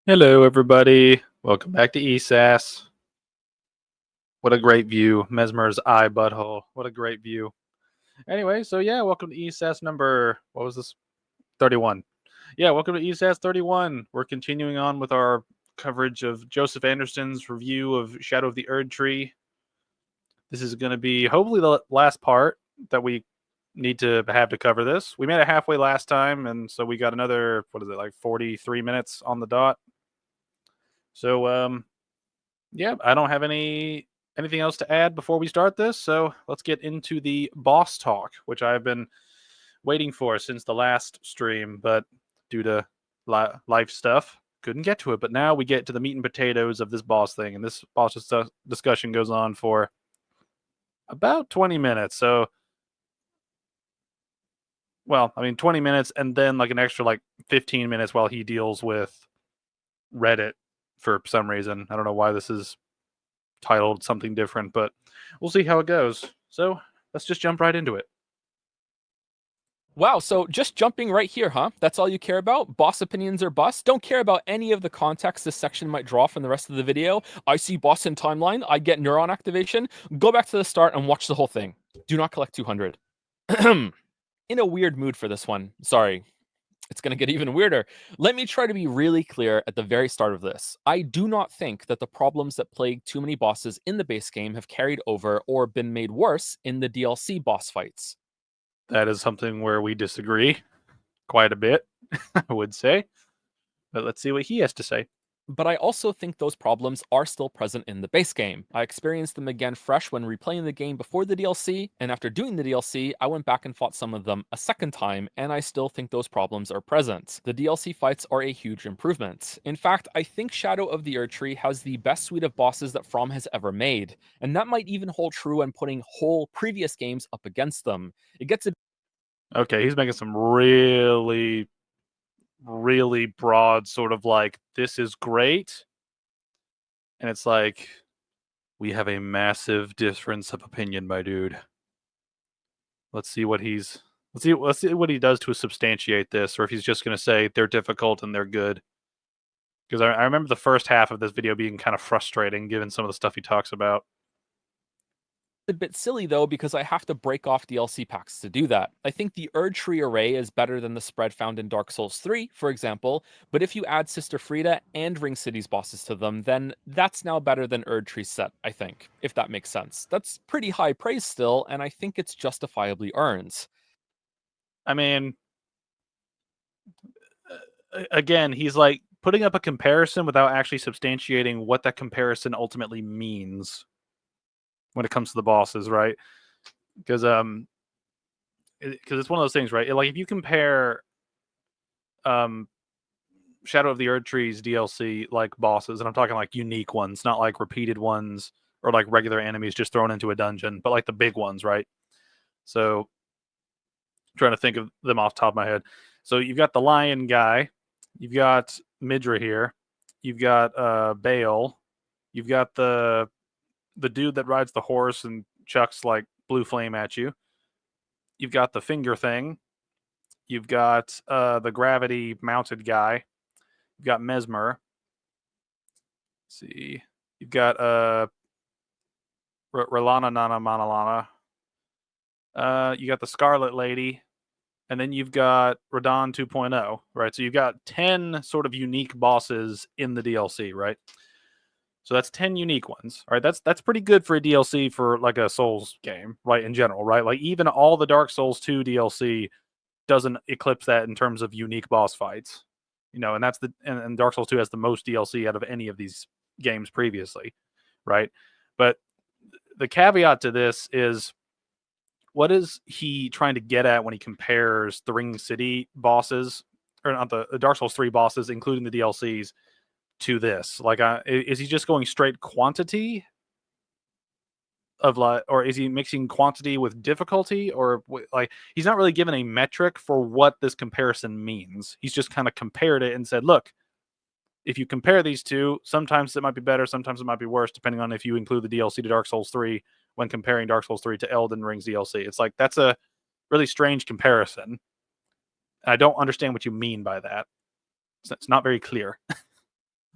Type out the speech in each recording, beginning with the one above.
Hello, everybody. Welcome back to ESAS. What a great view. Mesmer's eye butthole. What a great view. Anyway, so yeah, welcome to ESAS number, what was this? 31. Yeah, welcome to ESAS 31. We're continuing on with our coverage of Joseph Anderson's review of Shadow of the Erdtree. This is going to be hopefully the last part that we need to have to cover this. We made it halfway last time, and so we got another, what is it, like 43 minutes on the dot. So, yeah, I don't have anything else to add before we start this, so let's get into the boss talk, which I've been waiting for since the last stream, but due to life stuff, couldn't get to it. But now we get to the meat and potatoes of this boss thing, and this boss discussion goes on for about 20 minutes. So, well, I mean, 20 minutes, and then like an extra like 15 minutes while he deals with Reddit for some reason. I don't know why this is titled something different, but we'll see how it goes. So let's just jump right into it. Wow, so just jumping right here, huh? That's all you care about? Boss opinions or bust? Don't care about any of the context this section might draw from the rest of the video. I see boss in timeline, I get neuron activation. Go back to the start and watch the whole thing. Do not collect 200. In a weird mood for this one. Sorry. It's going to get even weirder. Let me try to be really clear at the very start of this. I do not think that the problems that plague too many bosses in the base game have carried over or been made worse in the DLC boss fights. That is something where we disagree quite a bit, I would say. But let's see what he has to say. But I also think those problems are still present in the base game. I experienced them again fresh when replaying the game before the DLC, and after doing the DLC, I went back and fought some of them a second time, and I still think those problems are present. The DLC fights are a huge improvement. In fact, I think Shadow of the Erdtree has the best suite of bosses that From has ever made, and that might even hold true when putting whole previous games up against them. It gets a Okay, he's making some really, really broad sort of like, this is great. And it's like, we have a massive difference of opinion, my dude. Let's see what let's see what he does to substantiate this, or if he's just gonna say they're difficult and they're good. Because I remember the first half of this video being kind of frustrating given some of the stuff he talks about. a bit silly though because I have to break off DLC packs to do that. I think the Erdtree array is better than the spread found in Dark Souls 3, for example, but if you add Sister Frida and Ring City's bosses to them, then that's now better than Erdtree's set, I think, if that makes sense. That's pretty high praise still, and I think it's justifiably earned. I mean, again, he's like putting up a comparison without actually substantiating what that comparison ultimately means when it comes to the bosses, right? Because it's one of those things, right? Like if you compare um Shadow of the Erdtree's DLC like bosses, and I'm talking like unique ones, not like repeated ones or like regular enemies just thrown into a dungeon, but like the big ones, right? So I'm trying to think of them off the top of my head. So you've got the lion guy, you've got Midra here, you've got Bale, you've got the dude that rides the horse and chucks like blue flame at you. You've got the finger thing. You've got the gravity mounted guy. You've got Mesmer. Let's see. You've got Relana Nana Manalana. You got the Scarlet Lady. And then you've got Radon 2.0, right? So you've got 10 sort of unique bosses in the DLC, right? So that's 10 unique ones. All right, that's pretty good for a DLC for like a Souls game, right? In general, right? Like even all the Dark Souls 2 DLC doesn't eclipse that in terms of unique boss fights. You know, and that's and Dark Souls 2 has the most DLC out of any of these games previously, right? But the caveat to this is, what is he trying to get at when he compares the Ring City bosses, or not the Dark Souls 3 bosses, including the DLCs, to this? Like, is he just going straight quantity of like, or is he mixing quantity with difficulty, or like he's not really given a metric for what this comparison means? He's just kind of compared it and said, look, if you compare these two, sometimes it might be better, sometimes it might be worse, depending on if you include the DLC to Dark Souls 3 when comparing Dark Souls 3 to Elden Ring's DLC. It's like, that's a really strange comparison. I don't understand what you mean by that. It's not very clear.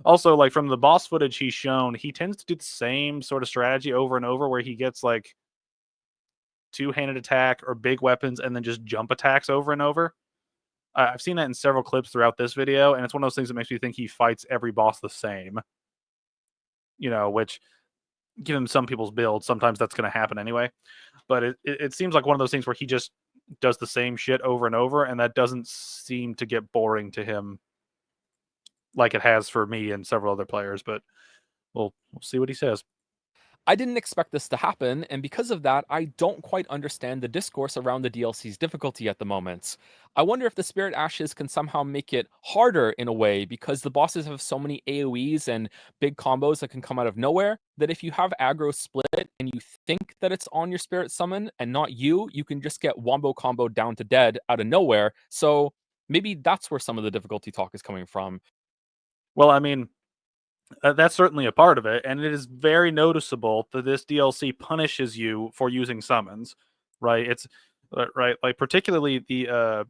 Also, like from the boss footage he's shown, he tends to do the same sort of strategy over and over, where he gets like two-handed attack or big weapons and then just jump attacks over and over. I've seen that in several clips throughout this video, and it's one of those things that makes me think he fights every boss the same. Which, given some people's builds, sometimes that's going to happen anyway. But it seems like one of those things where he just does the same shit over and over, and that doesn't seem to get boring to him like it has for me and several other players. But we'll see what he says. I didn't expect this to happen, and because of that, I don't quite understand the discourse around the DLC's difficulty at the moment. I wonder if the Spirit Ashes can somehow make it harder in a way, because the bosses have so many AoEs and big combos that can come out of nowhere, that if you have aggro split and you think that it's on your Spirit Summon and not you, you can just get wombo combo down to dead out of nowhere. So maybe that's where some of the difficulty talk is coming from. Well, I mean, that's certainly a part of it, and it is very noticeable that this DLC punishes you for using summons, right? It's right, like particularly the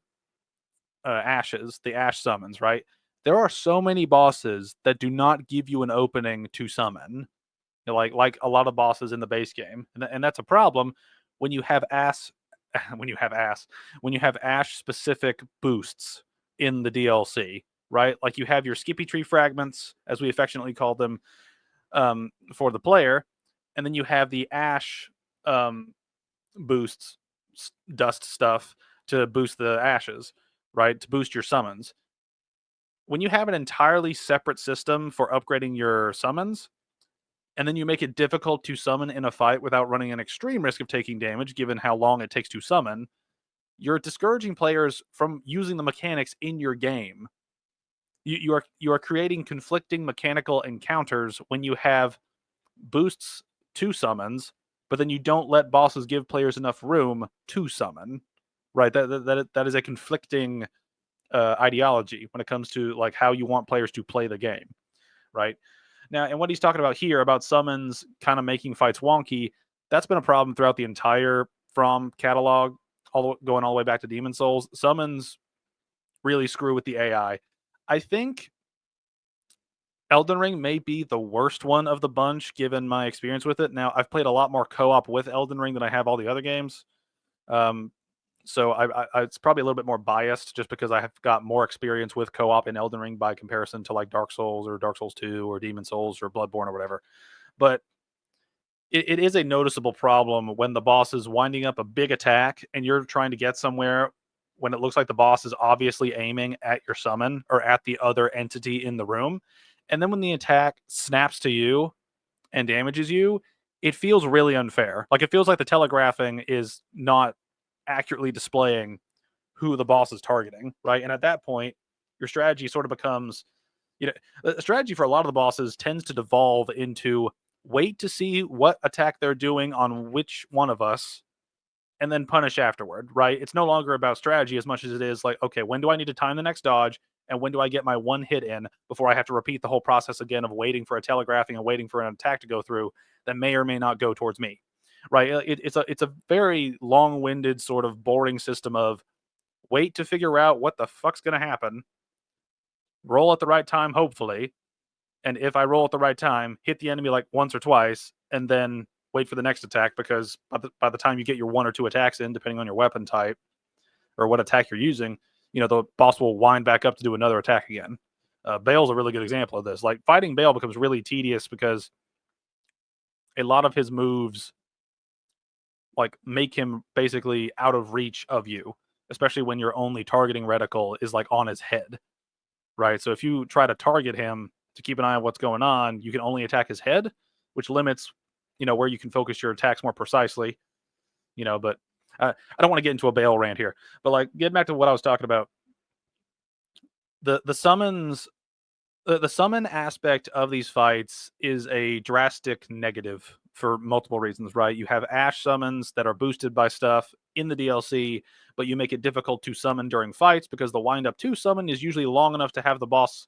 ashes, the ash summons, right? There are so many bosses that do not give you an opening to summon, like a lot of bosses in the base game, and that's a problem when you have when you have when you have ash specific boosts in the DLC, right? Like you have your Skippy Tree fragments, as we affectionately call them, for the player, and then you have the ash um, boosts, dust stuff to boost the ashes, right? To boost your summons. When you have an entirely separate system for upgrading your summons, and then you make it difficult to summon in a fight without running an extreme risk of taking damage, given how long it takes to summon, you're discouraging players from using the mechanics in your game. You are creating conflicting mechanical encounters when you have boosts to summons, but then you don't let bosses give players enough room to summon. Right? That is a conflicting ideology when it comes to like how you want players to play the game. Right? Now, and what he's talking about here about summons kind of making fights wonky, that's been a problem throughout the entire From catalog, going all the way back to Demon Souls. Summons really screw with the AI. I think Elden Ring may be the worst one of the bunch, given my experience with it. Now, I've played a lot more co-op with Elden Ring than I have all the other games, um, so it's probably a little bit more biased, just because I have got more experience with co-op in Elden Ring by comparison to like Dark Souls or Dark Souls 2 or Demon Souls or Bloodborne or whatever. But it is a noticeable problem when the boss is winding up a big attack and you're trying to get somewhere when it looks like the boss is obviously aiming at your summon or at the other entity in the room. And then when the attack snaps to you and damages you, it feels really unfair. Like it feels like the telegraphing is not accurately displaying who the boss is targeting, right? And at that point, your strategy sort of becomes, the strategy for a lot of the bosses tends to devolve into wait to see what attack they're doing on which one of us and then punish afterward, right? It's no longer about strategy as much as it is like, okay, when do I need to time the next dodge? And when do I get my one hit in before I have to repeat the whole process again of waiting for a telegraphing and waiting for an attack to go through that may or may not go towards me, right? It's a very long-winded sort of boring system of wait to figure out what the fuck's going to happen, roll at the right time, hopefully, and if I roll at the right time, hit the enemy like once or twice, and then wait for the next attack, because by the time you get your one or two attacks in, depending on your weapon type or what attack you're using, the boss will wind back up to do another attack again. Bale's a really good example of this. Like fighting Bale becomes really tedious because a lot of his moves like make him basically out of reach of you, especially when your only targeting reticle is like on his head, right? So if you try to target him to keep an eye on what's going on, you can only attack his head, which limits, where you can focus your attacks more precisely. But I don't want to get into a Bale rant here. But like, getting back to what I was talking about, the summons, the summon aspect of these fights is a drastic negative for multiple reasons, right? You have Ash summons that are boosted by stuff in the DLC, but you make it difficult to summon during fights because the wind up to summon is usually long enough to have the boss,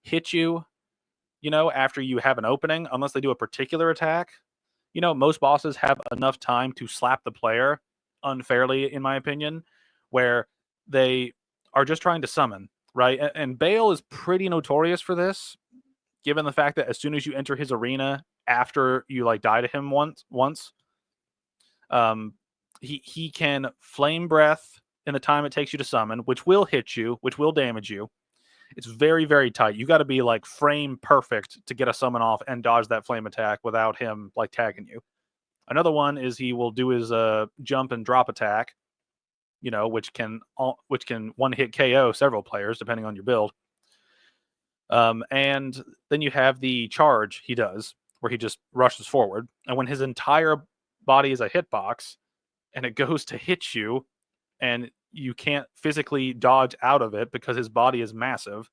hit you, after you have an opening, unless they do a particular attack. Most bosses have enough time to slap the player unfairly, in my opinion, where they are just trying to summon, right? And Bale is pretty notorious for this. given the fact that as soon as you enter his arena after you like die to him once, he can flame breath in the time it takes you to summon, which will hit you, which will damage you. It's very, very tight. You got to be like frame perfect to get a summon off and dodge that flame attack without him like tagging you. Another one is he will do his jump and drop attack, which can one hit KO several players depending on your build. And then you have the charge he does, where he just rushes forward, and when his entire body is a hitbox, and it goes to hit you, and you can't physically dodge out of it because his body is massive,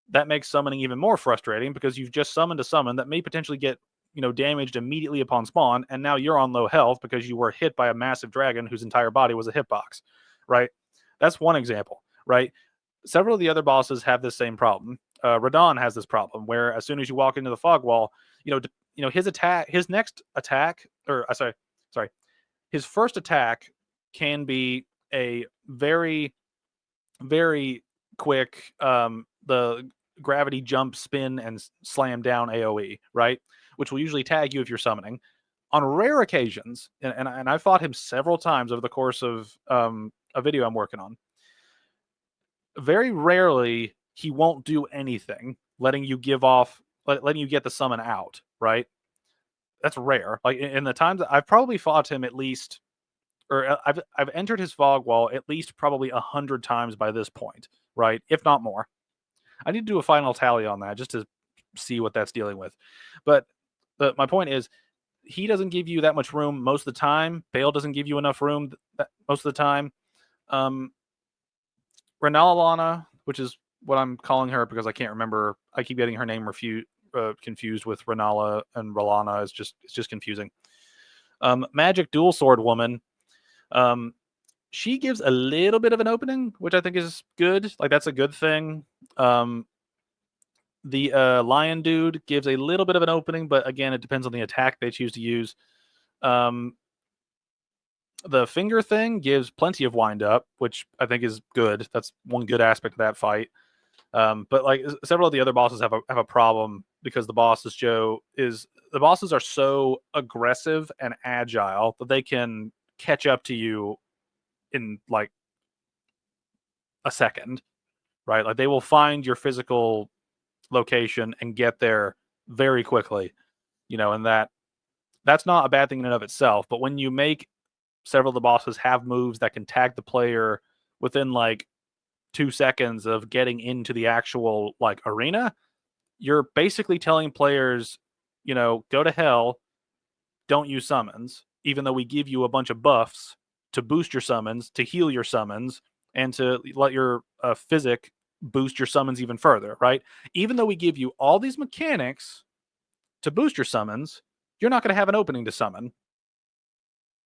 that makes summoning even more frustrating because you've just summoned a summon that may potentially get damaged immediately upon spawn, and now you're on low health because you were hit by a massive dragon whose entire body was a hitbox, right? That's one example, right? Several of the other bosses have this same problem. Radon has this problem where as soon as you walk into the fog wall, his next attack, or sorry, his first attack can be a very, very quick the gravity jump, spin, and slam down AoE, right? Which will usually tag you if you're summoning. On rare occasions, and I fought him several times over the course of a video I'm working on. Very rarely he won't do anything, letting you get the summon out, right? That's rare. Like in the times I've probably fought him at least, or I've entered his fog wall at least probably 100 times by this point, right? If not more. I need to do a final tally on that just to see what that's dealing with. But my point is, he doesn't give you that much room most of the time. Bale doesn't give you enough room most of the time. Renala, which is what I'm calling her because I can't remember. I keep getting her name confused with Renala and Rolana. It's just confusing. Magic Dual Sword Woman. She gives a little bit of an opening, which I think is good. Like that's a good thing. The Lion Dude gives a little bit of an opening, but again, it depends on the attack they choose to use. The finger thing gives plenty of wind up, which I think is good. That's one good aspect of that fight. But like several of the other bosses have a problem because the bosses are so aggressive and agile that they can catch up to you in like a second, right? Like they will find your physical location and get there very quickly, and that's not a bad thing in and of itself. But when you make several of the bosses have moves that can tag the player within like 2 seconds of getting into the actual like arena, you're basically telling players, go to hell, don't use summons, even though we give you a bunch of buffs to boost your summons, to heal your summons, and to let your physic boost your summons even further, right? Even though we give you all these mechanics to boost your summons, you're not going to have an opening to summon.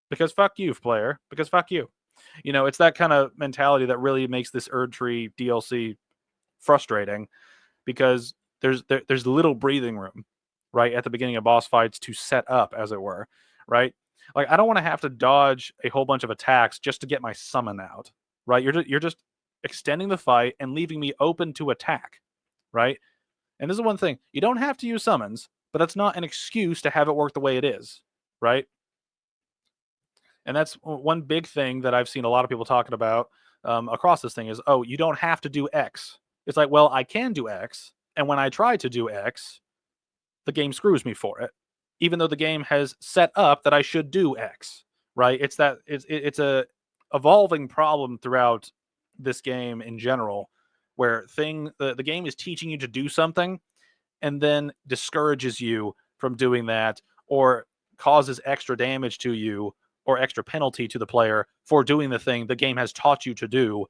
Because fuck you, player. Because fuck you. It's that kind of mentality that really makes this Erdtree DLC frustrating because there's little breathing room, right, at the beginning of boss fights to set up, as it were, right? Like I don't want to have to dodge a whole bunch of attacks just to get my summon out, right? You're just extending the fight and leaving me open to attack, right? And this is one thing, you don't have to use summons, but that's not an excuse to have it work the way it is, right? And that's one big thing that I've seen a lot of people talking about across this thing is, oh, you don't have to do X. It's like, well, I can do X. And when I try to do X, the game screws me for it, even though the game has set up that I should do X, right? It's a evolving problem throughout this game in general, where the game is teaching you to do something and then discourages you from doing that or causes extra damage to you or extra penalty to the player for doing the thing the game has taught you to do,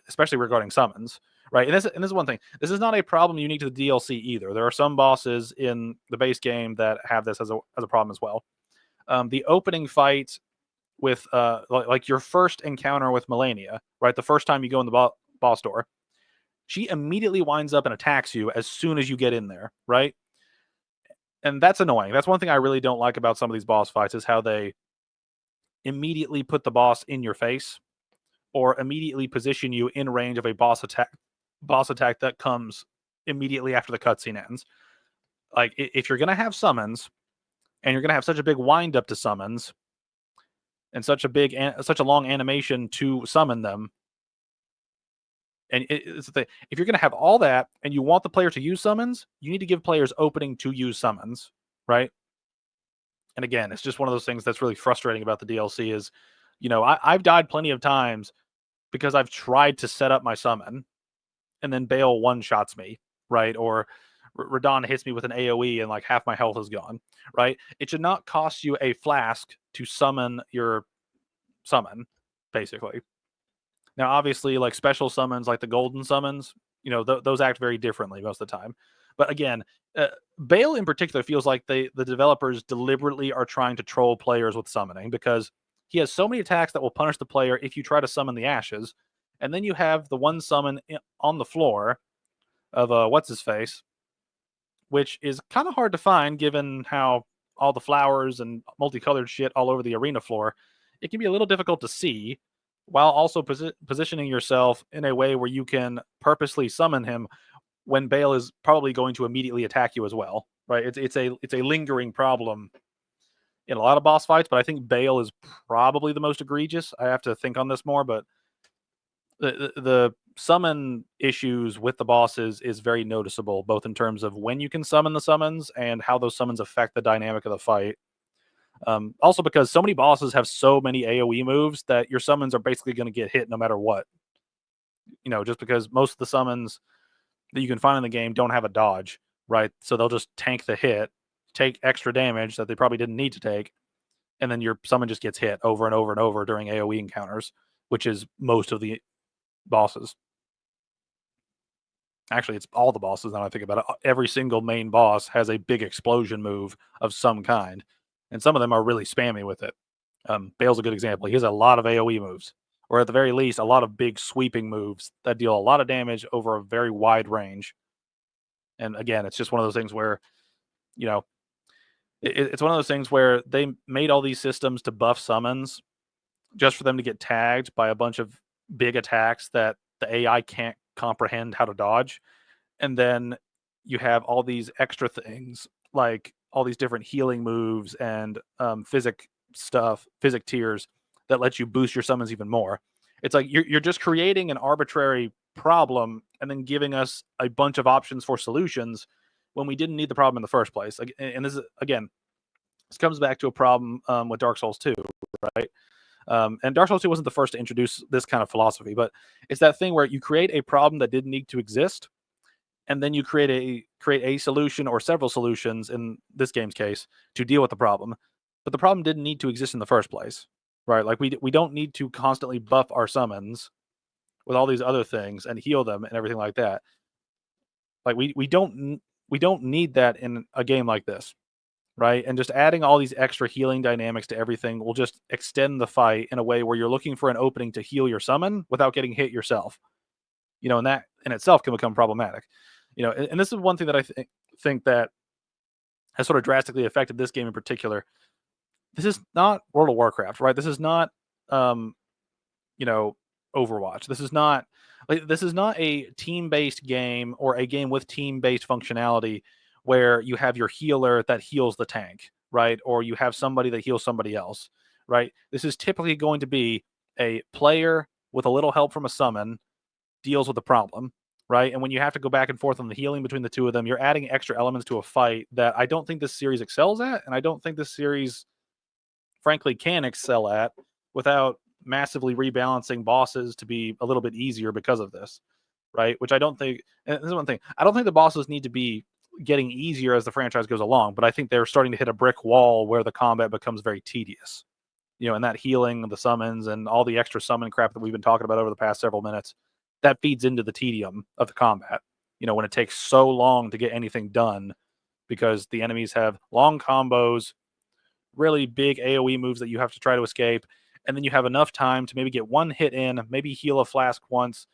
especially regarding summons, right? And this is one thing. This is not a problem unique to the DLC either. There are some bosses in the base game that have this as a problem as well. The opening fight with like your first encounter with Melania, right? The first time you go in the boss door, she immediately winds up and attacks you as soon as you get in there, right? And that's annoying. That's one thing I really don't like about some of these boss fights is how they immediately put the boss in your face or immediately position you in range of a boss attack that comes immediately after the cutscene ends. Like, if you're going to have summons and you're going to have such a big wind up to summons and such a long animation to summon them, and it's the thing, if you're going to have all that and you want the player to use summons, you need to give players opening to use summons, right? And again, it's just one of those things that's really frustrating about the DLC is, I've died plenty of times because I've tried to set up my summon and then Bale one-shots me, right? Or Radon hits me with an AoE and like half my health is gone, right? It should not cost you a flask to summon your summon, basically. Now, obviously, like special summons, like the golden summons, those act very differently most of the time. But again, uh, Bale in particular feels like the developers deliberately are trying to troll players with summoning because he has so many attacks that will punish the player if you try to summon the ashes, and then you have the one summon on the floor of what's his face, which is kind of hard to find given how all the flowers and multicolored shit all over the arena floor. It can be a little difficult to see while also positioning yourself in a way where you can purposely summon him when Bale is probably going to immediately attack you as well. Right? It's a lingering problem in a lot of boss fights, but I think Bale is probably the most egregious. I have to think on this more, but the summon issues with the bosses is very noticeable, both in terms of when you can summon the summons and how those summons affect the dynamic of the fight. Also, because so many bosses have so many AoE moves that your summons are basically going to get hit no matter what. Just because most of the summons that you can find in the game don't have a dodge, right? So they'll just tank the hit, take extra damage that they probably didn't need to take, and then your summon just gets hit over and over and over during AoE encounters, which is most of the bosses. Actually, it's all the bosses now I think about it. Every single main boss has a big explosion move of some kind, and some of them are really spammy with it. Bale's a good example. He has a lot of AoE moves, or at the very least, a lot of big sweeping moves that deal a lot of damage over a very wide range. And again, it's just one of those things where, you know, it's one of those things where they made all these systems to buff summons just for them to get tagged by a bunch of big attacks that the AI can't comprehend how to dodge. And then you have all these extra things like all these different healing moves and physic tiers that let you boost your summons even more. It's like you're just creating an arbitrary problem and then giving us a bunch of options for solutions when we didn't need the problem in the first place. And this is again, this comes back to a problem with Dark Souls 2, right? And Dark Souls 2 wasn't the first to introduce this kind of philosophy, but it's that thing where you create a problem that didn't need to exist, and then you create a solution or several solutions in this game's case to deal with the problem. But the problem didn't need to exist in the first place, right? Like we don't need to constantly buff our summons with all these other things and heal them and everything like that. Like we don't need that in a game like this, right? And just adding all these extra healing dynamics to everything will just extend the fight in a way where you're looking for an opening to heal your summon without getting hit yourself. And that in itself can become problematic. And this is one thing that I think that has sort of drastically affected this game in particular. This is not World of Warcraft, right? This is not, um, you know, Overwatch. This is not a team-based game or a game with team-based functionality where you have your healer that heals the tank, right? Or you have somebody that heals somebody else, right? This is typically going to be a player with a little help from a summon deals with the problem, right? And when you have to go back and forth on the healing between the two of them, you're adding extra elements to a fight that I don't think this series excels at, and I don't think this series, frankly, can excel at without massively rebalancing bosses to be a little bit easier because of this, right? Which I don't think. And this is one thing. I don't think the bosses need to be getting easier as the franchise goes along, but I think they're starting to hit a brick wall where the combat becomes very tedious. And that healing, the summons, and all the extra summon crap that we've been talking about over the past several minutes, that feeds into the tedium of the combat. When it takes so long to get anything done because the enemies have long combos, really big AoE moves that you have to try to escape, and then you have enough time to maybe get one hit in, maybe heal a flask once,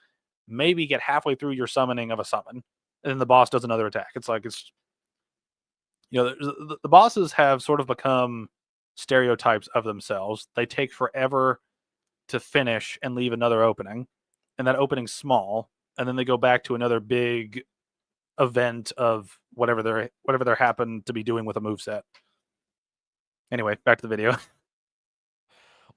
maybe get halfway through your summoning of a summon, and then the boss does another attack. The bosses have sort of become stereotypes of themselves. They take forever to finish and leave another opening, and that opening's small, and then they go back to another big event of whatever they're happen to be doing with a moveset. Anyway, back to the video.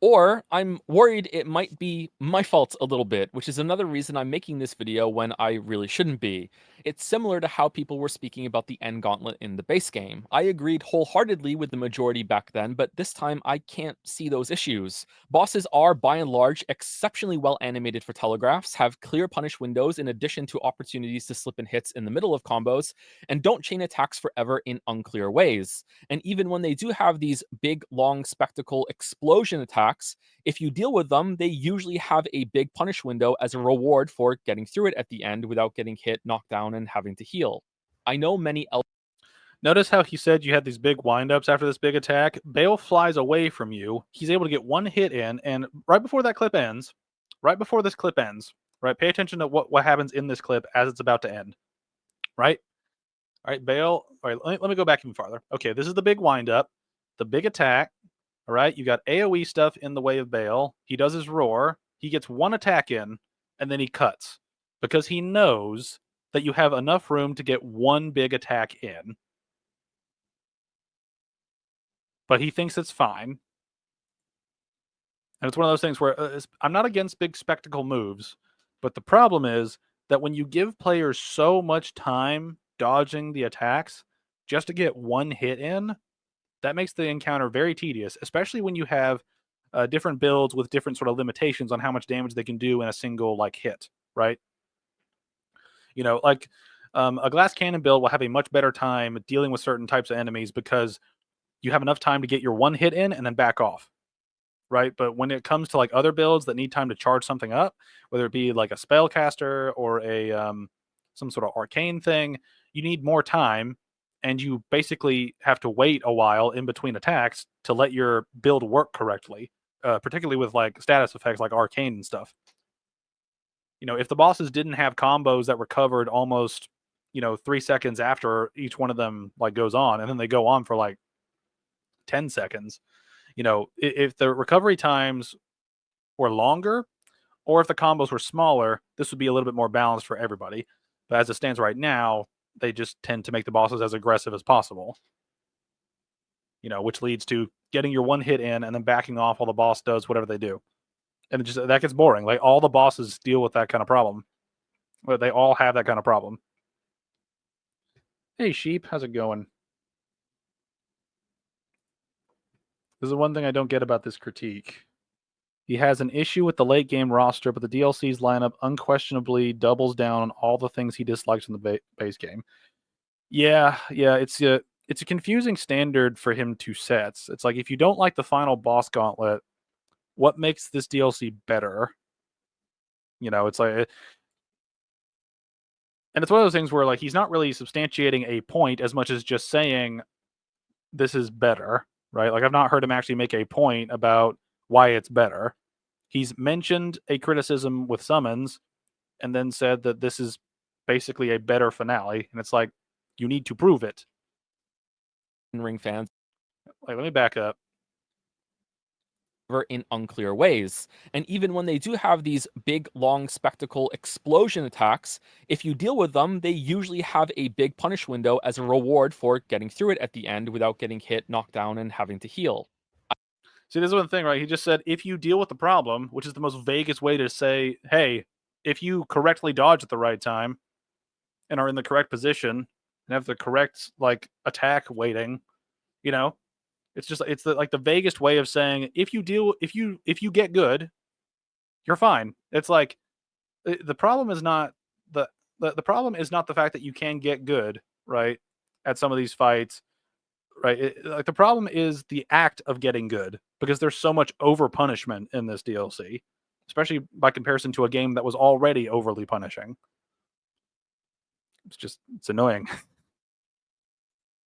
Or I'm worried it might be my fault a little bit, which is another reason I'm making this video when I really shouldn't be. It's similar to how people were speaking about the end gauntlet in the base game. I agreed wholeheartedly with the majority back then, but this time I can't see those issues. Bosses are, by and large, exceptionally well animated for telegraphs, have clear punish windows in addition to opportunities to slip in hits in the middle of combos, and don't chain attacks forever in unclear ways. And even when they do have these big, long, spectacle explosion attacks, if you deal with them, they usually have a big punish window as a reward for getting through it at the end without getting hit, knocked down, and having to heal. I know many Notice how he said you had these big windups after this big attack. Bale flies away from you. He's able to get one hit in, and right before this clip ends, right? Pay attention to what happens in this clip as it's about to end. Right? All right, Bale. All right, let me go back even farther. Okay, this is the big windup, the big attack. All right, you got AoE stuff in the way of Bale. He does his roar. He gets one attack in, and then he cuts because he knows that you have enough room to get one big attack in. But he thinks it's fine. And it's one of those things where I'm not against big spectacle moves, but the problem is that when you give players so much time dodging the attacks just to get one hit in, that makes the encounter very tedious, especially when you have different builds with different sort of limitations on how much damage they can do in a single like hit, right? You know, like a glass cannon build will have a much better time dealing with certain types of enemies because you have enough time to get your one hit in and then back off, right? But when it comes to like other builds that need time to charge something up, whether it be like a spellcaster or a some sort of arcane thing, you need more time, and you basically have to wait a while in between attacks to let your build work correctly. Particularly with like status effects like arcane and stuff. You know, if the bosses didn't have combos that were covered almost, 3 seconds after each one of them like goes on, and then they go on for like 10 seconds, if the recovery times were longer or if the combos were smaller, this would be a little bit more balanced for everybody. But as it stands right now, they just tend to make the bosses as aggressive as possible, which leads to getting your one hit in and then backing off while the boss does whatever they do. And it just that gets boring. Like all the bosses deal with that kind of problem. But they all have that kind of problem. Hey sheep, how's it going? This is one thing I don't get about this critique. He has an issue with the late game roster, but the DLC's lineup unquestionably doubles down on all the things he dislikes in the base game. Yeah, it's a confusing standard for him to set. It's like if you don't like the final boss gauntlet, what makes this DLC better? It's like, and it's one of those things where like he's not really substantiating a point as much as just saying this is better, right? Like I've not heard him actually make a point about why it's better. He's mentioned a criticism with summons and then said that this is basically a better finale, and it's like you need to prove it. Ring fans Like, let me back up. In unclear ways. And even when they do have these big, long spectacle explosion attacks, if you deal with them, they usually have a big punish window as a reward for getting through it at the end without getting hit, knocked down, and having to heal. See, this is one thing, right? He just said, if you deal with the problem, which is the most vaguest way to say, hey, if you correctly dodge at the right time and are in the correct position and have the correct like attack weighting, it's just it's the vaguest way of saying if you get good, you're fine. It's like the problem is not the problem is not the fact that you can get good, right, at some of these fights, right? Like the problem is the act of getting good because there's so much over punishment in this DLC, especially by comparison to a game that was already overly punishing. It's annoying.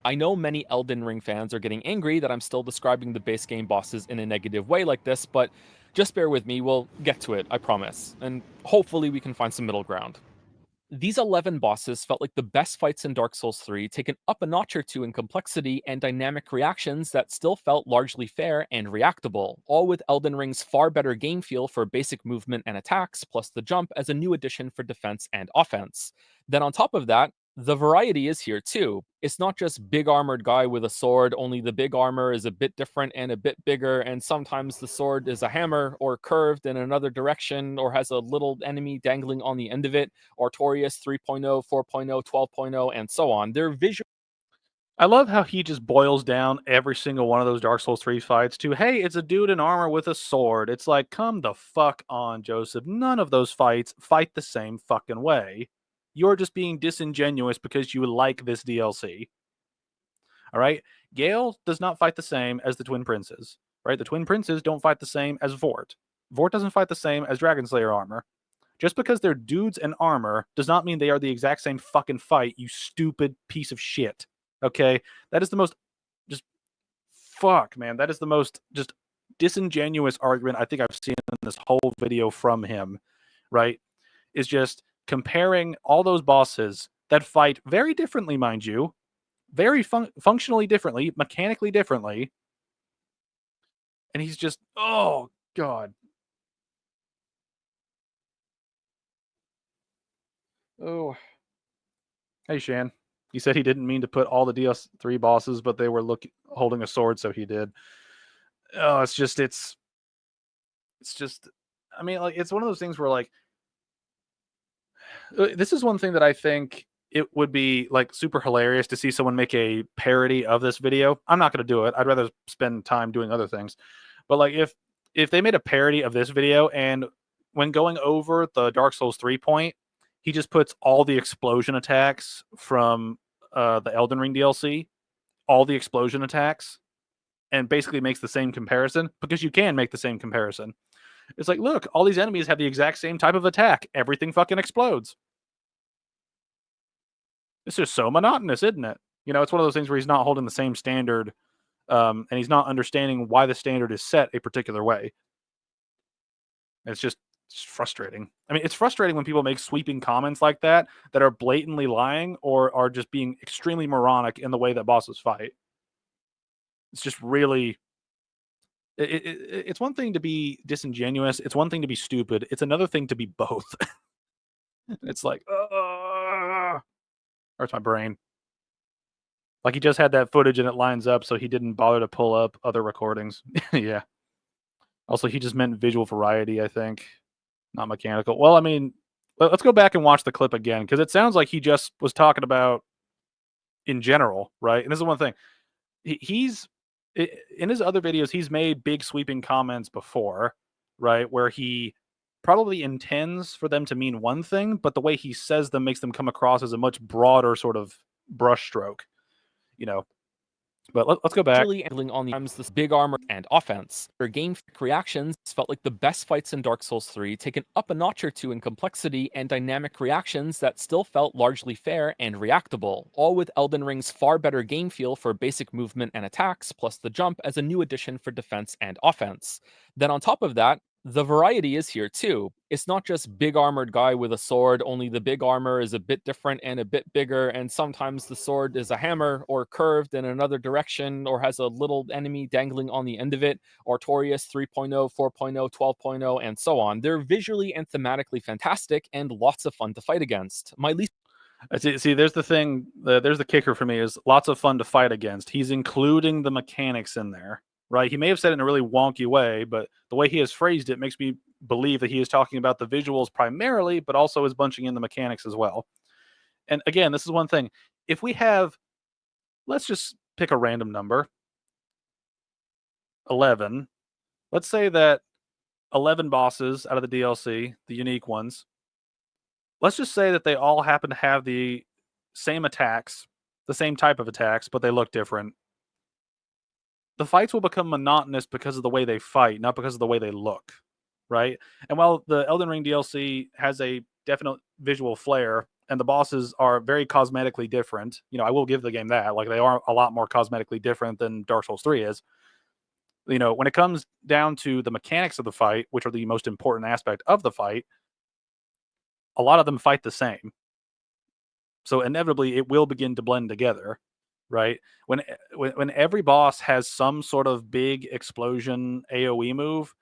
I know many Elden Ring fans are getting angry that I'm still describing the base game bosses in a negative way like this, but just bear with me, we'll get to it, I promise. And hopefully we can find some middle ground. These 11 bosses felt like the best fights in Dark Souls 3, taken up a notch or two in complexity and dynamic reactions that still felt largely fair and reactable, all with Elden Ring's far better game feel for basic movement and attacks, plus the jump as a new addition for defense and offense. Then on top of that, The variety is here too. It's not just big armored guy with a sword, only the big armor is a bit different and a bit bigger, and sometimes the sword is a hammer or curved in another direction or has a little enemy dangling on the end of it, Artorias 3.0, 4.0, 12.0, and so on. They're visual. I love how he just boils down every single one of those Dark Souls 3 fights to, hey, it's a dude in armor with a sword. It's like, come the fuck on, Joseph. None of those fights fight the same fucking way. You're just being disingenuous because you like this DLC. All right? Gale does not fight the same as the Twin Princes. Right? The Twin Princes don't fight the same as Vort. Vort doesn't fight the same as Dragon Slayer armor. Just because they're dudes in armor does not mean they are the exact same fucking fight, you stupid piece of shit. Okay? That is the most just fuck, man. That is the most just disingenuous argument I think I've seen in this whole video from him, right? Is just comparing all those bosses that fight very differently, mind you, very functionally differently, mechanically differently. And he's just, oh, God. Oh. Hey, Shan. He said he didn't mean to put all the DS3 bosses, but they were holding a sword, so he did. Oh, it's just, I mean, like, it's one of those things where, like, this is one thing that I think it would be like super hilarious to see someone make a parody of this video. I'm not going to do it. I'd rather spend time doing other things. But like if they made a parody of this video and when going over the Dark Souls 3 point, he just puts all the explosion attacks from the Elden Ring DLC, all the explosion attacks, and basically makes the same comparison because you can make the same comparison. It's like, look, all these enemies have the exact same type of attack. Everything fucking explodes. It's just so monotonous, isn't it? You know, it's one of those things where he's not holding the same standard, and he's not understanding why the standard is set a particular way. It's just frustrating. I mean, it's frustrating when people make sweeping comments like that that are blatantly lying or are just being extremely moronic in the way that bosses fight. It's just really. It's one thing to be disingenuous. It's one thing to be stupid. It's another thing to be both. It's like, hurts my brain. Like he just had that footage and it lines up, so he didn't bother to pull up other recordings. Yeah. Also, he just meant visual variety, I think, not mechanical. Well, I mean, let's go back and watch the clip again because it sounds like he just was talking about in general, right? And this is one thing. He's in his other videos, he's made big sweeping comments before, right? Where he probably intends for them to mean one thing, but the way he says them makes them come across as a much broader sort of brushstroke, you know. But let's go back. Visually handling on the times this big armor and offense. Their game reactions felt like the best fights in Dark Souls 3, taken up a notch or two in complexity and dynamic reactions that still felt largely fair and reactable, all with Elden Ring's far better game feel for basic movement and attacks, plus the jump as a new addition for defense and offense. Then on top of that, the variety is here too. It's not just big armored guy with a sword, only the big armor is a bit different and a bit bigger, and sometimes the sword is a hammer or curved in another direction or has a little enemy dangling on the end of it, Artorias 3.0, 4.0, 12.0, and so on. They're visually and thematically fantastic and lots of fun to fight against. My least See, there's the thing. There's the kicker for me is lots of fun to fight against. He's including the mechanics in there, right? He may have said it in a really wonky way, but the way he has phrased it makes me believe that he is talking about the visuals primarily, but also is bunching in the mechanics as well. And again, this is one thing. If we have, let's just pick a random number, 11. Let's say that 11 bosses out of the DLC, the unique ones, let's just say that they all happen to have the same attacks, the same type of attacks, but they look different. The fights will become monotonous because of the way they fight, not because of the way they look, right? And while the Elden Ring DLC has a definite visual flair and the bosses are very cosmetically different, you know, I will give the game that. Like they are a lot more cosmetically different than Dark Souls 3 is. You know, when it comes down to the mechanics of the fight, which are the most important aspect of the fight, a lot of them fight the same. So inevitably it will begin to blend together, right? When every boss has some sort of big explosion AoE move,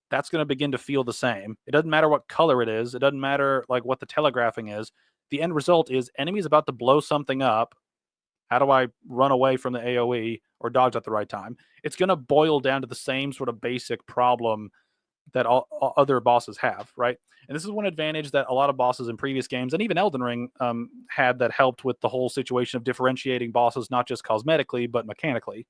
that's going to begin to feel the same. It doesn't matter what color it is. It doesn't matter like what the telegraphing is. the end result is enemies about to blow something up. How do I run away from the AoE or dodge at the right time? It's going to boil down to the same sort of basic problem that all other bosses have, right? And this is one advantage that a lot of bosses in previous games and even Elden Ring had, that helped with the whole situation of differentiating bosses, not just cosmetically, but mechanically.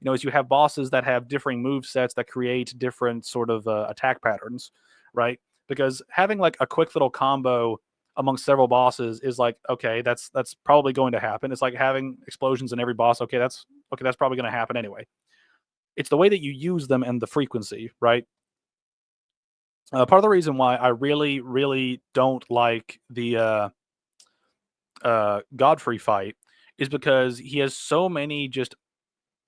Is you have bosses that have differing move sets that create different sort of attack patterns, right? Because having like a quick little combo among several bosses is like, okay, that's probably going to happen. It's like having explosions in every boss. That's probably going to happen anyway. It's the way that you use them and the frequency, right? Part of the reason why I really, really don't like the Godfrey fight is because he has so many just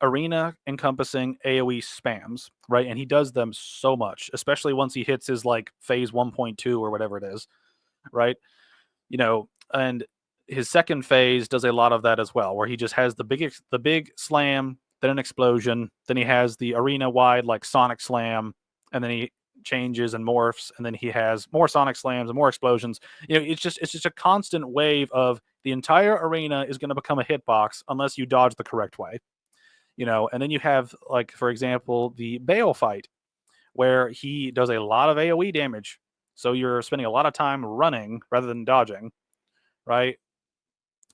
arena encompassing AoE spams, right? And he does them so much, especially once he hits his like phase 1.2 or whatever it is, right? And his second phase does a lot of that as well, where he just has the big slam, then an explosion, then he has the arena wide like sonic slam, and then he changes and morphs, and then he has more sonic slams and more explosions. It's just a constant wave of the entire arena is going to become a hitbox unless you dodge the correct way. And then you have, like, for example, the Bale fight, where he does a lot of AoE damage. So you're spending a lot of time running rather than dodging, right?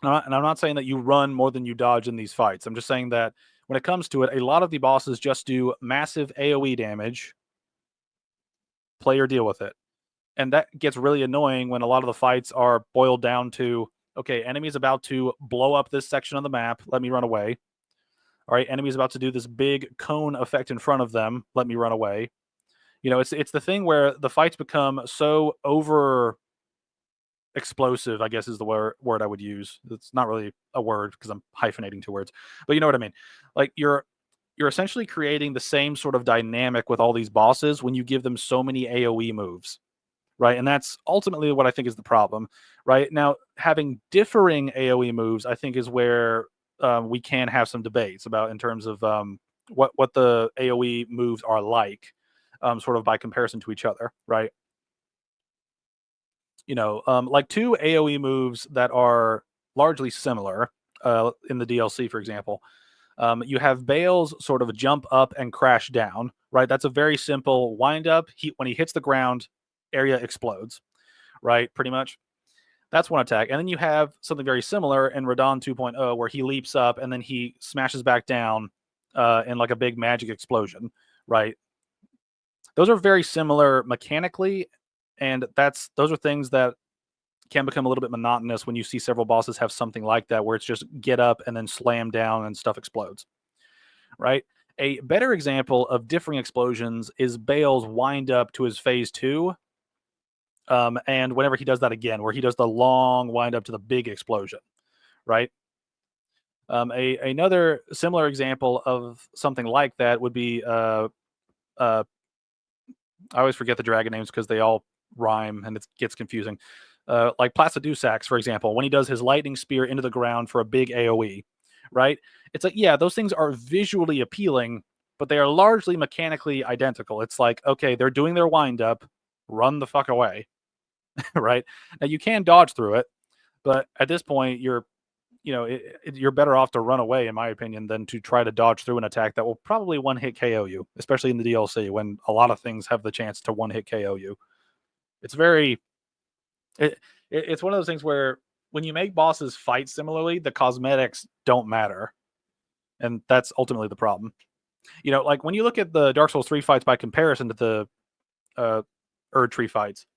And I'm not saying that you run more than you dodge in these fights. I'm just saying that when it comes to it, a lot of the bosses just do massive AoE damage. Play or deal with it. And that gets really annoying when a lot of the fights are boiled down to, okay, enemy's about to blow up this section of the map. Let me run away. All right, enemy's about to do this big cone effect in front of them. Let me run away. It's the thing where the fights become so over explosive, I guess is the word I would use. It's not really a word because I'm hyphenating two words, but you know what I mean. Like you're essentially creating the same sort of dynamic with all these bosses when you give them so many AoE moves, right? And that's ultimately what I think is the problem, right? Now, having differing AoE moves, I think, is where we can have some debates about in terms of what the AoE moves are like, sort of by comparison to each other, right? Like two AoE moves that are largely similar in the DLC, for example. You have Bale's sort of jump up and crash down, right? That's a very simple wind up. When he hits the ground, area explodes, right? Pretty much. That's one attack. And then you have something very similar in Radon 2.0 where he leaps up and then he smashes back down in like a big magic explosion, right? Those are very similar mechanically, and those are things that can become a little bit monotonous when you see several bosses have something like that, where it's just get up and then slam down and stuff explodes, right? A better example of differing explosions is Bale's wind up to his phase 2. And whenever he does that again, where he does the long wind up to the big explosion, right? Another similar example of something like that would be I always forget the dragon names because they all rhyme and it gets confusing. Like Placidusax, for example, when he does his lightning spear into the ground for a big AoE, right? It's like, yeah, those things are visually appealing, but they are largely mechanically identical. It's like, okay, they're doing their wind up, run the fuck away, right? Now you can dodge through it, but at this point, you're better off to run away, in my opinion, than to try to dodge through an attack that will probably one hit KO you, especially in the DLC when a lot of things have the chance to one hit KO you. It's very it's one of those things where when you make bosses fight similarly, the cosmetics don't matter, and that's ultimately the problem. Like when you look at the Dark Souls 3 fights by comparison to the Erdtree fights,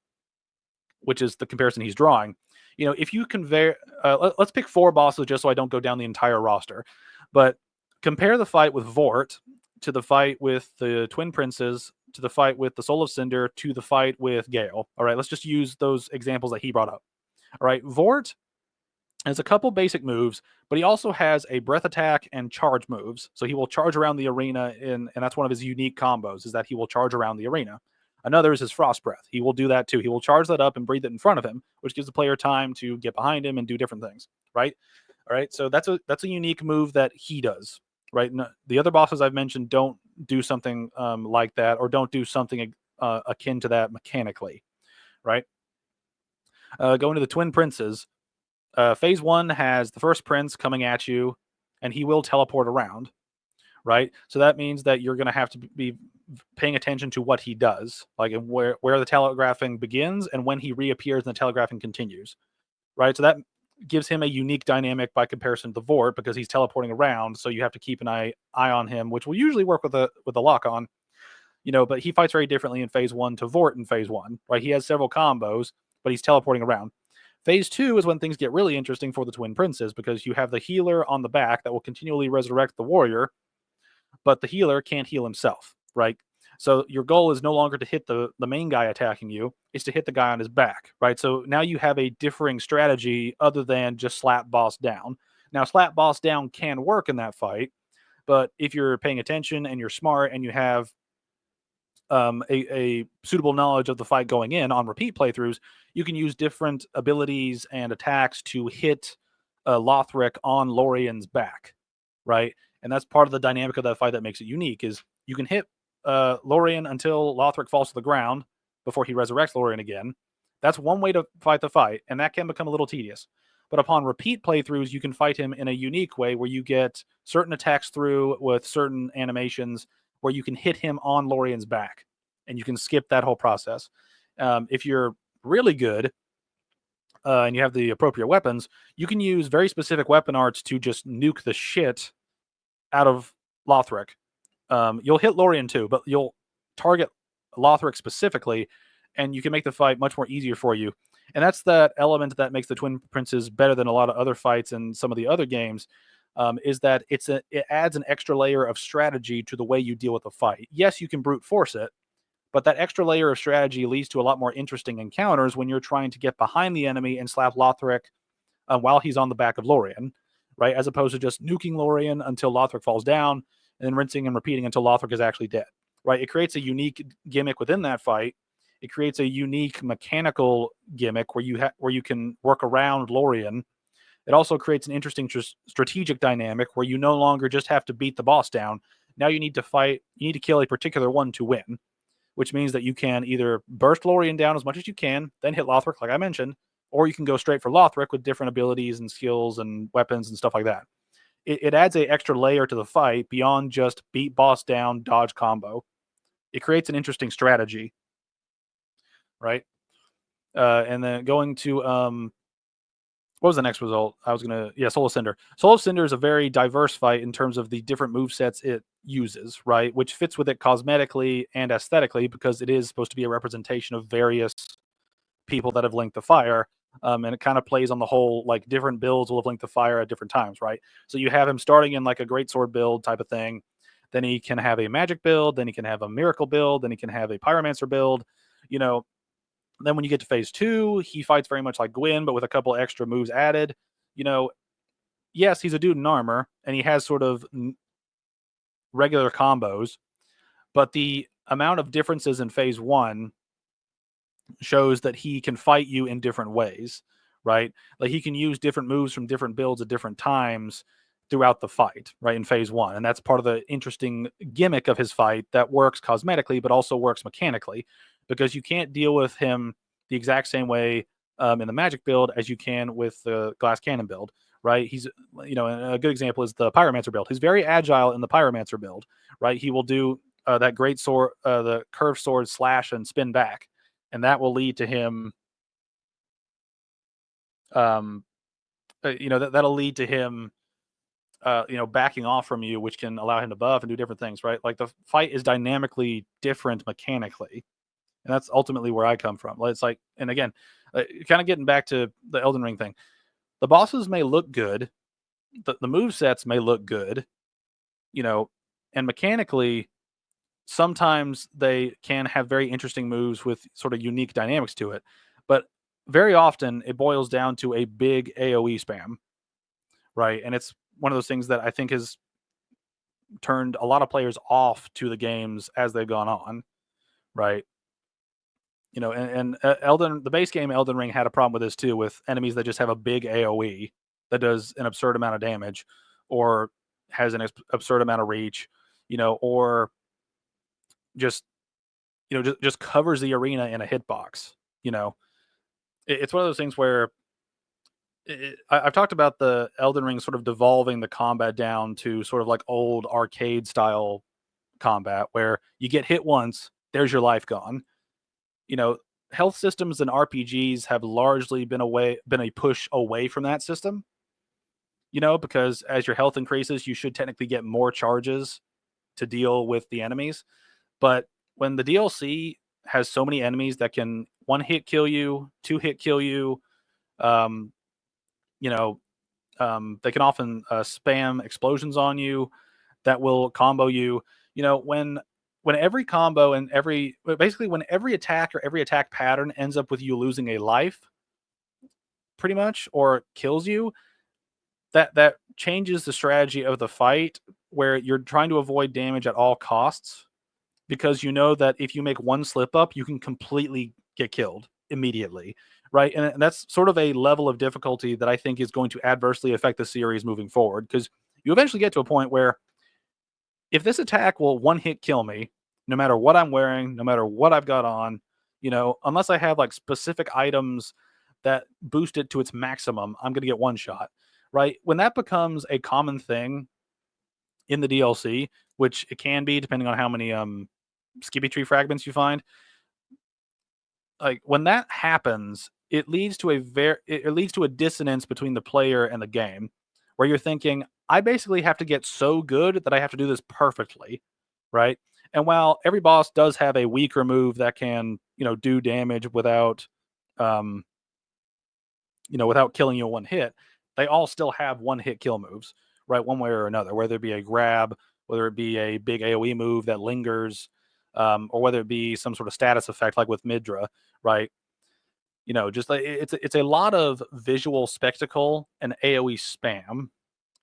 which is the comparison he's drawing. If you convey, let's pick 4 bosses just so I don't go down the entire roster, but compare the fight with Vort to the fight with the Twin Princes to the fight with the Soul of Cinder to the fight with Gale. All right, let's just use those examples that he brought up. All right, Vort has a couple basic moves, but he also has a breath attack and charge moves. So he will charge around the arena, and that's one of his unique combos, is that he will charge around the arena. Another is his Frost Breath. He will do that too. He will charge that up and breathe it in front of him, which gives the player time to get behind him and do different things, right? All right, so that's a unique move that he does, right? No, the other bosses I've mentioned don't do something like that, or don't do something akin to that mechanically, right? Going to the Twin Princes, phase 1 has the first prince coming at you, and he will teleport around, right? So that means that you're going to have to be paying attention to what he does, like where the telegraphing begins and when he reappears and the telegraphing continues, right? So that gives him a unique dynamic by comparison to the Vort because he's teleporting around. So you have to keep an eye on him, which will usually work with a lock on, but he fights very differently in phase 1 to Vort in phase 1, right? He has several combos, but he's teleporting around. Phase 2 is when things get really interesting for the Twin Princes because you have the healer on the back that will continually resurrect the warrior, but the healer can't heal himself, right? So your goal is no longer to hit the main guy attacking you, it's to hit the guy on his back, right? So now you have a differing strategy other than just slap boss down. Now, slap boss down can work in that fight, but if you're paying attention and you're smart and you have a suitable knowledge of the fight going in on repeat playthroughs, you can use different abilities and attacks to hit Lothric on Lorien's back, right? And that's part of the dynamic of that fight that makes it unique. Is you can hit Lorien until Lothric falls to the ground before he resurrects Lorien again. That's one way to fight the fight, and that can become a little tedious. But upon repeat playthroughs, you can fight him in a unique way where you get certain attacks through with certain animations where you can hit him on Lorien's back, and you can skip that whole process. If you're really good and you have the appropriate weapons, you can use very specific weapon arts to just nuke the shit out of Lothric. You'll hit Lorien too, but you'll target Lothric specifically, and you can make the fight much more easier for you. And that's that element that makes the Twin Princes better than a lot of other fights in some of the other games. Is that it adds an extra layer of strategy to the way you deal with the fight. Yes, you can brute force it, but that extra layer of strategy leads to a lot more interesting encounters when you're trying to get behind the enemy and slap Lothric while he's on the back of Lorien, right? As opposed to just nuking Lorien until Lothric falls down and then rinsing and repeating until Lothric is actually dead, right? It creates a unique gimmick within that fight. It creates a unique mechanical gimmick where you can work around Lorien. It also creates an interesting strategic dynamic where you no longer just have to beat the boss down. Now you need to kill a particular one to win, which means that you can either burst Lorien down as much as you can, then hit Lothric, like I mentioned, or you can go straight for Lothric with different abilities and skills and weapons and stuff like that. It adds a extra layer to the fight beyond just beat boss down, dodge combo. It creates an interesting strategy, right? And then going to what was the next result? Soul of Cinder. Soul of Cinder is a very diverse fight in terms of the different move sets it uses, right? Which fits with it cosmetically and aesthetically because it is supposed to be a representation of various people that have linked the fire. And it kind of plays on the whole, like different builds will have linked the fire at different times, right? So you have him starting in like a great sword build type of thing. Then he can have a magic build. Then he can have a miracle build. Then he can have a pyromancer build. You know, then when you get to phase 2, he fights very much like Gwyn, but with a couple extra moves added. You know, yes, he's a dude in armor and he has sort of regular combos, but the amount of differences in phase 1 shows that he can fight you in different ways, right? Like he can use different moves from different builds at different times throughout the fight, right? In phase 1. And that's part of the interesting gimmick of his fight that works cosmetically, but also works mechanically because you can't deal with him the exact same way in the magic build as you can with the glass cannon build, right? He's, a good example is the pyromancer build. He's very agile in the pyromancer build, right? He will do that great sword, the curved sword slash and spin back, and that will lead to him that'll lead to him backing off from you, which can allow him to buff and do different things, right? Like the fight is dynamically different mechanically, and that's ultimately where I come from. It's like, and again, kind of getting back to the Elden Ring thing, the bosses may look good, the move sets may look good, and mechanically sometimes they can have very interesting moves with sort of unique dynamics to it, but very often it boils down to a big AoE spam, right? And it's one of those things that I think has turned a lot of players off to the games as they've gone on, right? The base game Elden Ring had a problem with this too, with enemies that just have a big AoE that does an absurd amount of damage, or has an absurd amount of reach, or just just covers the arena in a hitbox, it's one of those things where I've talked about the Elden Ring sort of devolving the combat down to sort of like old arcade style combat where you get hit once, there's your life gone. You know, health systems and RPGs have largely been a push away from that system. You know, because as your health increases, you should technically get more charges to deal with the enemies. But when the DLC has so many enemies that can one hit kill you, two hit kill you, um, you know, they can often spam explosions on you that will combo you. You know, when every combo and basically when every attack or every attack pattern ends up with you losing a life, pretty much, or kills you, that changes the strategy of the fight where you're trying to avoid damage at all costs because you know that if you make one slip up, you can completely get killed immediately, right? And that's sort of a level of difficulty that I think is going to adversely affect the series moving forward because you eventually get to a point where if this attack will one hit kill me, no matter what I'm wearing, no matter what I've got on, you know, unless I have like specific items that boost it to its maximum, I'm going to get one shot, right? When that becomes a common thing in the DLC, which it can be depending on how many skippy tree fragments you find, like when that happens, it leads to it leads to a dissonance between the player and the game where you're thinking, I basically have to get so good that I have to do this perfectly, right? And while every boss does have a weaker move that can, you know, do damage without um, you know, without killing you in one hit, they all still have one hit kill moves, right? One way or another, whether it be a grab, whether it be a big AoE move that lingers, or whether it be some sort of status effect like with Midra, right? You know, just like it's a lot of visual spectacle and AoE spam.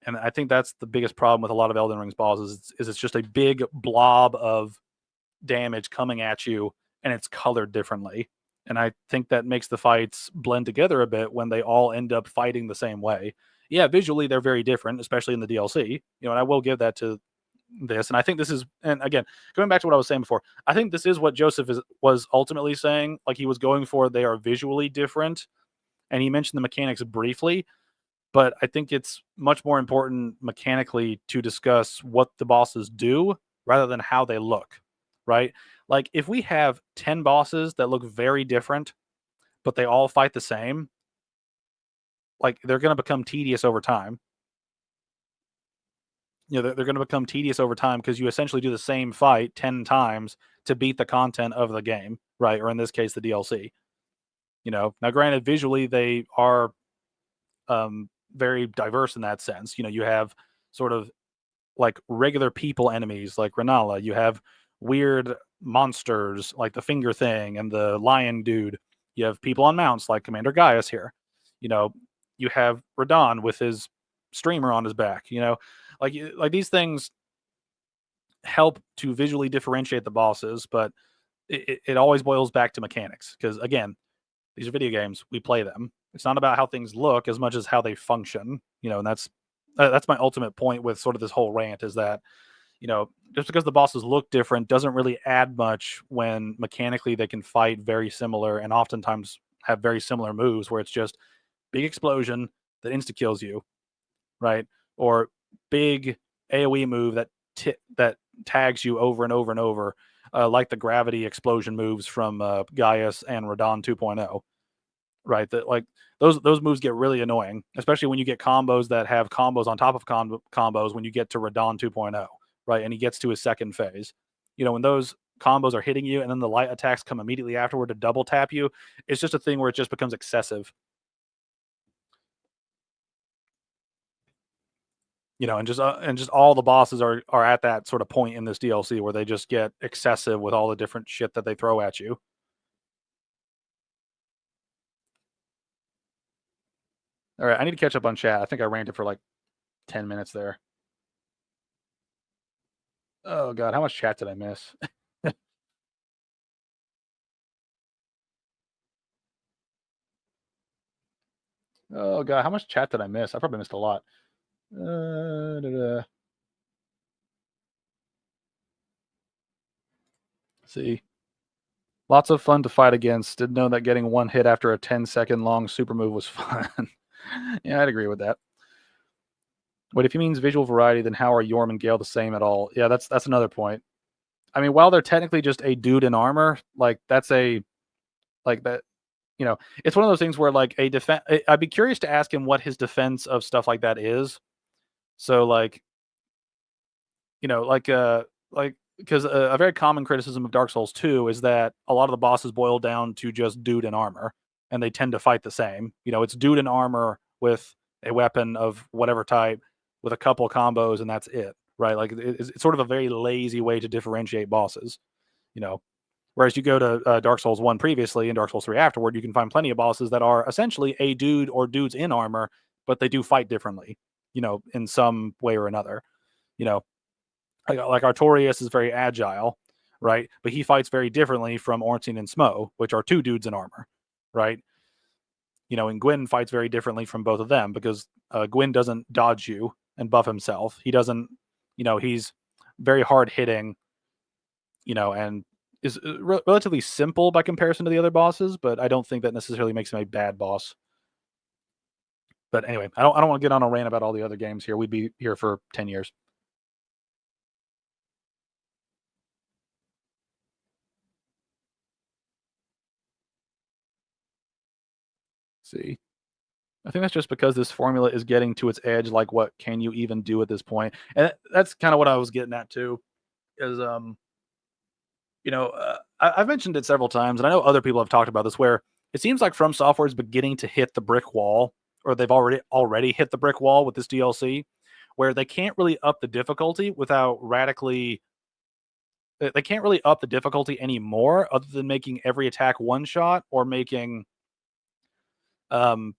And I think that's the biggest problem with a lot of Elden Ring's bosses is it's just a big blob of damage coming at you and it's colored differently. And I think that makes the fights blend together a bit when they all end up fighting the same way. Yeah, visually they're very different, especially in the DLC. You know, and I will give that to this. And I think this is, and again, going back to what I was saying before, I think this is what was ultimately saying. Like he was going for they are visually different, and he mentioned the mechanics briefly. But I think it's much more important mechanically to discuss what the bosses do rather than how they look, right? Like if we have 10 bosses that look very different, but they all fight the same, like they're going to become tedious over time. You know, they're going to become tedious over time because you essentially do the same fight 10 times to beat the content of the game, right? Or in this case, the DLC. You know, now granted, visually they are very diverse in that sense. You know, you have sort of like regular people enemies like Renala. You have weird monsters like the finger thing and the lion dude. You have people on mounts like Commander Gaius here. You know, you have Radon with his streamer on his back. You know, like these things help to visually differentiate the bosses, but it always boils back to mechanics because again, these are video games. We play them. It's not about how things look as much as how they function. You know, and that's my ultimate point with sort of this whole rant is that you know just because the bosses look different doesn't really add much when mechanically they can fight very similar and oftentimes have very similar moves where it's just big explosion that insta kills you, right? Or big AOE move that tags you over and over and over, like the gravity explosion moves from Gaius and Radon 2.0, right? That like those moves get really annoying, especially when you get combos that have combos on top of combos when you get to Radon 2.0, right? And he gets to his second phase. You know, when those combos are hitting you and then the light attacks come immediately afterward to double tap you, it's just a thing where it just becomes excessive. You know, and just all the bosses are at that sort of point in this DLC where they just get excessive with all the different shit that they throw at you. All right, I need to catch up on chat. I think I ranted for like 10 minutes there. Oh god, how much chat did I miss? Oh god, how much chat did I miss? I probably missed a lot. Da, da. See, Lots of fun to fight against. Didn't know that getting one hit after a 10-second long super move was fun. Yeah, I'd agree with that. But if he means visual variety, then how are Yorm and Gale the same at all? Yeah, that's another point. I mean, while they're technically just a dude in armor, like that's a like that. It's one of those things where like a defense. I'd be curious to ask him what his defense of stuff like that is. So like, like because a very common criticism of Dark Souls 2 is that a lot of the bosses boil down to just dude in armor, and they tend to fight the same. It's dude in armor with a weapon of whatever type, with a couple combos, and that's it, right? Like it's sort of a very lazy way to differentiate bosses. You know, Whereas you go to Dark Souls 1 previously and Dark Souls 3 afterward, you can find plenty of bosses that are essentially a dude or dudes in armor, but they do fight differently, in some way or another. You know, like Artorias is very agile, right? But he fights very differently from Ornstein and Smo, which are two dudes in armor, right? And Gwyn fights very differently from both of them because Gwyn doesn't dodge you and buff himself. He doesn't, he's very hard hitting, and is relatively simple by comparison to the other bosses, but I don't think that necessarily makes him a bad boss. But anyway, I don't want to get on a rant about all the other games here. We'd be here for 10 years. See. I think that's just because this formula is getting to its edge. Like, what can you even do at this point? And that's kind of what I was getting at too. Is I've mentioned it several times, and I know other people have talked about this, where it seems like From Software is beginning to hit the brick wall, or they've already hit the brick wall with this DLC, where they can't really up the difficulty without radically. They can't really up the difficulty anymore, other than making every attack one shot, or making um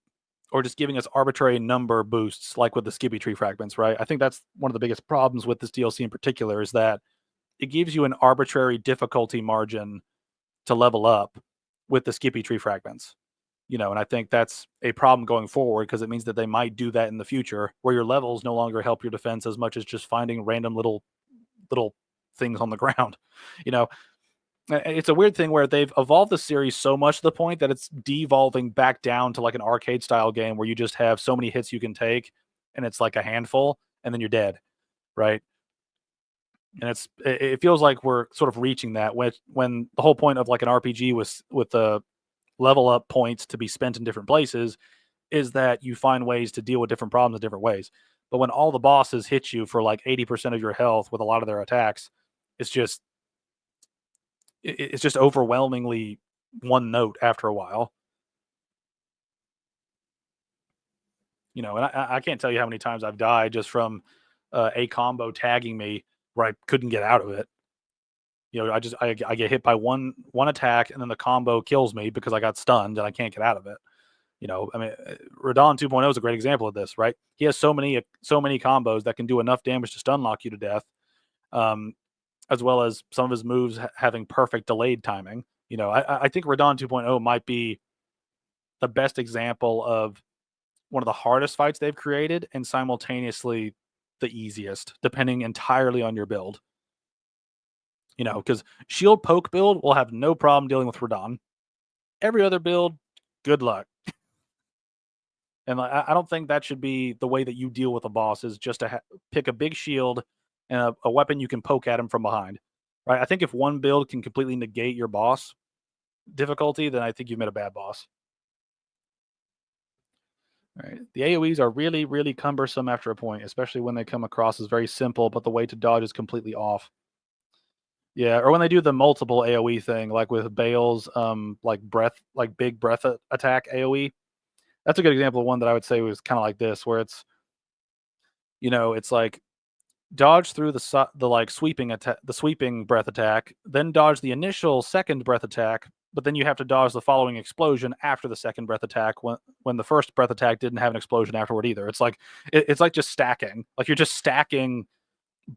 or just giving us arbitrary number boosts like with the Skippy Tree fragments, right? I think that's one of the biggest problems with this DLC in particular, is that it gives you an arbitrary difficulty margin to level up with the Skippy Tree fragments. And I think that's a problem going forward, because it means that they might do that in the future, where your levels no longer help your defense as much as just finding random little things on the ground. You know, it's a weird thing where they've evolved the series so much to the point that it's devolving back down to like an arcade style game where you just have so many hits you can take, and it's like a handful, and then you're dead, right? And it feels like we're sort of reaching that, when the whole point of like an RPG was with the level up points to be spent in different places, is that you find ways to deal with different problems in different ways. But when all the bosses hit you for like 80% of your health with a lot of their attacks, it's just it's just overwhelmingly one note after a while. And I can't tell you how many times I've died just from a combo tagging me where I couldn't get out of it. I get hit by one attack, and then the combo kills me because I got stunned and I can't get out of it. I mean, Radon 2.0 is a great example of this, right? He has so many combos that can do enough damage to stun lock you to death, as well as some of his moves having perfect delayed timing. I think Radon 2.0 might be the best example of one of the hardest fights they've created, and simultaneously the easiest, depending entirely on your build. Because shield poke build will have no problem dealing with Radon. Every other build, good luck. And I don't think that should be the way that you deal with a boss, is just to pick a big shield and a weapon you can poke at him from behind. Right? I think if one build can completely negate your boss difficulty, then I think you've made a bad boss. Right. The AoEs are really, really cumbersome after a point, especially when they come across as very simple, but the way to dodge is completely off. Yeah, or when they do the multiple AoE thing, like with Bale's like big breath attack AoE. That's a good example of one that I would say was kind of like this, where it's like dodge through the like the sweeping breath attack, then dodge the initial second breath attack, but then you have to dodge the following explosion after the second breath attack, when the first breath attack didn't have an explosion afterward either. It's like just stacking. Like you're just stacking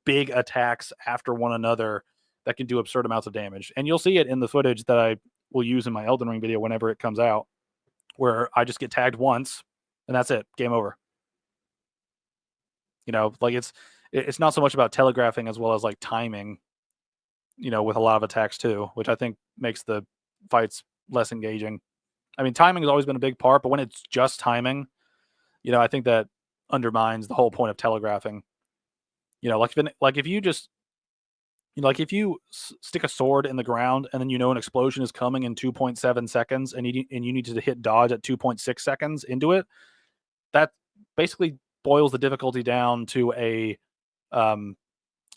big attacks after one another that can do absurd amounts of damage. And you'll see it in the footage that I will use in my Elden Ring video whenever it comes out, where I just get tagged once and that's it. Game over. Like it's not so much about telegraphing as well as like timing, with a lot of attacks too, which I think makes the fights less engaging. I mean, timing has always been a big part, but when it's just timing, I think that undermines the whole point of telegraphing. If you just if you stick a sword in the ground and then an explosion is coming in 2.7 seconds and you need to hit dodge at 2.6 seconds into it, that basically boils the difficulty down to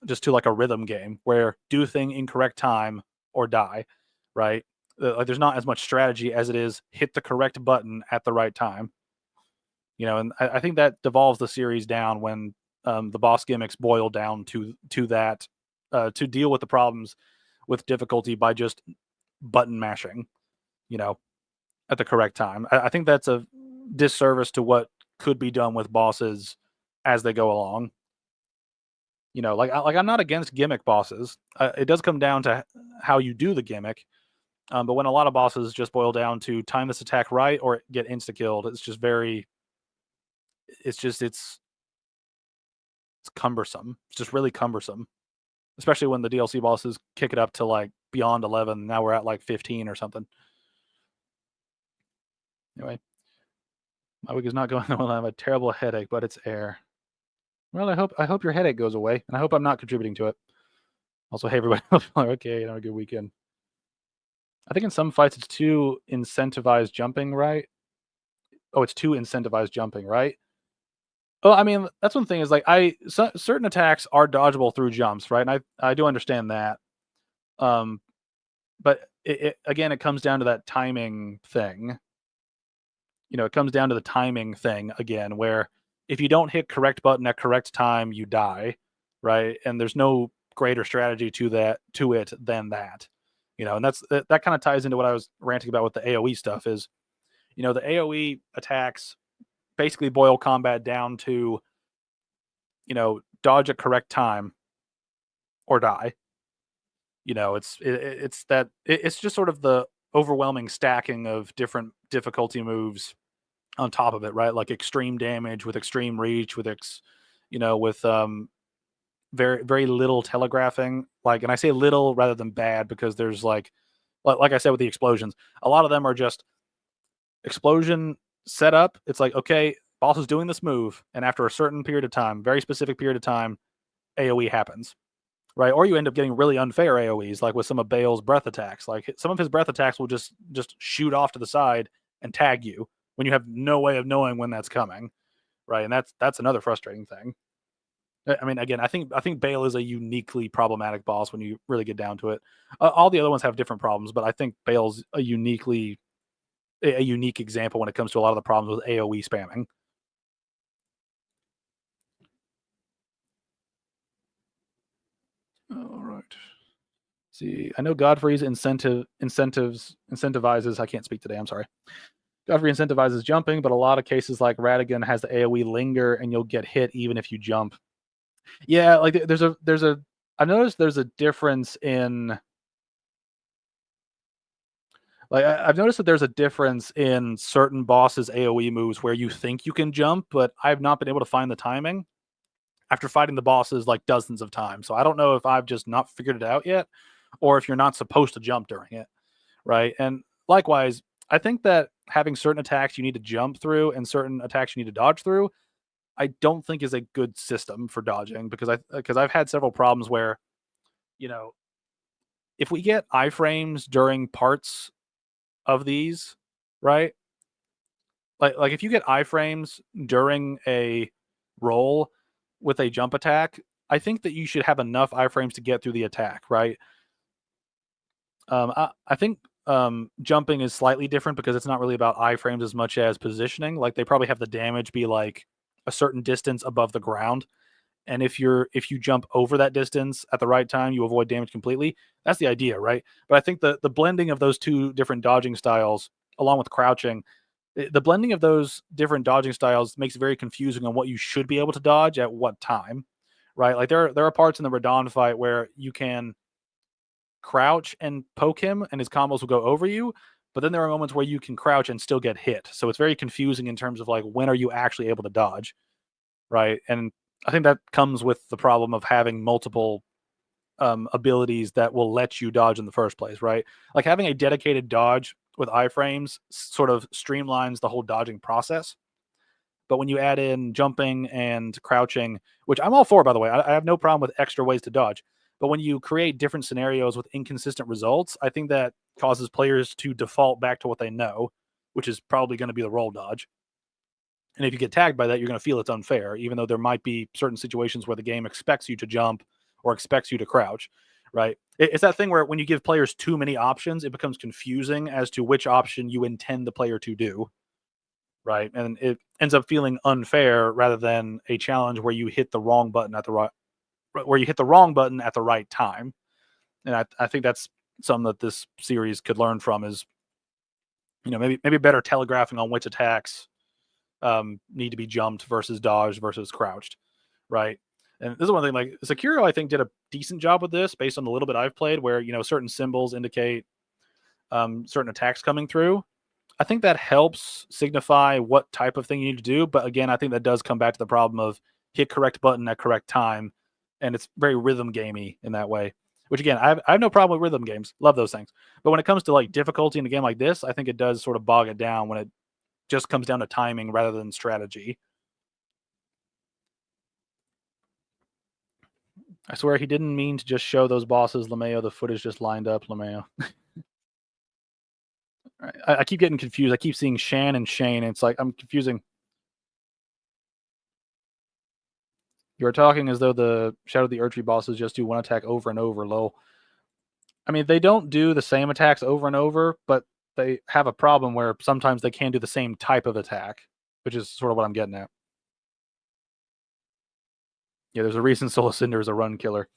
just to like a rhythm game where do thing in correct time or die, right? Like there's not as much strategy as it is hit the correct button at the right time. And I think that devolves the series down when the boss gimmicks boil down to that to deal with the problems with difficulty by just button mashing, at the correct time. I think that's a disservice to what could be done with bosses as they go along. Like I'm not against gimmick bosses. It does come down to how you do the gimmick. But when a lot of bosses just boil down to time this attack right or get insta killed, it's cumbersome. It's just really cumbersome, especially when the DLC bosses kick it up to like beyond 11. Now we're at like 15 or something. Anyway, my week is not going well. I have a terrible headache, but it's air. Well, I hope your headache goes away, and I hope I'm not contributing to it. Also, hey everybody, okay, have a good weekend. I think in some fights it's too incentivized jumping, right? Oh, it's too incentivized jumping, right? Well, I mean, that's one thing is like certain attacks are dodgeable through jumps, right? And I do understand that. Um, but again, it comes down to that timing thing. It comes down to the timing thing again, where if you don't hit correct button at correct time, you die, right? And there's no greater strategy to it than that. And that kind of ties into what I was ranting about with the AoE stuff is, the AoE attacks basically boil combat down to, dodge at correct time or die. It's just sort of the overwhelming stacking of different difficulty moves on top of it, right? Like extreme damage with extreme reach, with very very little telegraphing. Like, and I say little rather than bad because there's like I said with the explosions, a lot of them are just explosion setup. It's like, okay, boss is doing this move, and after a certain period of time, very specific period of time, AoE happens, right? Or you end up getting really unfair AoEs, like with some of Bale's breath attacks. Like some of his breath attacks will just shoot off to the side and tag you when you have no way of knowing when that's coming, right? And that's another frustrating thing. I mean, again, I think Bale is a uniquely problematic boss when you really get down to it. All the other ones have different problems, but I think Bale's a unique example when it comes to a lot of the problems with AoE spamming. All right. See, I know Godfrey's incentivizes. I can't speak today. I'm sorry. Godfrey incentivizes jumping, but a lot of cases like Radigan has the AoE linger, and you'll get hit even if you jump. Yeah, like I've noticed there's a difference in I've noticed that there's a difference in certain bosses' AoE moves where you think you can jump, but I've not been able to find the timing after fighting the bosses like dozens of times. So I don't know if I've just not figured it out yet, or if you're not supposed to jump during it, right? And likewise, I think that having certain attacks you need to jump through and certain attacks you need to dodge through, I don't think is a good system for dodging because I've had several problems where, if we get iframes during parts of these, right? Like if you get iframes during a roll with a jump attack, I think that you should have enough iframes to get through the attack, right? I think jumping is slightly different because it's not really about iframes as much as positioning. Like they probably have the damage be like a certain distance above the ground, and if you jump over that distance at the right time, you avoid damage completely. That's the idea, right? But I think the blending of those two different dodging styles, along with crouching, the blending of those different dodging styles makes it very confusing on what you should be able to dodge at what time, right? Like there are parts in the Radon fight where you can crouch and poke him and his combos will go over you, but then there are moments where you can crouch and still get hit. So it's very confusing in terms of like when are you actually able to dodge, right? And I think that comes with the problem of having multiple abilities that will let you dodge in the first place, right? Like having a dedicated dodge with iframes sort of streamlines the whole dodging process. But when you add in jumping and crouching, which I'm all for, by the way, I have no problem with extra ways to dodge. But when you create different scenarios with inconsistent results, I think that causes players to default back to what they know, which is probably going to be the roll dodge. And if you get tagged by that, you're going to feel it's unfair, even though there might be certain situations where the game expects you to jump or expects you to crouch, right? It's that thing where when you give players too many options, it becomes confusing as to which option you intend the player to do, right? And it ends up feeling unfair rather than a challenge where you hit the wrong button at the right time. And I think that's something that this series could learn from is, maybe better telegraphing on which attacks need to be jumped versus dodged versus crouched, right? And this is one thing, like Sekiro, I think did a decent job with this based on the little bit I've played, where certain symbols indicate certain attacks coming through. I think that helps signify what type of thing you need to do. But again, I think that does come back to the problem of hit correct button at correct time, and it's very rhythm gamey in that way. Which again, I have no problem with rhythm games, love those things. But when it comes to like difficulty in a game like this, I think it does sort of bog it down when it just comes down to timing rather than strategy. I swear he didn't mean to just show those bosses, LeMayo. The footage just lined up, LeMayo. I keep getting confused. I keep seeing Shan and Shane. And it's like I'm confusing. You're talking as though the Shadow of the Erdtree bosses just do one attack over and over, lol. I mean, they don't do the same attacks over and over, but they have a problem where sometimes they can do the same type of attack, which is sort of what I'm getting at. Yeah, there's a reason Soul Cinder is a run killer.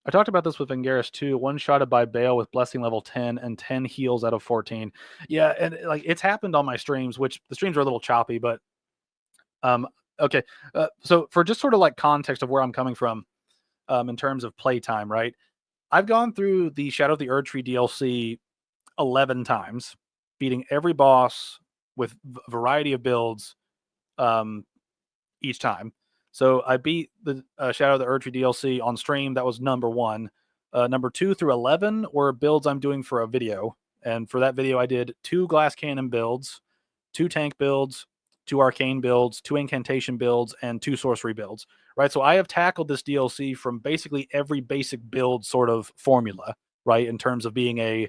I talked about this with Vengaris too. One-shotted by Bale with Blessing level 10 and 10 heals out of 14. Yeah, and like it's happened on my streams, which the streams are a little choppy, but okay. So for just sort of like context of where I'm coming from, in terms of playtime, right? I've gone through the Shadow of the Erdtree DLC 11 times, beating every boss with a variety of builds each time. So I beat the Shadow of the Erdtree DLC on stream. That was number 1. Number 2 through 11 were builds I'm doing for a video. And for that video, I did 2 glass cannon builds, 2 tank builds, 2 arcane builds, 2 incantation builds, and 2 sorcery builds. Right. So I have tackled this DLC from basically every basic build sort of formula, right? In terms of being a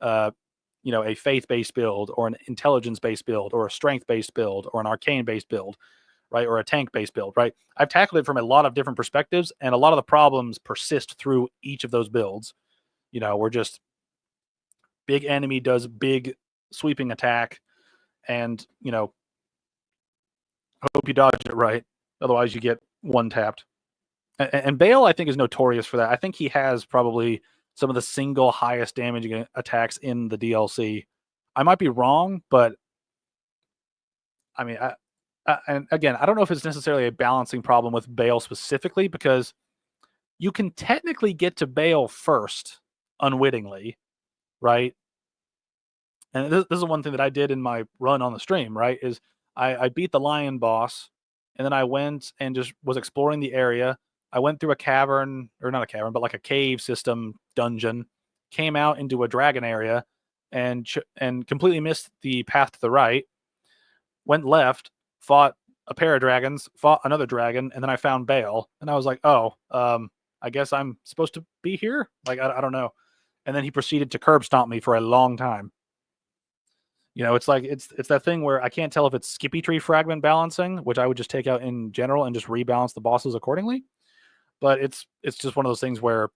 a faith-based build or an intelligence-based build or a strength-based build or an arcane-based build, right? Or a tank-based build, right? I've tackled it from a lot of different perspectives, and a lot of the problems persist through each of those builds. We're just big enemy does big sweeping attack, and hope you dodge it right. Otherwise, you get one tapped. And Bale, I think, is notorious for that. I think he has probably some of the single highest damaging attacks in the DLC. I might be wrong, but I mean, and again, I don't know if it's necessarily a balancing problem with Bale specifically, because you can technically get to Bale first unwittingly, right? And this is one thing that I did in my run on the stream, right? Is I beat the lion boss, and then I went and just was exploring the area. I went through a cavern, or not a cavern, but like a cave system dungeon, came out into a dragon area, and completely missed the path to the right. Went left, fought a pair of dragons, fought another dragon, and then I found Bale, and I was like, oh, I guess I'm supposed to be here. Like I don't know. And then he proceeded to curb stomp me for a long time. It's like it's that thing where I can't tell if it's Skippy Tree fragment balancing, which I would just take out in general and just rebalance the bosses accordingly. But it's just one of those things where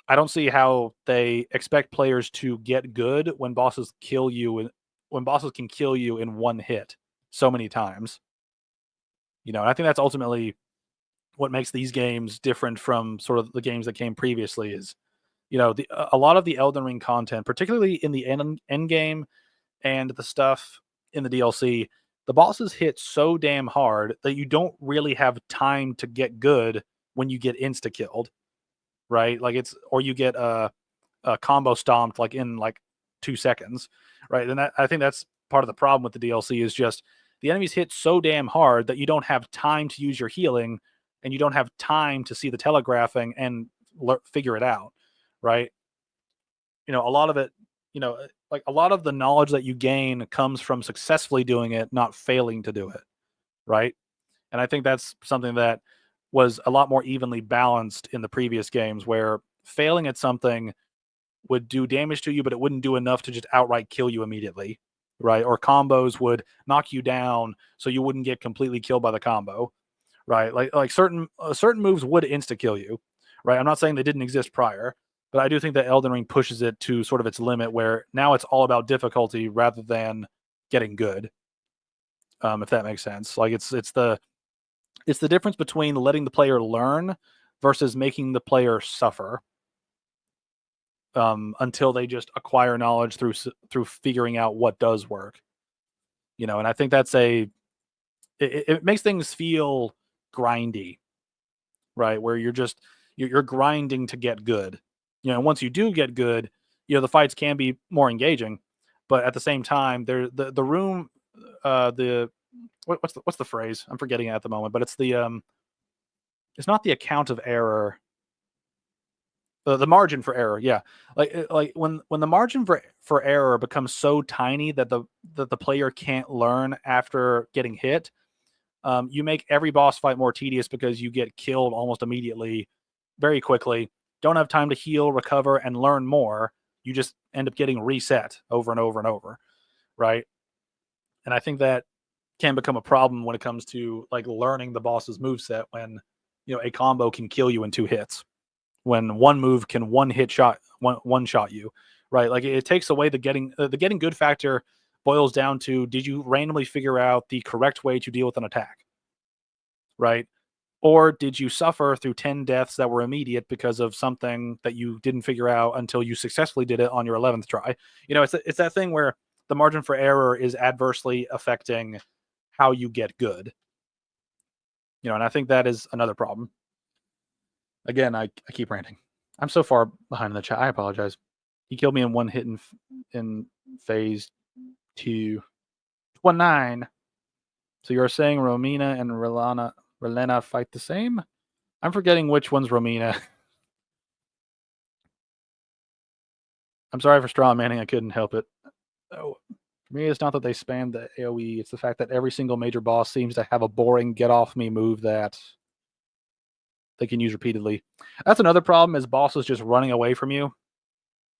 I don't see how they expect players to get good when bosses can kill you in one hit so many times. And I think that's ultimately what makes these games different from sort of the games that came previously is, a lot of the Elden Ring content, particularly in the end game and the stuff in the DLC, the bosses hit so damn hard that you don't really have time to get good when you get insta killed, right? Like or you get a combo stomped like in like 2 seconds, right? And I think that's part of the problem with the DLC is just the enemies hit so damn hard that you don't have time to use your healing, and you don't have time to see the telegraphing and figure it out, right? A lot of it, like a lot of the knowledge that you gain comes from successfully doing it, not failing to do it, right? And I think that's something that was a lot more evenly balanced in the previous games, where failing at something would do damage to you, but it wouldn't do enough to just outright kill you immediately, right? Or combos would knock you down, so you wouldn't get completely killed by the combo, right? Like certain moves would insta kill you, right? I'm not saying they didn't exist prior, but I do think that Elden Ring pushes it to sort of its limit, where now it's all about difficulty rather than getting good. If that makes sense, like it's the difference between letting the player learn versus making the player suffer, until they just acquire knowledge through figuring out what does work. And I think it makes things feel grindy, right? Where you're grinding to get good. Once you do get good, the fights can be more engaging, but at the same time, the room, the what's the phrase? I'm forgetting it at the moment, but it's not the account of error. The margin for error, yeah. Like when the margin for error becomes so tiny that the player can't learn after getting hit, you make every boss fight more tedious because you get killed almost immediately, very quickly. Don't have time to heal, recover, and learn more. You just end up getting reset over and over and over, right? And I think that can become a problem when it comes to like learning the boss's moveset, when a combo can kill you in 2 hits, when one move can one shot you, right? Like it takes away the getting good factor. Boils down to, did you randomly figure out the correct way to deal with an attack, right? Or did you suffer through 10 deaths that were immediate because of something that you didn't figure out until you successfully did it on your 11th try? It's that thing where the margin for error is adversely affecting how you get good. And I think that is another problem. Again, I keep ranting. I'm so far behind in the chat. I apologize. He killed me in one hit in phase 2. 19. So you're saying Romina and Relena fight the same? I'm forgetting which one's Romina. I'm sorry for straw manning. I couldn't help it. Oh, for me, it's not that they spam the AoE. It's the fact that every single major boss seems to have a boring get off me move that they can use repeatedly. That's another problem, is bosses just running away from you.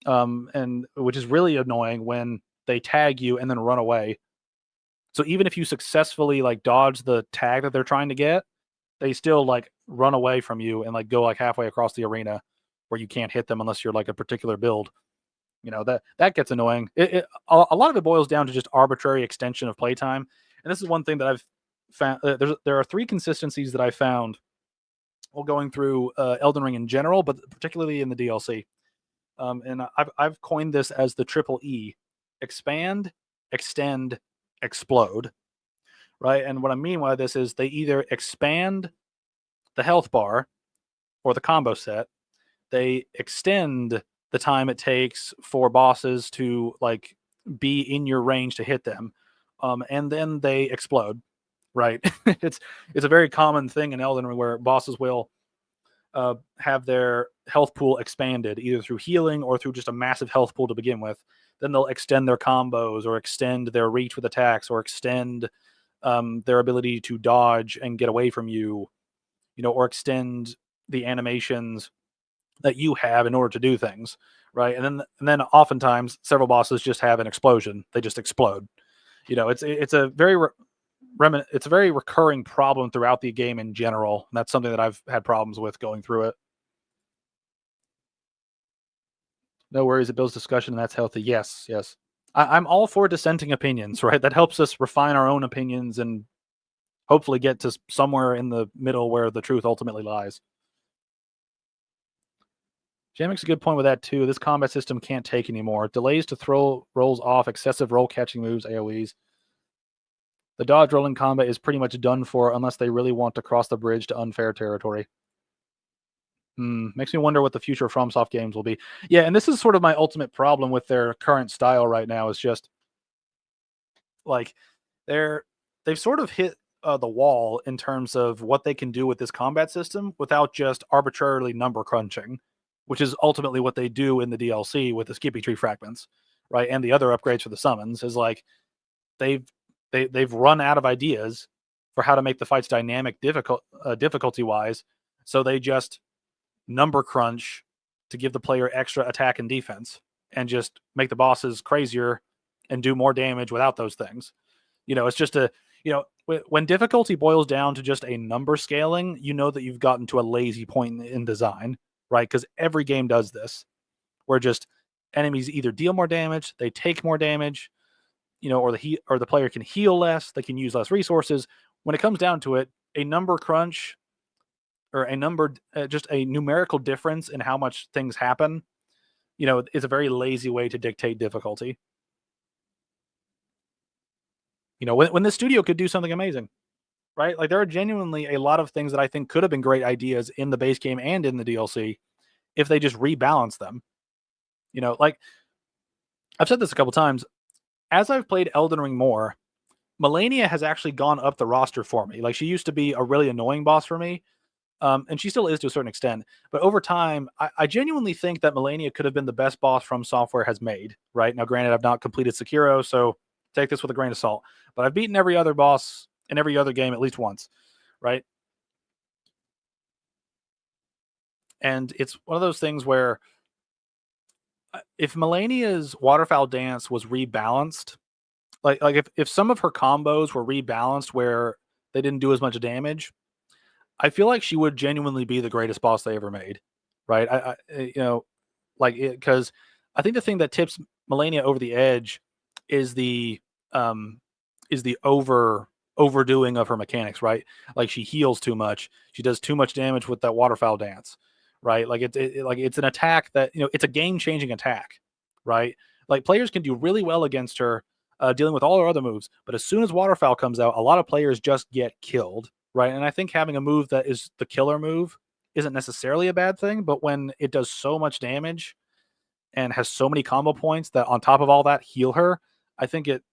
And which is really annoying when they tag you and then run away. So even if you successfully like dodge the tag that they're trying to get, they still like run away from you and like go like halfway across the arena, where you can't hit them unless you're like a particular build. That gets annoying. A lot of it boils down to just arbitrary extension of playtime. And this is one thing that I've found. There are 3 consistencies that I found while going through Elden Ring in general, but particularly in the DLC. And I've coined this as the triple E: expand, extend, explode. Right. And what I mean by this is they either expand the health bar or the combo set. They extend the time it takes for bosses to like be in your range to hit them. And then they explode. Right. it's a very common thing in Elden Ring where bosses will have their health pool expanded either through healing or through just a massive health pool to begin with. Then they'll extend their combos or extend their reach with attacks or extend their ability to dodge and get away from you, or extend the animations that you have in order to do things, right? And then oftentimes several bosses just have an explosion; they just explode. It's a very it's a very recurring problem throughout the game in general, and that's something that I've had problems with going through it. No worries, it builds discussion, and that's healthy. Yes. I'm all for dissenting opinions, right? That helps us refine our own opinions and hopefully get to somewhere in the middle where the truth ultimately lies. Jam makes a good point with that too. This combat system can't take anymore. Delays to throw rolls off, excessive roll catching moves, AoEs. The dodge rolling combat is pretty much done for unless they really want to cross the bridge to unfair territory. Makes me wonder what the future FromSoft games will be. Yeah, and this is sort of my ultimate problem with their current style right now, is just like they've sort of hit the wall in terms of what they can do with this combat system without just arbitrarily number crunching, which is ultimately what they do in the DLC with the skippy tree fragments, right? And the other upgrades for the summons is like they've they've run out of ideas for how to make the fights dynamic difficulty wise, so they just number crunch to give the player extra attack and defense and just make the bosses crazier and do more damage without those things. It's just a, when difficulty boils down to just a number scaling, you know that you've gotten to a lazy point in design, right? Because every game does this, where just enemies either deal more damage, they take more damage, or the player can heal less, they can use less resources. When it comes down to it, a number crunch or a number, just a numerical difference in how much things happen, is a very lazy way to dictate difficulty. When the studio could do something amazing, right? Like there are genuinely a lot of things that I think could have been great ideas in the base game and in the DLC if they just rebalance them. Like I've said this a couple times. As I've played Elden Ring more, Melania has actually gone up the roster for me. Like she used to be a really annoying boss for me, and she still is to a certain extent. But over time, I genuinely think that Melania could have been the best boss From Software has made. Right now, granted, I've not completed Sekiro, so take this with a grain of salt. But I've beaten every other boss in every other game at least once, right? And it's one of those things where if Melania's Waterfowl Dance was rebalanced, like if some of her combos were rebalanced where they didn't do as much damage, I feel like she would genuinely be the greatest boss they ever made, right? Like because I think the thing that tips Melania over the edge is the um is the overdoing of her mechanics, right? Like she heals too much, she does too much damage with that waterfowl dance, right? Like like it's an attack that it's a game changing attack, right? Like players can do really well against her, dealing with all her other moves, but as soon as waterfowl comes out, a lot of players just get killed, right? And I think having a move that is the killer move isn't necessarily a bad thing, but when it does so much damage and has so many combo points that on top of all that heal her, I think it's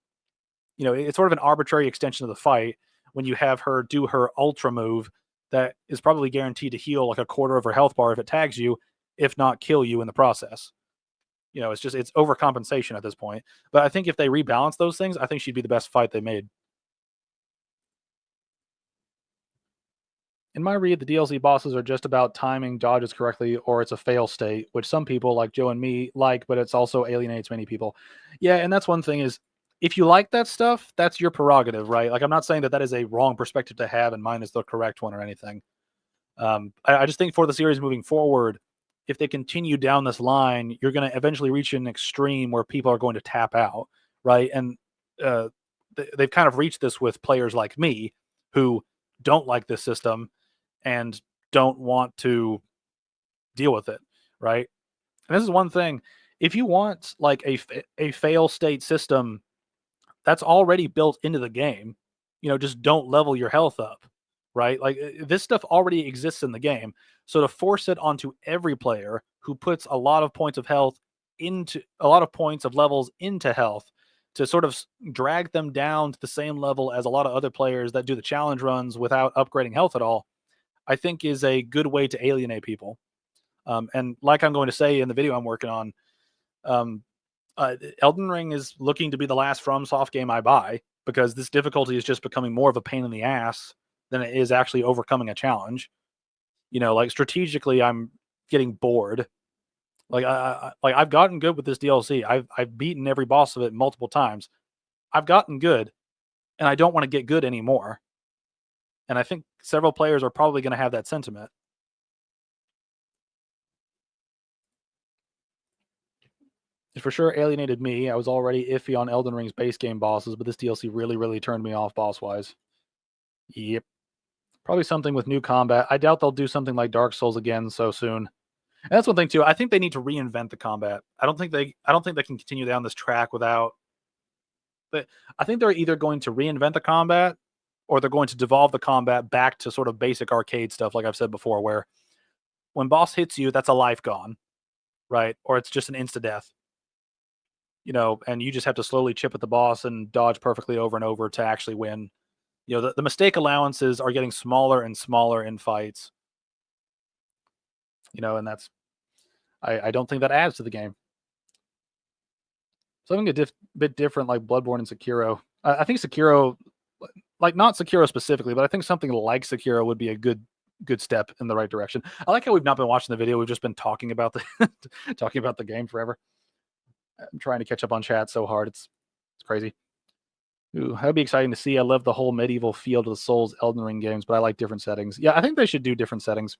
sort of an arbitrary extension of the fight when you have her do her ultra move that is probably guaranteed to heal like a quarter of her health bar if it tags you, if not kill you in the process. It's overcompensation at this point. But I think if they rebalance those things, I think she'd be the best fight they made. In my read, the DLC bosses are just about timing dodges correctly, or it's a fail state, which some people like Joe and me like, but it's also alienates many people. Yeah, and that's one thing is if you like that stuff, that's your prerogative, right? Like I'm not saying that that is a wrong perspective to have, and mine is the correct one or anything. I just think for the series moving forward, if they continue down this line, you're going to eventually reach an extreme where people are going to tap out, right? And uh, they've kind of reached this with players like me who don't like this system and don't want to deal with it, right? And this is one thing. If you want like a fail state system that's already built into the game, just don't level your health up, right? Like this stuff already exists in the game. So to force it onto every player who puts a lot of points of health into a lot of points of levels into health to sort of drag them down to the same level as a lot of other players that do the challenge runs without upgrading health at all, I think is a good way to alienate people. And like I'm going to say in the video I'm working on, um, Elden Ring is looking to be the last FromSoft game I buy because this difficulty is just becoming more of a pain in the ass than it is actually overcoming a challenge. Like strategically, I'm getting bored. Like I've gotten good with this DLC. I've beaten every boss of it multiple times. I've gotten good, and I don't want to get good anymore. And I think several players are probably going to have that sentiment. It for sure alienated me. I was already iffy on Elden Ring's base game bosses, but this DLC really, really turned me off boss wise. Yep. Probably something with new combat. I doubt they'll do something like Dark Souls again so soon. And that's one thing too. I think they need to reinvent the combat. I don't think they can continue down this track without. But I think they're either going to reinvent the combat or they're going to devolve the combat back to sort of basic arcade stuff, like I've said before, where when boss hits you, that's a life gone, right? Or it's just an insta death. And you just have to slowly chip at the boss and dodge perfectly over and over to actually win. You know, the mistake allowances are getting smaller and smaller in fights. You know, and that's I don't think that adds to the game. Something bit different like Bloodborne and Sekiro. I think Sekiro, like not Sekiro specifically, but I think something like Sekiro would be a good step in the right direction. I like how we've not been watching the video; we've just been talking about the talking about the game forever. I'm trying to catch up on chat so hard; it's crazy. Ooh, that'd be exciting to see. I love the whole medieval feel to the Souls Elden Ring games, but I like different settings. Yeah, I think they should do different settings.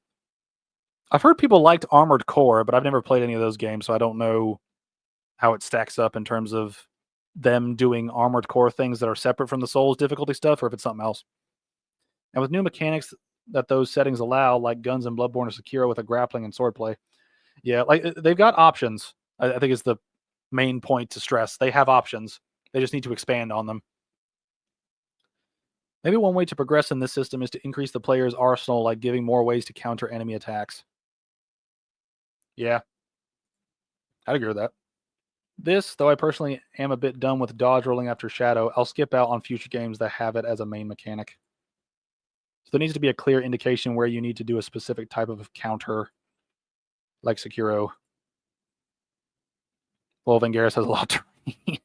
I've heard people liked Armored Core, but I've never played any of those games, so I don't know how it stacks up in terms of them doing Armored Core things that are separate from the Souls difficulty stuff, or if it's something else. And with new mechanics that those settings allow, like guns and Bloodborne or Sekiro with a grappling and swordplay, yeah, like they've got options. I think is the main point to stress. They have options. They just need to expand on them. Maybe one way to progress in this system is to increase the player's arsenal, like giving more ways to counter enemy attacks. Yeah, I'd agree with that. This, though I personally am a bit done with dodge rolling after shadow, I'll skip out on future games that have it as a main mechanic. So there needs to be a clear indication where you need to do a specific type of counter, like Sekiro. Well, Vangeris has a lot to read.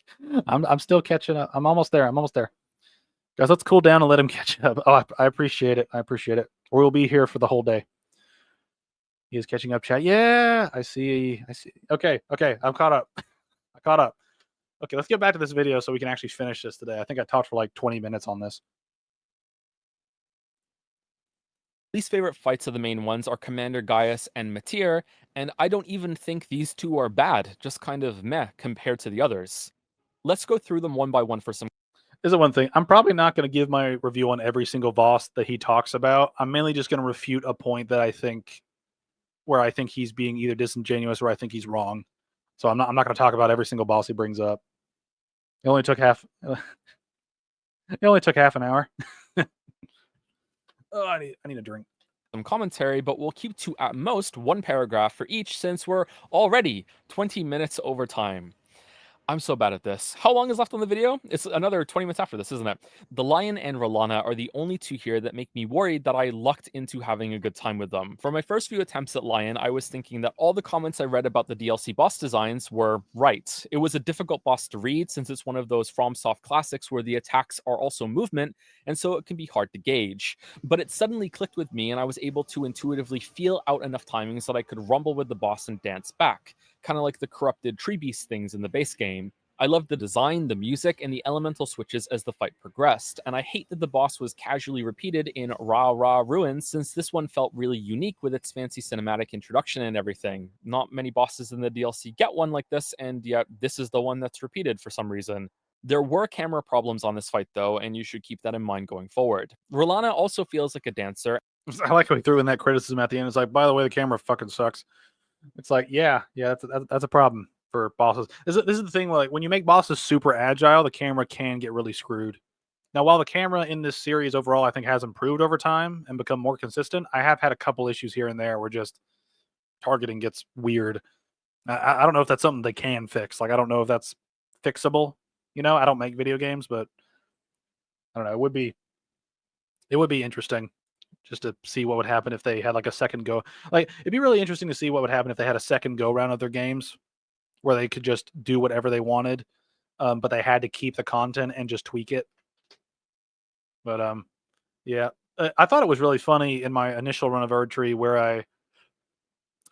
I'm still catching up. I'm almost there. Guys, let's cool down and let him catch up. Oh, I appreciate it. Or we'll be here for the whole day. He is catching up, chat. Yeah, I see. Okay. I'm caught up. I caught up. Okay, let's get back to this video so we can actually finish this today. I think I talked for like 20 minutes on this. Least favorite fights of the main ones are Commander Gaius and Matir, and I don't even think these two are bad, just kind of meh compared to the others. Let's go through them one by one for some. This is one thing. I'm probably not going to give my review on every single boss that he talks about. I'm mainly just going to refute a point that I think where I think he's being either disingenuous or I think he's wrong. So I'm not going to talk about every single boss he brings up. It only took half an hour. Oh, I need a drink. Some commentary, but we'll keep to at most one paragraph for each since we're already 20 minutes over time. I'm so bad at this. How long is left on the video? It's another 20 minutes after this, isn't it? The Lion and Rolana are the only two here that make me worried that I lucked into having a good time with them. For my first few attempts at Lion, I was thinking that all the comments I read about the DLC boss designs were right. It was a difficult boss to read since it's one of those FromSoft classics where the attacks are also movement, and so it can be hard to gauge. But it suddenly clicked with me and I was able to intuitively feel out enough timings that I could rumble with the boss and dance back, kind of like the corrupted tree beast things in the base game. I loved the design, the music, and the elemental switches as the fight progressed, and I hate that the boss was casually repeated in Ra Ra Ruins since this one felt really unique with its fancy cinematic introduction and everything. Not many bosses in the DLC get one like this, and yet this is the one that's repeated for some reason. There were camera problems on this fight though, and you should keep that in mind going forward. Rolana also feels like a dancer. I like how he threw in that criticism at the end. It's like, by the way, the camera fucking sucks. It's like, yeah, that's a problem for bosses. This is the thing where, like, when you make bosses super agile, the camera can get really screwed. Now, while the camera in this series overall, I think, has improved over time and become more consistent, I have had a couple issues here and there where just targeting gets weird. I don't know if that's something they can fix. Like, I don't know if that's fixable. You know, I don't make video games, but I don't know. It would be interesting just to see what would happen if they had like a second go. Like, it'd be really interesting to see what would happen if they had a second go round of their games where they could just do whatever they wanted, but they had to keep the content and just tweak it. But yeah, I thought it was really funny in my initial run of Erdtree where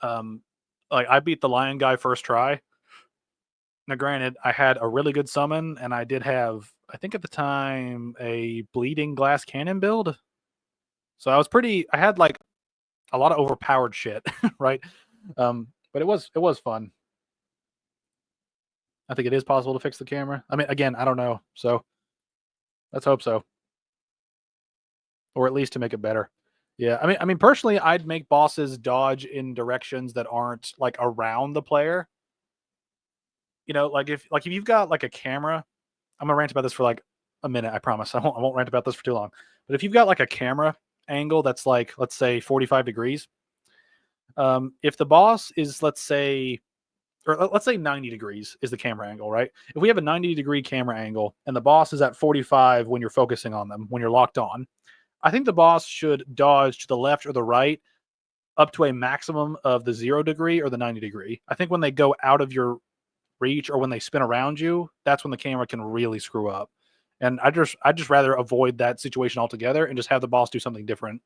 I beat the lion guy first try. Now, granted, I had a really good summon, and I did have, I think at the time, a bleeding glass cannon build. So I had like a lot of overpowered shit, right? But it was fun. I think it is possible to fix the camera. I mean, again, I don't know. So let's hope so. Or at least to make it better. Yeah, I mean, personally, I'd make bosses dodge in directions that aren't like around the player. You know, like if you've got like a camera, I'm gonna rant about this for like a minute. I promise. I won't rant about this for too long. But if you've got like a camera angle that's like, let's say 45 degrees, if the boss is, let's say, or let's say 90 degrees is the camera angle, right? If we have a 90-degree camera angle and the boss is at 45 when you're focusing on them, when you're locked on, I think the boss should dodge to the left or the right up to a maximum of the 0 degree or the 90 degree. I think when they go out of your reach or when they spin around you, that's when the camera can really screw up. And I just rather avoid that situation altogether and just have the boss do something different.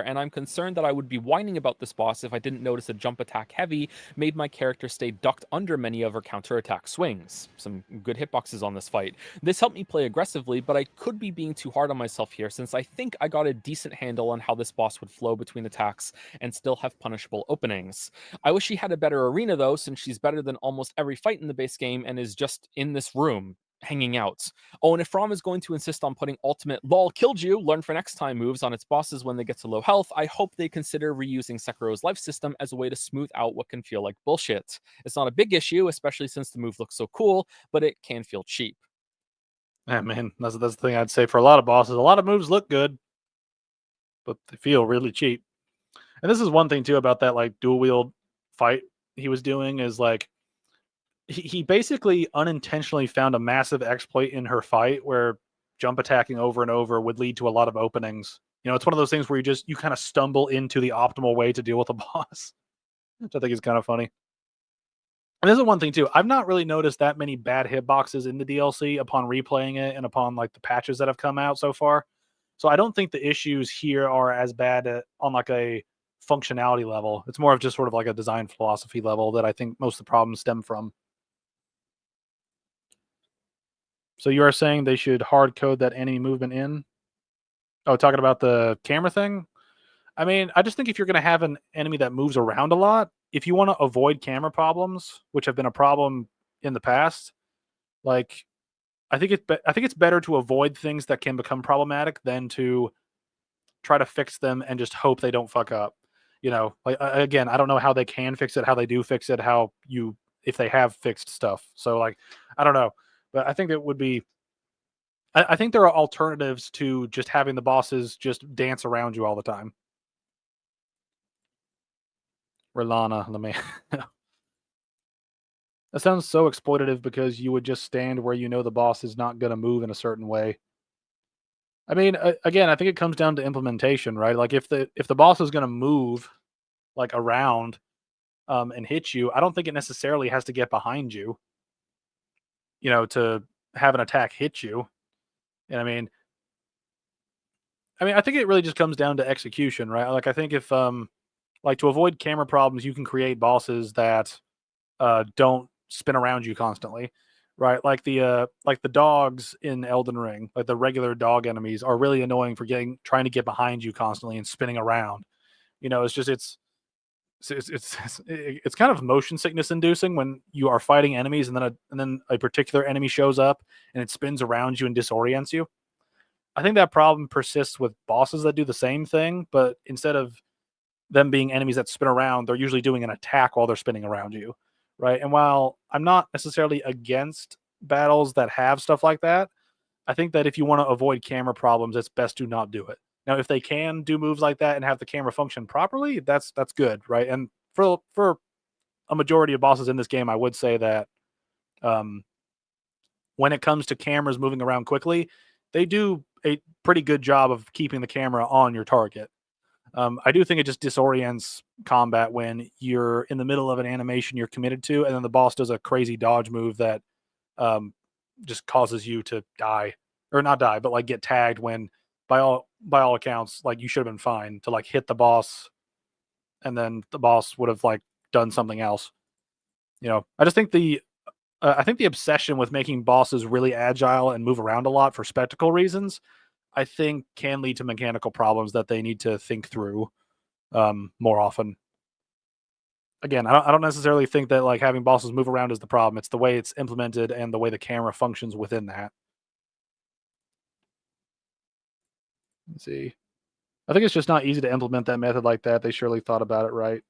And I'm concerned that I would be whining about this boss if I didn't notice a jump attack heavy made my character stay ducked under many of her counterattack swings. Some good hitboxes on this fight. This helped me play aggressively, but I could be being too hard on myself here since I think I got a decent handle on how this boss would flow between attacks and still have punishable openings. I wish she had a better arena though, since she's better than almost every fight in the base game and is just in this room, hanging out. Oh, and if Rom is going to insist on putting ultimate lol killed you, learn for next time moves on its bosses when they get to low health, I hope they consider reusing Sekiro's life system as a way to smooth out what can feel like bullshit. It's not a big issue, especially since the move looks so cool, but it can feel cheap. Yeah, man, that's the thing I'd say for a lot of bosses. A lot of moves look good, but they feel really cheap. And this is one thing too about that like dual wield fight he was doing is like he basically unintentionally found a massive exploit in her fight where jump attacking over and over would lead to a lot of openings. You know, it's one of those things where you kind of stumble into the optimal way to deal with a boss, which I think is kind of funny. And this is one thing too. I've not really noticed that many bad hitboxes in the DLC upon replaying it and upon like the patches that have come out so far. So I don't think the issues here are as bad on like a functionality level. It's more of just sort of like a design philosophy level that I think most of the problems stem from. So you are saying they should hard code that enemy movement in? Oh, talking about the camera thing? I mean, I just think if you're going to have an enemy that moves around a lot, if you want to avoid camera problems, which have been a problem in the past, like I think it's better to avoid things that can become problematic than to try to fix them and just hope they don't fuck up. You know, like again, I don't know how they can fix it, how they do fix it, how you if they have fixed stuff. So like, I don't know, but I think it would be. I think there are alternatives to just having the bosses just dance around you all the time. Rilana, let me. That sounds so exploitative because you would just stand where you know the boss is not going to move in a certain way. I mean, again, I think it comes down to implementation, right? Like if the boss is going to move like around and hit you, I don't think it necessarily has to get behind you, you know, to have an attack hit you. And I mean, I think it really just comes down to execution, right? Like I think if like to avoid camera problems, you can create bosses that don't spin around you constantly, right? Like the dogs in Elden Ring, like the regular dog enemies are really annoying for getting trying to get behind you constantly and spinning around. You know, it's just it's kind of motion sickness inducing when you are fighting enemies and then a particular enemy shows up and it spins around you and disorients you. I think that problem persists with bosses that do the same thing, but instead of them being enemies that spin around, they're usually doing an attack while they're spinning around you, right? And while I'm not necessarily against battles that have stuff like that, I think that if you want to avoid camera problems, it's best to not do it. Now, if they can do moves like that and have the camera function properly, that's good, right? And for a majority of bosses in this game, I would say that um, when it comes to cameras moving around quickly, they do a pretty good job of keeping the camera on your target. I do think it just disorients combat when you're in the middle of an animation you're committed to, and then the boss does a crazy dodge move that um, just causes you to die or not die, but like get tagged when by all accounts, like you should have been fine to like hit the boss, and then the boss would have like done something else. You know, I think the obsession with making bosses really agile and move around a lot for spectacle reasons, I think can lead to mechanical problems that they need to think through more often. Again, I don't necessarily think that like having bosses move around is the problem. It's the way it's implemented and the way the camera functions within that. Let's see. I think it's just not easy to implement that method like that. They surely thought about it right.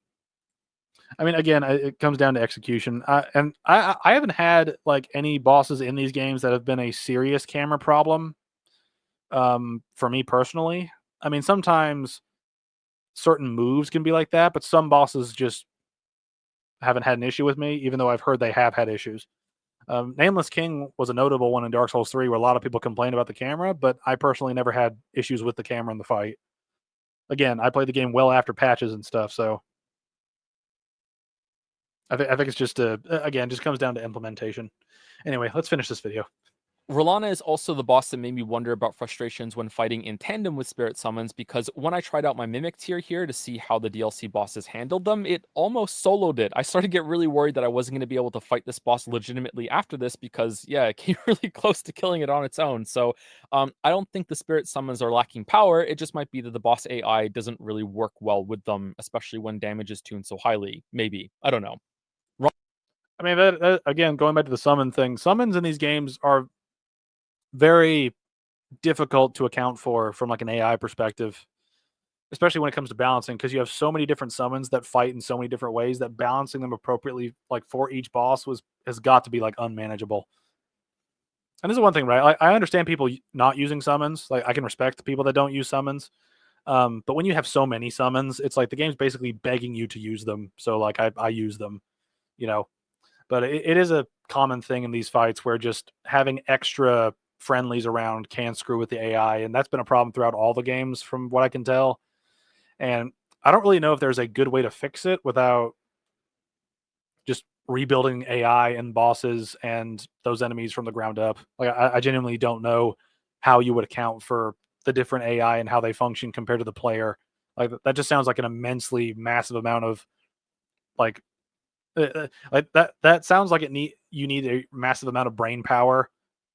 I mean, again, it comes down to execution. I haven't had like any bosses in these games that have been a serious camera problem. For me personally, I mean, certain moves can be like that, but some bosses just haven't had an issue with me, even though I've heard they have had issues. Nameless King was a notable one in Dark Souls 3 where a lot of people complained about the camera, but I personally never had issues with the camera in the fight. Again, I played the game well after patches and stuff, so I think it's just again, just comes down to implementation. Anyway, let's finish this video. Rolana is also the boss that made me wonder about frustrations when fighting in tandem with spirit summons, because when I tried out my Mimic tier here to see how the DLC bosses handled them, it almost soloed it. I started to get really worried that I wasn't going to be able to fight this boss legitimately after this because, yeah, it came really close to killing it on its own. So I don't think the spirit summons are lacking power. It just might be that the boss AI doesn't really work well with them, especially when damage is tuned so highly. Maybe. I don't know. I mean, that again, going back to the summon thing, summons in these games are very difficult to account for from like an AI perspective, especially when it comes to balancing, because you have so many different summons that fight in so many different ways that balancing them appropriately, like for each boss, has got to be like unmanageable. And this is one thing, right? Like, I understand people not using summons. Like I can respect the people that don't use summons. But when you have so many summons, it's like the game's basically begging you to use them. So like I use them, you know. But it is a common thing in these fights where just having extra friendlies around can screw with the AI, and that's been a problem throughout all the games, from what I can tell. And I don't really know if there's a good way to fix it without just rebuilding AI and bosses and those enemies from the ground up. Like I genuinely don't know how you would account for the different AI and how they function compared to the player. Like that just sounds like an immensely massive amount of like that sounds like you need a massive amount of brain power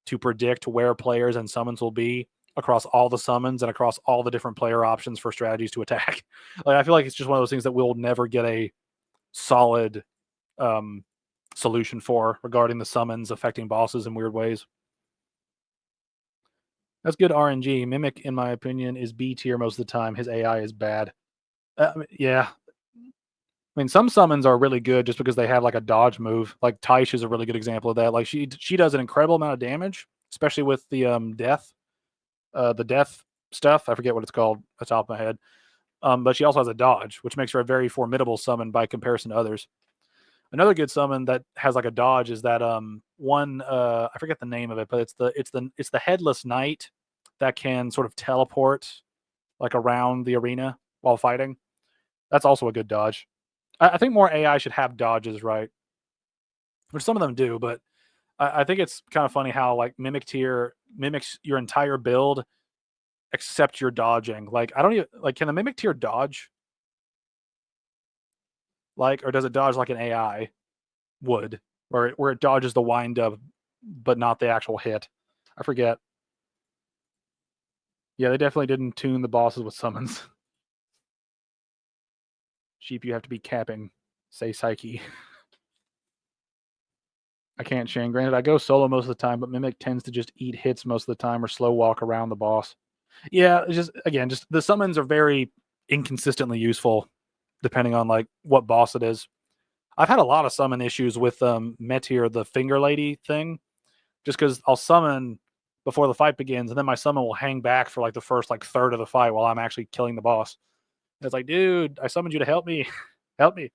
to predict where players and summons will be across all the summons and across all the different player options for strategies to attack. Like I feel like it's just one of those things that we'll never get a solid um, solution for regarding the summons affecting bosses in weird ways. That's good RNG. Mimic, in my opinion, is B tier most of the time. His AI is bad. Yeah, I mean, some summons are really good just because they have like a dodge move. Like Taish is a really good example of that. Like she does an incredible amount of damage, especially with the death stuff. I forget what it's called off the top of my head. But she also has a dodge, which makes her a very formidable summon by comparison to others. Another good summon that has like a dodge is that one I forget the name of it, but it's the headless knight that can sort of teleport like around the arena while fighting. That's also a good dodge. I think more AI should have dodges, right? Which some of them do, but I think it's kind of funny how like Mimic tier mimics your entire build except your dodging. Like I don't even like, can the Mimic tier dodge? Like, or does it dodge like an AI would, where it dodges the wind up, but not the actual hit? I forget. Yeah, they definitely didn't tune the bosses with summons. Sheep, you have to be capping. Say Psyche. I can't Shane. Granted, I go solo most of the time, but Mimic tends to just eat hits most of the time or slow walk around the boss. Yeah, it's just again, just the summons are very inconsistently useful depending on like what boss it is. I've had a lot of summon issues with Meteor, the finger lady thing, just because I'll summon before the fight begins, and then my summon will hang back for like the first like third of the fight while I'm actually killing the boss. And it's like, dude, I summoned you to help me. Help me.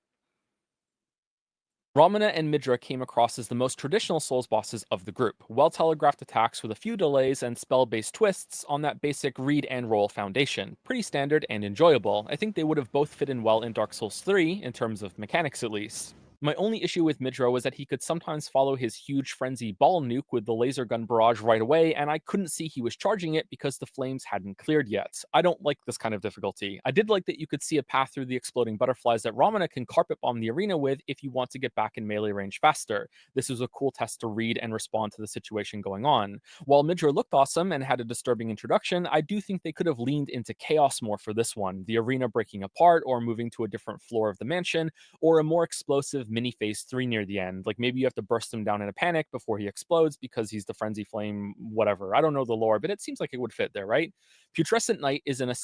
Ramana and Midra came across as the most traditional Souls bosses of the group, well telegraphed attacks with a few delays and spell based twists on that basic read and roll foundation. Pretty standard and enjoyable. I think they would have both fit in well in Dark Souls 3, in terms of mechanics at least. My only issue with Midra was that he could sometimes follow his huge frenzy ball nuke with the laser gun barrage right away, and I couldn't see he was charging it because the flames hadn't cleared yet. I don't like this kind of difficulty. I did like that you could see a path through the exploding butterflies that Ramana can carpet bomb the arena with if you want to get back in melee range faster. This was a cool test to read and respond to the situation going on. While Midra looked awesome and had a disturbing introduction, I do think they could have leaned into chaos more for this one, the arena breaking apart or moving to a different floor of the mansion, or a more explosive mini phase 3 near the end. Like maybe you have to burst him down in a panic before he explodes because he's the frenzy flame, whatever. I don't know the lore, but it seems like it would fit there, right? Putrescent Knight is in a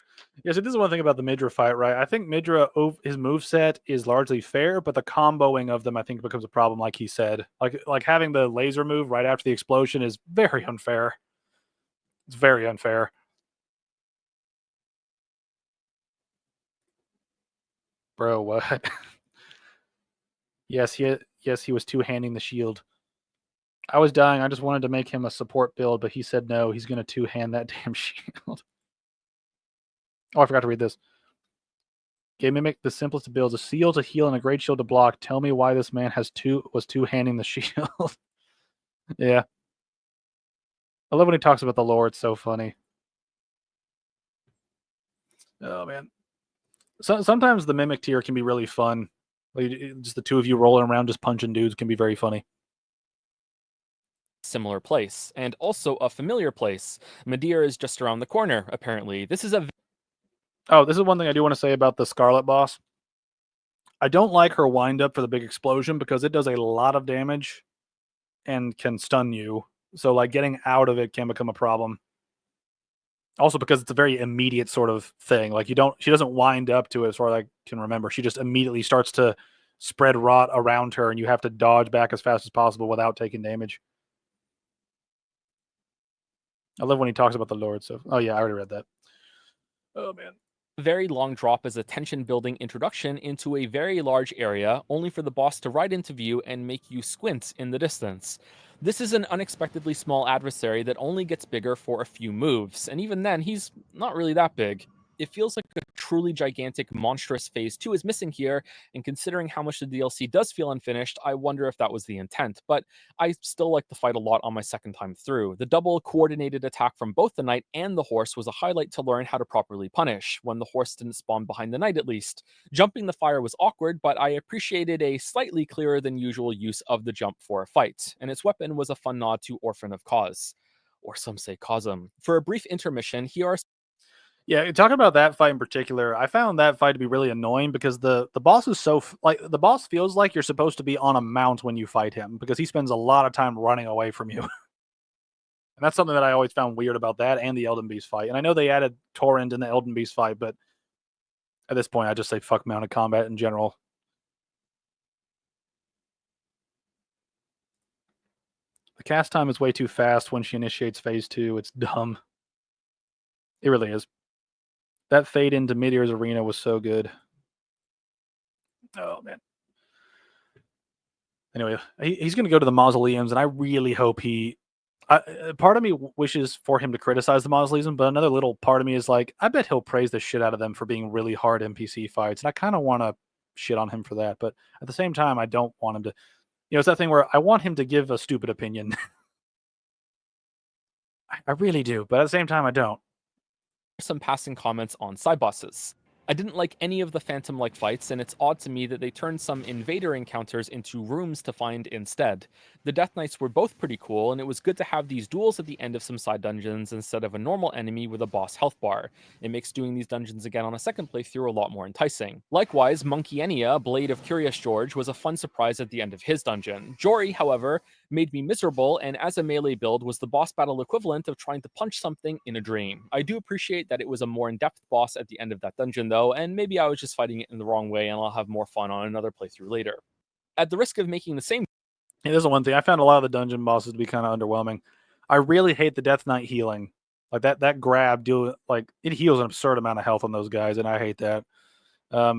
Yeah, so this is one thing about the Midra fight, right? I think Midra, his move set is largely fair, but the comboing of them, I think, becomes a problem. Like he said, like having the laser move right after the explosion is very unfair. It's very unfair. Bro, what? Yes, he was two-handing the shield. I was dying. I just wanted to make him a support build, but he said no. He's going to two-hand that damn shield. Oh, I forgot to read this. Game Mimic, the simplest of builds, a seal to heal and a great shield to block. Tell me why this man was two-handing the shield. Yeah. I love when he talks about the lore. It's so funny. Oh, man. Sometimes the Mimic tier can be really fun. Like, just the two of you rolling around just punching dudes can be very funny. Similar place, and also a familiar place. Madeira is just around the corner, apparently. This is a Oh, this is one thing I do want to say about the Scarlet boss. I don't like her wind up for the big explosion because it does a lot of damage and can stun you. So like getting out of it can become a problem. Also because it's a very immediate sort of thing. Like she doesn't wind up to it as far as I can remember. She just immediately starts to spread rot around her and you have to dodge back as fast as possible without taking damage. I love when he talks about the Lord. So, oh yeah, I already read that. Oh man. very long drop as a tension building introduction into a very large area, only for the boss to ride into view and make you squint in the distance. This is an unexpectedly small adversary that only gets bigger for a few moves, and even then, he's not really that big. It feels like a truly gigantic, monstrous phase 2 is missing here, and considering how much the DLC does feel unfinished, I wonder if that was the intent, but I still like the fight a lot on my second time through. The double coordinated attack from both the knight and the horse was a highlight to learn how to properly punish, when the horse didn't spawn behind the knight at least. Jumping the fire was awkward, but I appreciated a slightly clearer than usual use of the jump for a fight, and its weapon was a fun nod to Orphan of Cause. Or some say Cosm. For a brief intermission, here are Yeah, talking about that fight in particular, I found that fight to be really annoying because the boss is so like the boss feels like you're supposed to be on a mount when you fight him because he spends a lot of time running away from you. And that's something that I always found weird about that and the Elden Beast fight. And I know they added Torrent in the Elden Beast fight, but at this point I just say fuck mounted combat in general. The cast time is way too fast when she initiates phase 2. It's dumb. It really is. That fade into Meteor's arena was so good. Oh man. Anyway, he's going to go to the mausoleums, and I really hope part of me wishes for him to criticize the mausoleums, but another little part of me is like, I bet he'll praise the shit out of them for being really hard NPC fights, and I kind of want to shit on him for that, but at the same time, I don't want him to. It's that thing where I want him to give a stupid opinion. I really do, but at the same time, I don't. some passing comments on side bosses. I didn't like any of the phantom-like fights, and it's odd to me that they turned some invader encounters into rooms to find instead. The Death Knights were both pretty cool, and it was good to have these duels at the end of some side dungeons instead of a normal enemy with a boss health bar. It makes doing these dungeons again on a second playthrough a lot more enticing. Likewise, Monkey Enya, Blade of Curious George, was a fun surprise at the end of his dungeon. Jory, however, made me miserable, and as a melee build was the boss battle equivalent of trying to punch something in a dream. I do appreciate that it was a more in-depth boss at the end of that dungeon though, and maybe I was just fighting it in the wrong way and I'll have more fun on another playthrough later. At the risk of making the same This is one thing. I found a lot of the dungeon bosses to be kind of underwhelming. I really hate the Death Knight healing. Like that grab it heals an absurd amount of health on those guys, and I hate that. I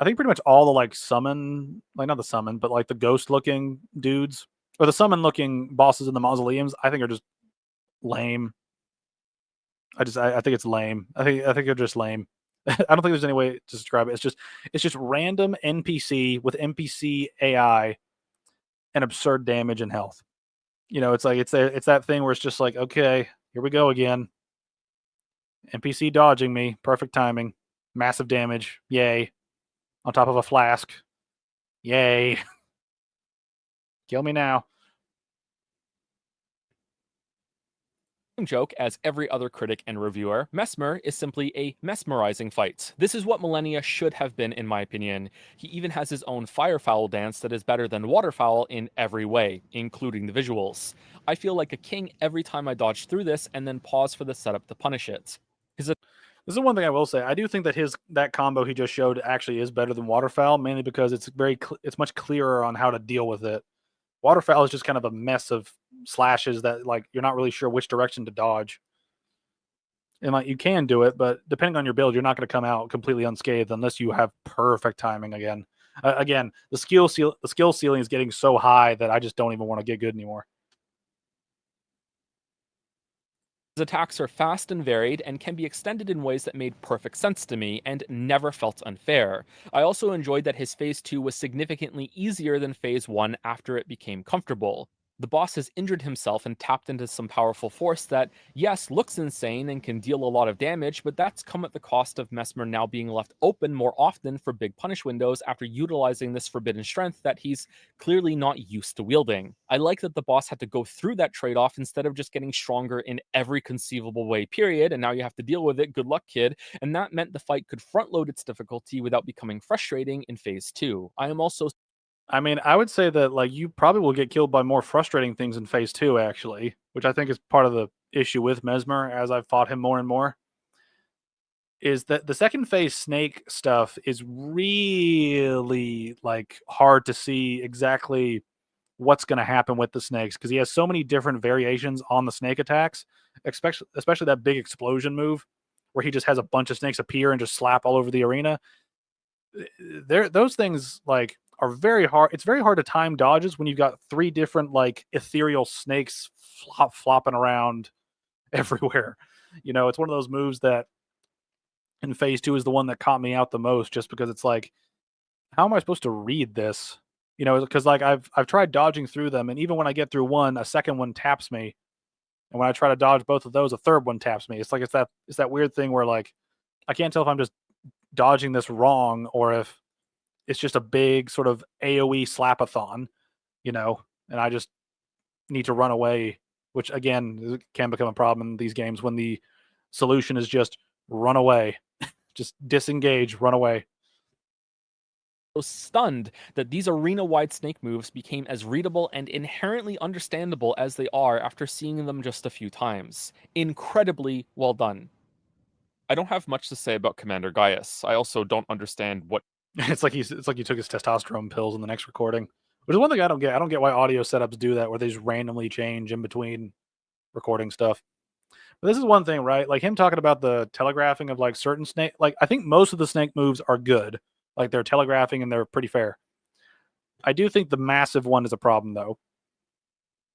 think pretty much all the summon, not the summon, but like the ghost looking dudes or the summon looking bosses in the mausoleums, I think are just lame. I think it's lame. I think they're just lame. I don't think there's any way to describe it. It's just random NPC with NPC AI and absurd damage and health. It's like it's that thing where it's just like, okay, here we go again. NPC dodging me, perfect timing, massive damage, yay. On top of a flask, yay. Kill me now. joke as every other critic and reviewer, Mesmer is simply a mesmerizing fight. This is what Millennia should have been in my opinion. He even has his own firefowl dance that is better than waterfowl in every way, including the visuals. I feel like a king every time I dodge through this and then pause for the setup to punish it. This is one thing I will say. I do think that that combo he just showed actually is better than waterfowl, mainly because it's much clearer on how to deal with it. Waterfowl is just kind of a mess of slashes that you're not really sure which direction to dodge. And like you can do it, but depending on your build, you're not going to come out completely unscathed unless you have perfect timing again. Again, the skill ceiling is getting so high that I just don't even want to get good anymore. His attacks are fast and varied and can be extended in ways that made perfect sense to me and never felt unfair. I also enjoyed that his Phase 2 was significantly easier than Phase 1 after it became comfortable. The boss has injured himself and tapped into some powerful force that, yes, looks insane and can deal a lot of damage, but that's come at the cost of Mesmer now being left open more often for big punish windows after utilizing this forbidden strength that he's clearly not used to wielding. I like that the boss had to go through that trade off instead of just getting stronger in every conceivable way, period. And now you have to deal with it. Good luck, kid. And that meant the fight could front load its difficulty without becoming frustrating in Phase 2. I am also I mean, I would say that like you probably will get killed by more frustrating things in Phase 2, actually, which I think is part of the issue with Mesmer as I've fought him more and more. Is that the second phase snake stuff is really like hard to see exactly what's going to happen with the snakes because he has so many different variations on the snake attacks, especially that big explosion move where he just has a bunch of snakes appear and just slap all over the arena. Those things like are very hard. It's very hard to time dodges when you've got three different like ethereal snakes flopping around everywhere. You know, it's one of those moves that in phase 2 is the one that caught me out the most just because it's like, how am I supposed to read this? You know, because like I've tried dodging through them, and even when I get through one, a second one taps me, and when I try to dodge both of those, a third one taps me. It's like it's that weird thing where like I can't tell if I'm just dodging this wrong or if it's just a big sort of AOE slapathon, you know, and I just need to run away, which again can become a problem in these games when the solution is just run away, just disengage, run away. stunned that these arena wide snake moves became as readable and inherently understandable as they are after seeing them just a few times. Incredibly well done. I don't have much to say about Commander Gaius. I also don't understand what It's like you took his testosterone pills in the next recording, which is one thing I don't get. I don't get why audio setups do that, where they just randomly change in between recording stuff. But this is one thing, right? Like him talking about the telegraphing of like certain snake. Like I think most of the snake moves are good. Like they're telegraphing and they're pretty fair. I do think the massive one is a problem though.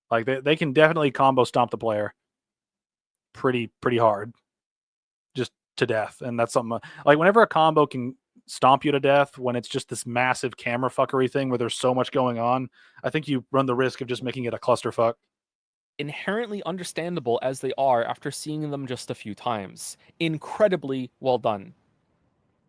Like they can definitely combo stomp the player pretty hard, just to death. And that's something like whenever a combo can stomp you to death when it's just this massive camera fuckery thing where there's so much going on, I think you run the risk of just making it a clusterfuck. inherently understandable as they are after seeing them just a few times. Incredibly well done.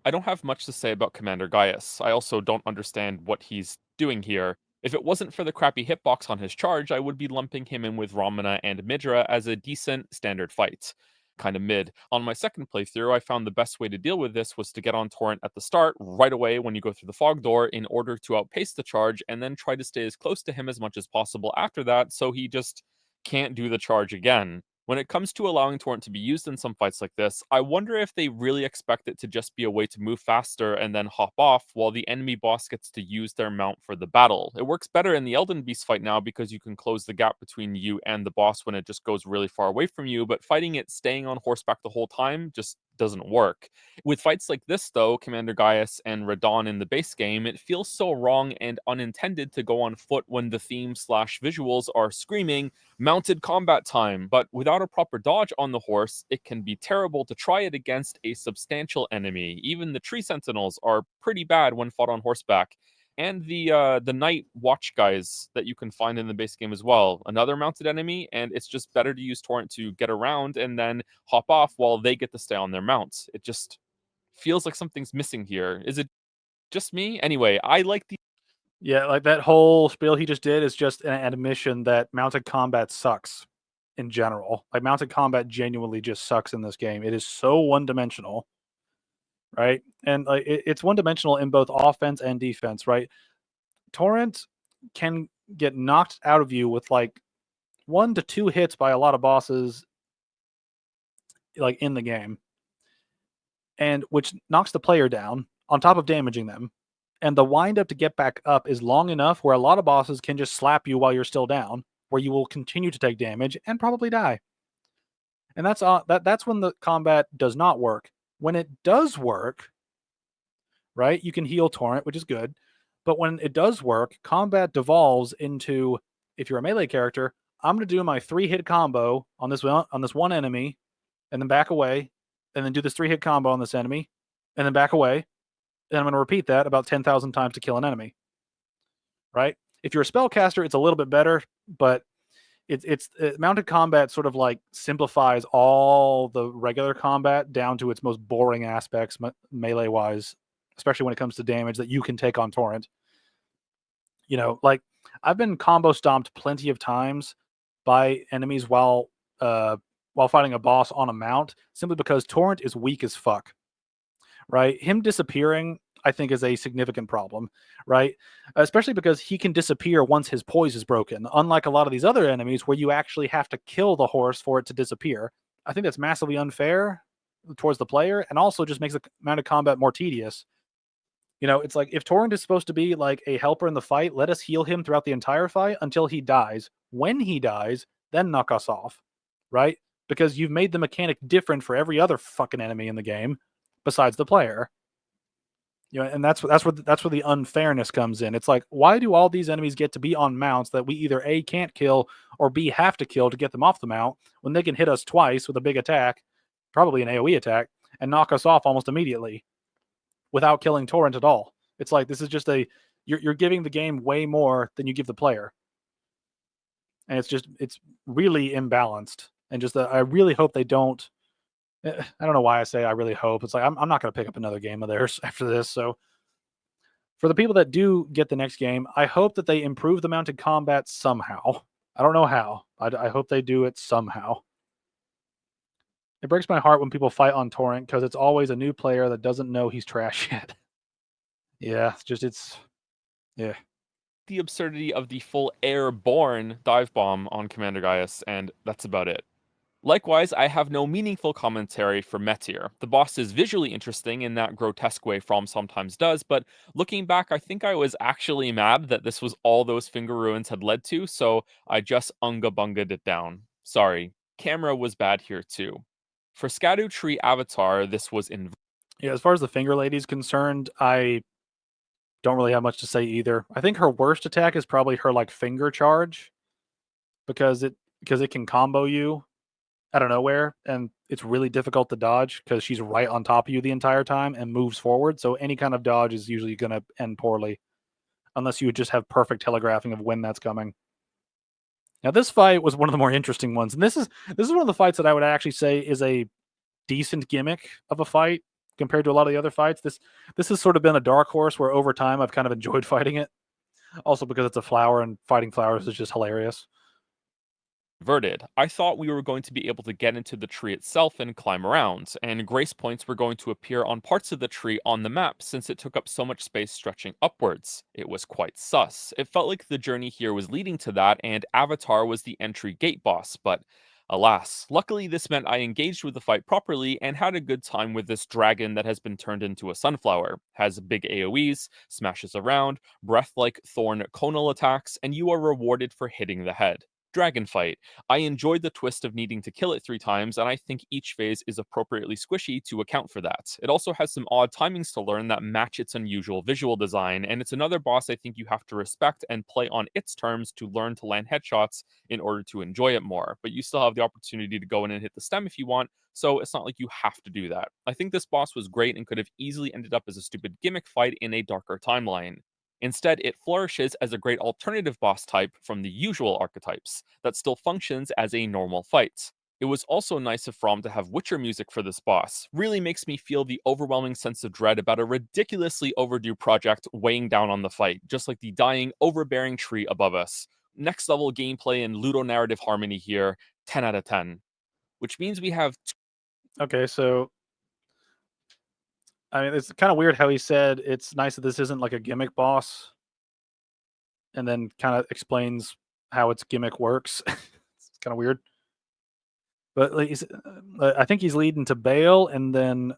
I don't have much to say about Commander Gaius. I also don't understand what he's doing here. If it wasn't for the crappy hitbox on his charge, I would be lumping him in with Ramana and Midra as a decent standard fight. Kind of mid. On my second playthrough, I found the best way to deal with this was to get on Torrent at the start, right away when you go through the fog door, in order to outpace the charge, and then try to stay as close to him as much as possible after that so he just can't do the charge again. When it comes to allowing Torrent to be used in some fights like this, I wonder if they really expect it to just be a way to move faster and then hop off while the enemy boss gets to use their mount for the battle. It works better in the Elden Beast fight now because you can close the gap between you and the boss when it just goes really far away from you, but fighting it staying on horseback the whole time just doesn't work. With fights like this, though, Commander Gaius and Radon in the base game, it feels so wrong and unintended to go on foot when the theme slash visuals are screaming mounted combat time, but without a proper dodge on the horse, it can be terrible to try it against a substantial enemy. Even the tree sentinels are pretty bad when fought on horseback. And the night watch guys that you can find in the base game as well. Another mounted enemy, and it's just better to use Torrent to get around and then hop off while they get to stay on their mounts. It just feels like something's missing here. Is it just me? Anyway, I like the Yeah, like that whole spiel he just did is just an admission that mounted combat sucks in general. Like mounted combat genuinely just sucks in this game. It is so one dimensional, right? And like it's one dimensional in both offense and defense, right? Torrent can get knocked out of you with like 1 to 2 hits by a lot of bosses like in the game, and which knocks the player down on top of damaging them. And the wind up to get back up is long enough where a lot of bosses can just slap you while you're still down, where you will continue to take damage and probably die. And that's when the combat does not work. When it does work, right, you can heal Torrent, which is good. But when it does work, combat devolves into, if you're a melee character, I'm going to do my 3-hit combo on this one enemy, and then back away, and then do this 3-hit combo on this enemy, and then back away, and I'm going to repeat that about 10,000 times to kill an enemy. Right? If you're a spellcaster, it's a little bit better, but it's mounted combat sort of like simplifies all the regular combat down to its most boring aspects, melee wise, especially when it comes to damage that you can take on Torrent. Like I've been combo stomped plenty of times by enemies while fighting a boss on a mount, simply because Torrent is weak as fuck. Right? Him disappearing, I think, is a significant problem, right? Especially because he can disappear once his poise is broken, unlike a lot of these other enemies where you actually have to kill the horse for it to disappear. I think that's massively unfair towards the player, and also just makes the amount of combat more tedious. It's like, if Torrent is supposed to be like a helper in the fight, let us heal him throughout the entire fight until he dies. When he dies, then knock us off, right? Because you've made the mechanic different for every other fucking enemy in the game besides the player. And that's where the unfairness comes in. It's like, why do all these enemies get to be on mounts that we either A, can't kill, or B, have to kill to get them off the mount, when they can hit us twice with a big attack, probably an AoE attack, and knock us off almost immediately without killing Torrent at all? It's like, this is just you're giving the game way more than you give the player. And it's really imbalanced. And just I really hope they don't. I don't know why I say I really hope. It's like, I'm not going to pick up another game of theirs after this. So for the people that do get the next game, I hope that they improve the mounted combat somehow. I don't know how. I hope they do it somehow. It breaks my heart when people fight on Torrent because it's always a new player that doesn't know he's trash yet. Yeah, yeah. The absurdity of the full airborne dive bomb on Commander Gaius, and that's about it. Likewise, I have no meaningful commentary for Meteor. The boss is visually interesting in that grotesque way From sometimes does, but looking back, I think I was actually mad that this was all those finger ruins had led to, so I just unga-bunga'd it down. Sorry. Camera was bad here too. For Erdtree Avatar, this was Yeah, as far as the finger lady's concerned, I don't really have much to say either. I think her worst attack is probably her like finger charge, because it can combo you out of nowhere, and it's really difficult to dodge because she's right on top of you the entire time and moves forward. So any kind of dodge is usually going to end poorly, unless you just have perfect telegraphing of when that's coming. Now, this fight was one of the more interesting ones, and this is one of the fights that I would actually say is a decent gimmick of a fight compared to a lot of the other fights. This has sort of been a dark horse where over time I've kind of enjoyed fighting it, also because it's a flower and fighting flowers is just hilarious. inverted. I thought we were going to be able to get into the tree itself and climb around, and grace points were going to appear on parts of the tree on the map since it took up so much space stretching upwards. It was quite sus. It felt like the journey here was leading to that, and Avatar was the entry gate boss, but alas. Luckily, this meant I engaged with the fight properly and had a good time with this dragon that has been turned into a sunflower, has big AoEs, smashes around, breath-like thorn conal attacks, and you are rewarded for hitting the head. Dragon fight. I enjoyed the twist of needing to kill it 3 times, and I think each phase is appropriately squishy to account for that. It also has some odd timings to learn that match its unusual visual design, and it's another boss I think you have to respect and play on its terms to learn to land headshots in order to enjoy it more. But you still have the opportunity to go in and hit the stem if you want, so it's not like you have to do that. I think this boss was great and could have easily ended up as a stupid gimmick fight in a darker timeline. Instead, it flourishes as a great alternative boss type from the usual archetypes that still functions as a normal fight. It was also nice of From to have Witcher music for this boss. Really makes me feel the overwhelming sense of dread about a ridiculously overdue project weighing down on the fight, just like the dying, overbearing tree above us. Next level gameplay and ludonarrative harmony here, 10 out of 10. Which means we have Okay, so I mean, it's kind of weird how he said it's nice that this isn't like a gimmick boss, and then kind of explains how its gimmick works. It's kind of weird. But like, I think he's leading to Bale and then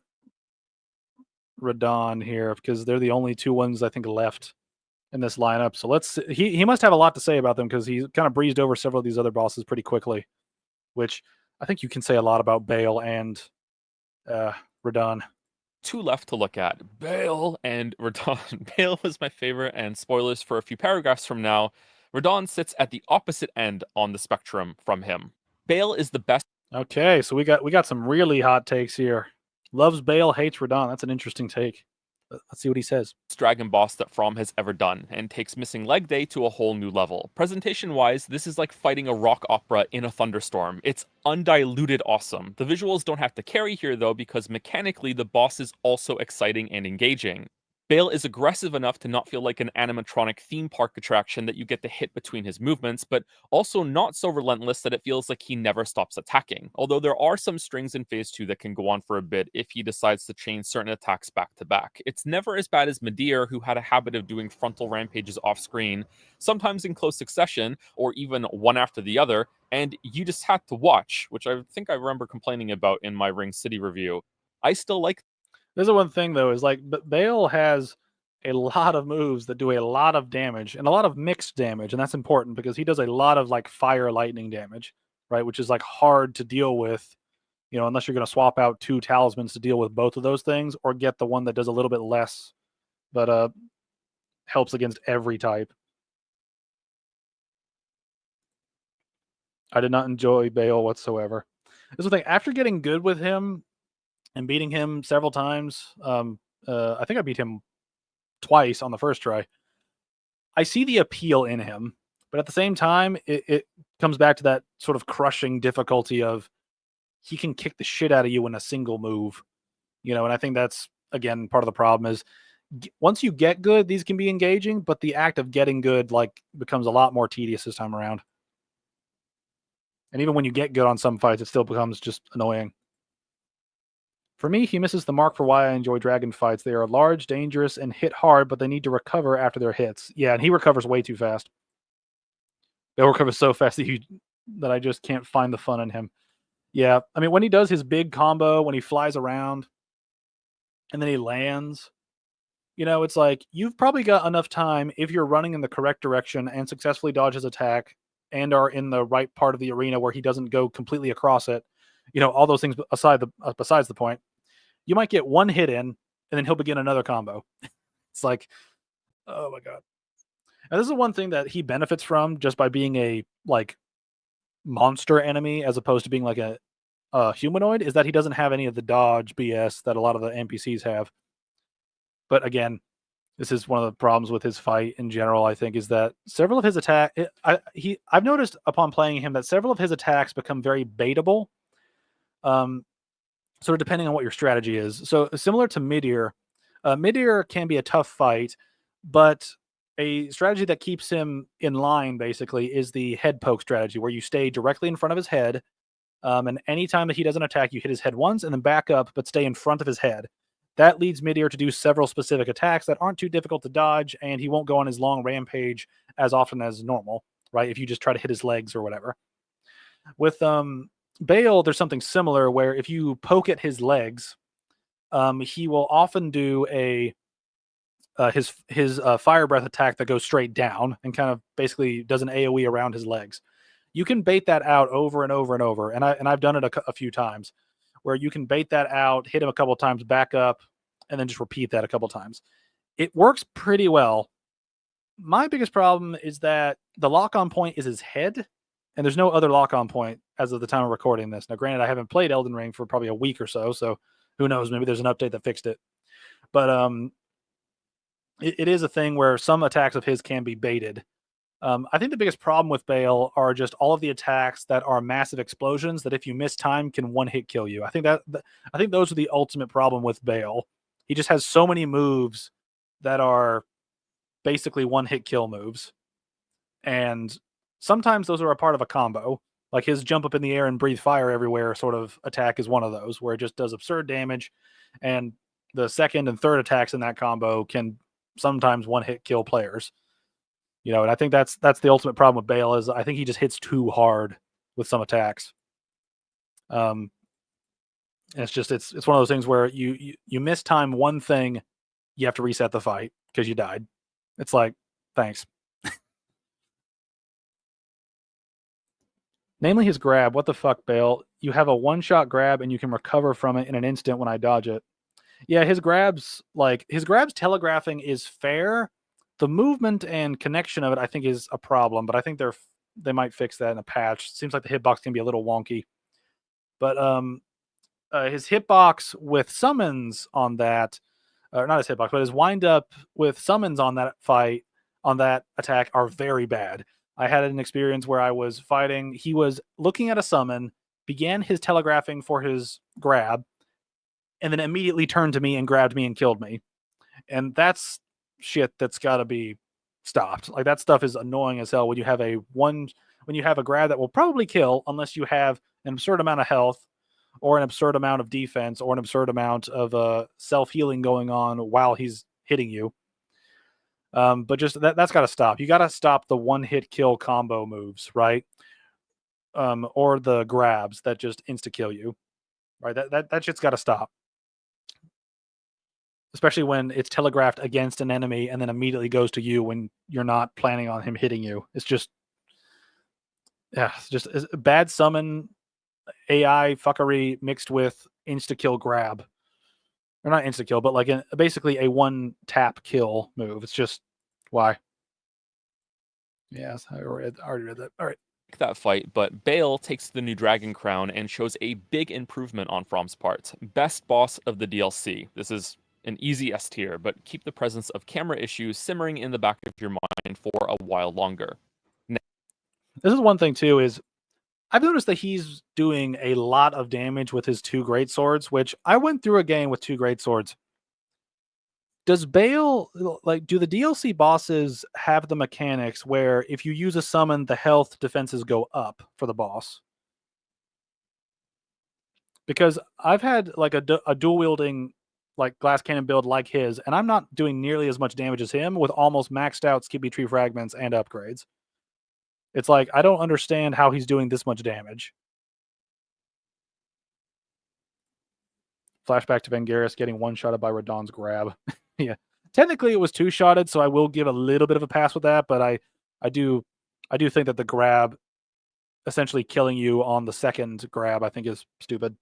Radon here, because they're the only two ones I think left in this lineup. So he must have a lot to say about them, because he kind of breezed over several of these other bosses pretty quickly, which I think you can say a lot about Bale and Radon. 2 left to look at. Bale and Radon. Bale was my favorite, and spoilers for a few paragraphs from now, Radon sits at the opposite end on the spectrum from him. Bale is the best Okay, so we got some really hot takes here. Loves Bale, hates Radon. That's an interesting take. Let's see what he says. dragon boss that From has ever done, and takes Missing Leg Day to a whole new level. Presentation-wise, this is like fighting a rock opera in a thunderstorm. It's undiluted awesome. The visuals don't have to carry here though, because mechanically the boss is also exciting and engaging. Bale is aggressive enough to not feel like an animatronic theme park attraction that you get to hit between his movements, but also not so relentless that it feels like he never stops attacking. Although there are some strings in Phase 2 that can go on for a bit if he decides to chain certain attacks back to back. It's never as bad as Midir, who had a habit of doing frontal rampages off screen, sometimes in close succession, or even one after the other, and you just had to watch, which I think I remember complaining about in my Ring City review. I still like This is one thing though, is like Bale has a lot of moves that do a lot of damage and a lot of mixed damage, and that's important because he does a lot of like fire lightning damage, right? Which is like hard to deal with, unless you're going to swap out 2 talismans to deal with both of those things, or get the one that does a little bit less, but helps against every type. I did not enjoy Bale whatsoever. This is the thing. After getting good with him and beating him several times, I think I beat him twice on the first try. I see the appeal in him, but at the same time, it comes back to that sort of crushing difficulty of he can kick the shit out of you in a single move, and I think that's again part of the problem is once you get good, these can be engaging, but the act of getting good like becomes a lot more tedious this time around. And even when you get good on some fights, it still becomes just annoying. For me, he misses the mark for why I enjoy dragon fights. They are large, dangerous, and hit hard, but they need to recover after their hits. Yeah, and he recovers way too fast. He'll recover so fast that I just can't find the fun in him. Yeah, I mean, when he does his big combo, when he flies around, and then he lands, it's like you've probably got enough time if you're running in the correct direction and successfully dodge his attack and are in the right part of the arena where he doesn't go completely across it. All those things besides the point. You might get one hit in, and then he'll begin another combo. It's like, oh my god. And this is one thing that he benefits from just by being a like monster enemy as opposed to being like a humanoid, is that he doesn't have any of the dodge BS that a lot of the NPCs have. But again, this is one of the problems with his fight in general, I think, is that several of his I've noticed upon playing him that several of his attacks become very baitable. Sort of depending on what your strategy is. So similar to Midir, Midir can be a tough fight, but a strategy that keeps him in line basically is the head poke strategy, where you stay directly in front of his head, and anytime that he doesn't attack, you hit his head once and then back up, but stay in front of his head. That leads Midir to do several specific attacks that aren't too difficult to dodge, and he won't go on his long rampage as often as normal, right? If you just try to hit his legs or whatever. With Bale, there's something similar where if you poke at his legs, he will often do his fire breath attack that goes straight down and kind of basically does an AOE around his legs. You can bait that out over and over and over, and I've done it a few times, where you can bait that out, hit him a couple times, back up, and then just repeat that a couple times. It works pretty well. My biggest problem is that the lock-on point is his head, and there's no other lock-on point as of the time of recording this. Now, granted, I haven't played Elden Ring for probably a week or so who knows? Maybe there's an update that fixed it. But it is a thing where some attacks of his can be baited. I think the biggest problem with Bale are just all of the attacks that are massive explosions that if you miss time can one-hit kill you. I think those are the ultimate problem with Bale. He just has so many moves that are basically one-hit kill moves. And sometimes those are a part of a combo. Like his jump up in the air and breathe fire everywhere sort of attack is one of those, where it just does absurd damage. And the second and third attacks in that combo can sometimes one-hit kill players. And I think that's the ultimate problem with Bale, is I think he just hits too hard with some attacks. And it's one of those things where you miss time one thing, you have to reset the fight because you died. It's like, thanks. Namely his grab. What the fuck, Bale? You have a one-shot grab and you can recover from it in an instant when I dodge it. Yeah, his grabs telegraphing is fair. The movement and connection of it, I think, is a problem, but I think they might fix that in a patch. Seems like the hitbox can be a little wonky. But his hitbox with summons on that, or not his hitbox, but his wind up with summons on that fight, on that attack, are very bad. I had an experience where I was fighting. He was looking at a summon, began his telegraphing for his grab, and then immediately turned to me and grabbed me and killed me. And that's shit that's got to be stopped. Like that stuff is annoying as hell when you have a grab that will probably kill unless you have an absurd amount of health or an absurd amount of defense or an absurd amount of self-healing going on while he's hitting you. But just that's got to stop. You got to stop the one-hit kill combo moves, right? Or the grabs that just insta kill you, right? That shit's got to stop. Especially when it's telegraphed against an enemy and then immediately goes to you when you're not planning on him hitting you. It's just a bad summon AI fuckery mixed with insta kill grab. Or not insta kill, but like basically a one tap kill move. It's just why. Yes, I already read that. All right. That fight, but Bale takes the new Dragon Crown and shows a big improvement on From's part. Best boss of the DLC. This is an easy S tier, but keep the presence of camera issues simmering in the back of your mind for a while longer. This is one thing too, is I've noticed that he's doing a lot of damage with his two great swords, which I went through a game with two great swords. Does Bale, like, do the DLC bosses have the mechanics where if you use a summon, the health defenses go up for the boss? Because I've had like a dual wielding like glass cannon build like his, and I'm not doing nearly as much damage as him with almost maxed out Skippy Tree fragments and upgrades. It's like I don't understand how he's doing this much damage. Flashback to Vengaris getting one-shotted by Radon's grab. Yeah. Technically, it was two-shotted, so I will give a little bit of a pass with that, but I do think that the grab essentially killing you on the second grab, I think, is stupid.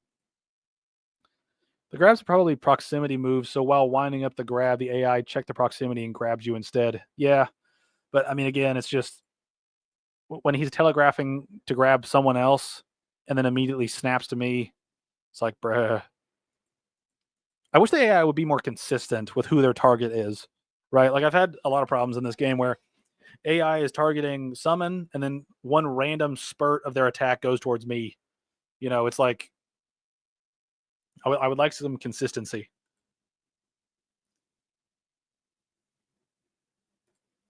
The grab's probably proximity moves, so while winding up the grab, the AI check the proximity and grabs you instead. Yeah, but I mean, again, it's just when he's telegraphing to grab someone else and then immediately snaps to me, it's like, bruh. I wish the AI would be more consistent with who their target is, right? Like I've had a lot of problems in this game where AI is targeting summon and then one random spurt of their attack goes towards me. You know, it's like I would like some consistency.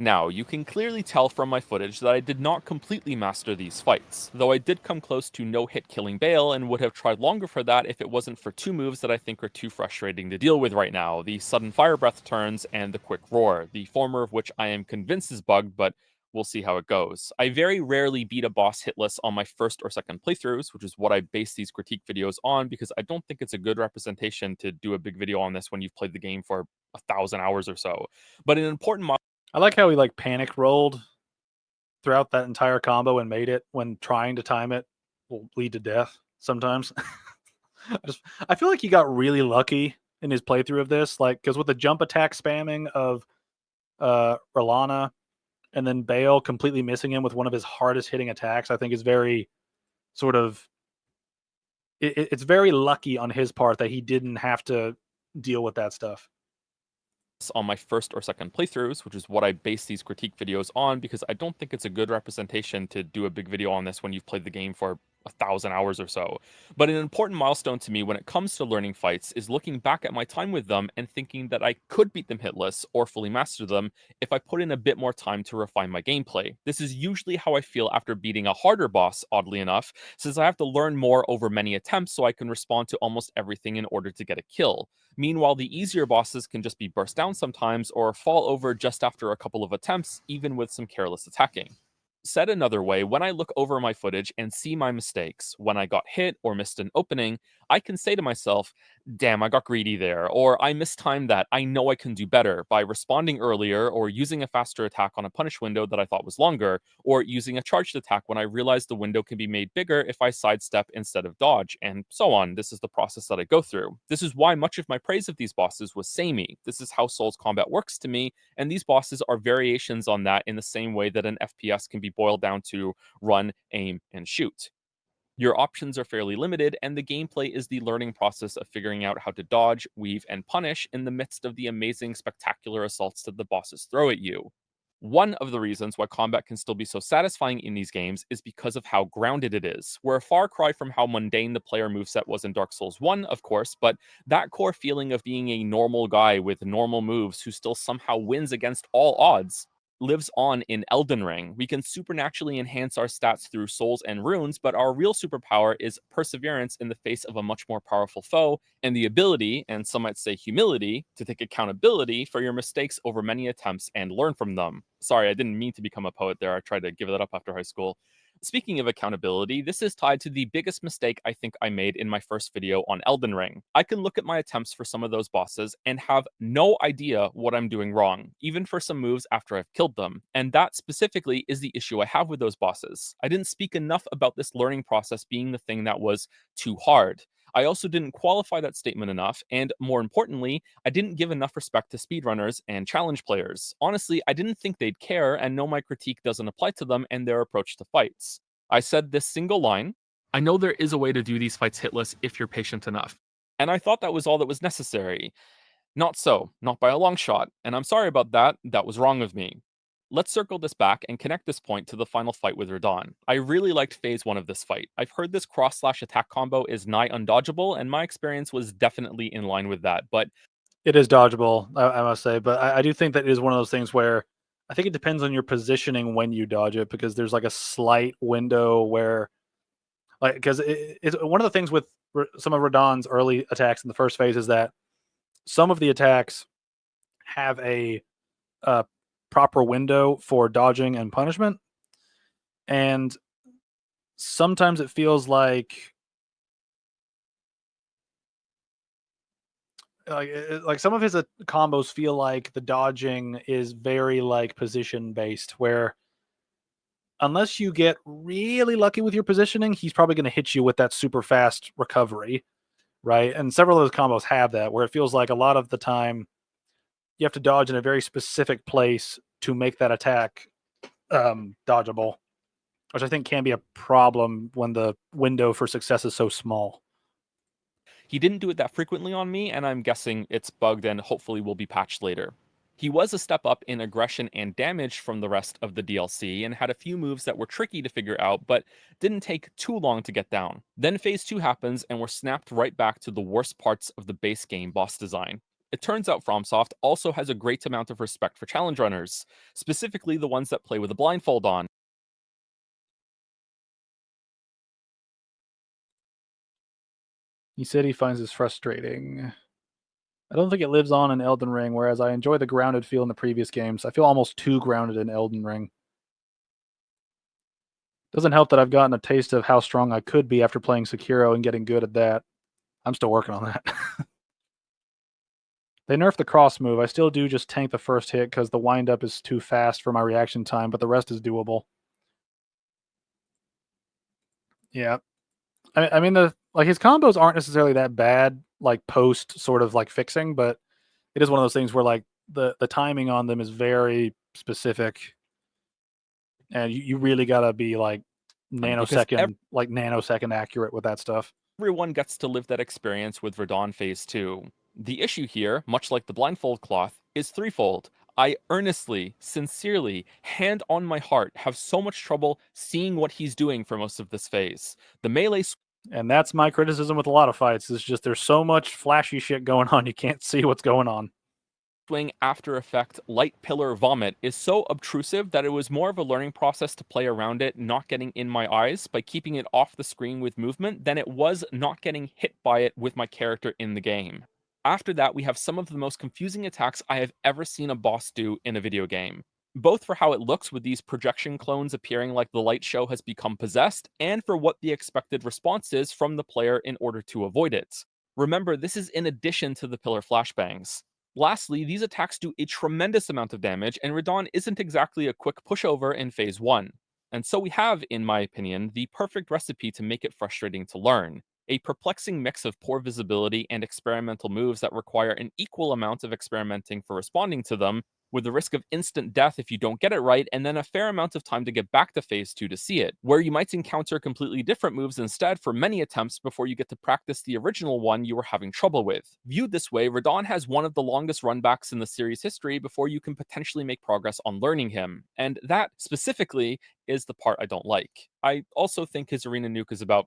Now, you can clearly tell from my footage that I did not completely master these fights, though I did come close to no-hit killing Bale and would have tried longer for that if it wasn't for two moves that I think are too frustrating to deal with right now, the sudden fire breath turns and the quick roar, the former of which I am convinced is bugged, but we'll see how it goes. I very rarely beat a boss hitless on my first or second playthroughs, which is what I base these critique videos on, because I don't think it's a good representation to do a big video on this when you've played the game for 1,000 hours or so. But an important I like how he like panic rolled throughout that entire combo and made it when trying to time it will lead to death sometimes. I feel like he got really lucky in his playthrough of this, like because with the jump attack spamming of Rolana and then Bale completely missing him with one of his hardest hitting attacks, I think is very sort of it's very lucky on his part that he didn't have to deal with that stuff. on my first or second playthroughs, which is what I base these critique videos on, because I don't think it's a good representation to do a big video on this when you've played the game for 1,000 hours or so. But an important milestone to me when it comes to learning fights is looking back at my time with them and thinking that I could beat them hitless or fully master them if I put in a bit more time to refine my gameplay. This is usually how I feel after beating a harder boss, oddly enough, since I have to learn more over many attempts so I can respond to almost everything in order to get a kill. Meanwhile, the easier bosses can just be burst down sometimes or fall over just after a couple of attempts, even with some careless attacking. Said another way, when I look over my footage and see my mistakes, when I got hit or missed an opening, I can say to myself, damn, I got greedy there, or I mistimed that. I know I can do better by responding earlier, or using a faster attack on a punish window that I thought was longer, or using a charged attack when I realized the window can be made bigger if I sidestep instead of dodge, and so on. This is the process that I go through. This is why much of my praise of these bosses was samey. This is how Souls combat works to me, and these bosses are variations on that in the same way that an FPS can be boiled down to run, aim, and shoot. Your options are fairly limited, and the gameplay is the learning process of figuring out how to dodge, weave, and punish in the midst of the amazing, spectacular assaults that the bosses throw at you. One of the reasons why combat can still be so satisfying in these games is because of how grounded it is. We're a far cry from how mundane the player moveset was in Dark Souls 1, of course, but that core feeling of being a normal guy with normal moves who still somehow wins against all odds lives on in Elden Ring. We can supernaturally enhance our stats through souls and runes, but our real superpower is perseverance in the face of a much more powerful foe, and the ability, and some might say humility, to take accountability for your mistakes over many attempts and learn from them. Sorry, I didn't mean to become a poet there. I tried to give that up after high school. Speaking of accountability, this is tied to the biggest mistake I think I made in my first video on Elden Ring. I can look at my attempts for some of those bosses and have no idea what I'm doing wrong, even for some moves after I've killed them. And that specifically is the issue I have with those bosses. I didn't speak enough about this learning process being the thing that was too hard. I also didn't qualify that statement enough, and more importantly, I didn't give enough respect to speedrunners and challenge players. Honestly, I didn't think they'd care and know my critique doesn't apply to them and their approach to fights. I said this single line: I know there is a way to do these fights hitless if you're patient enough. And I thought that was all that was necessary. Not so, not by a long shot, and I'm sorry about that, that was wrong of me. Let's circle this back and connect this point to the final fight with Radahn. I really liked phase 1 of this fight. I've heard this cross-slash attack combo is nigh undodgeable, and my experience was definitely in line with that, but It is dodgeable, I must say, but I do think that it is one of those things where I think it depends on your positioning when you dodge it, because there's like a slight window where, like, because it's one of the things with some of Radahn's early attacks in the first phase is that some of the attacks have a uh, proper window for dodging and punishment, and sometimes it feels like some of his combos feel like the dodging is very like position based, where unless you get really lucky with your positioning, he's probably going to hit you with that super fast recovery, right? And several of those combos have that, where it feels like a lot of the time you have to dodge in a very specific place to make that attack dodgeable, which I think can be a problem when the window for success is so small. he didn't do it that frequently on me, and I'm guessing it's bugged and hopefully will be patched later. He was a step up in aggression and damage from the rest of the DLC and had a few moves that were tricky to figure out, but didn't take too long to get down. Then phase 2 happens and we're snapped right back to the worst parts of the base game boss design. It turns out FromSoft also has a great amount of respect for challenge runners, specifically the ones that play with a blindfold on. He said he finds this frustrating. I don't think it lives on in Elden Ring, whereas I enjoy the grounded feel in the previous games. I feel almost too grounded in Elden Ring. Doesn't help that I've gotten a taste of how strong I could be after playing Sekiro and getting good at that. I'm still working on that. They nerfed the cross move. I still do just tank the first hit because the windup is too fast for my reaction time, but the rest is doable. Yeah. I mean, his combos aren't necessarily that bad, like post sort of like fixing, but it is one of those things where like the timing on them is very specific, and you really gotta be like Because nanosecond accurate with that stuff. everyone gets to live that experience with Radahn Phase 2. The issue here, much like the blindfold cloth, is threefold. I earnestly, sincerely, hand on my heart, have so much trouble seeing what he's doing for most of this phase. The melee And that's my criticism with a lot of fights. Is just there's so much flashy shit going on, you can't see what's going on. swing after effect light pillar vomit is so obtrusive that it was more of a learning process to play around it not getting in my eyes by keeping it off the screen with movement than it was not getting hit by it with my character in the game. After that, we have some of the most confusing attacks I have ever seen a boss do in a video game. both for how it looks with these projection clones appearing like the light show has become possessed, and for what the expected response is from the player in order to avoid it. Remember, this is in addition to the pillar flashbangs. Lastly, these attacks do a tremendous amount of damage, and Radon isn't exactly a quick pushover in Phase 1. And so we have, in my opinion, the perfect recipe to make it frustrating to learn. A perplexing mix of poor visibility and experimental moves that require an equal amount of experimenting for responding to them, with the risk of instant death if you don't get it right, and then a fair amount of time to get back to Phase 2 to see it, where you might encounter completely different moves instead for many attempts before you get to practice the original one you were having trouble with. Viewed this way, Radon has one of the longest runbacks in the series history before you can potentially make progress on learning him, and that, specifically, is the part I don't like. I also think his arena nuke is about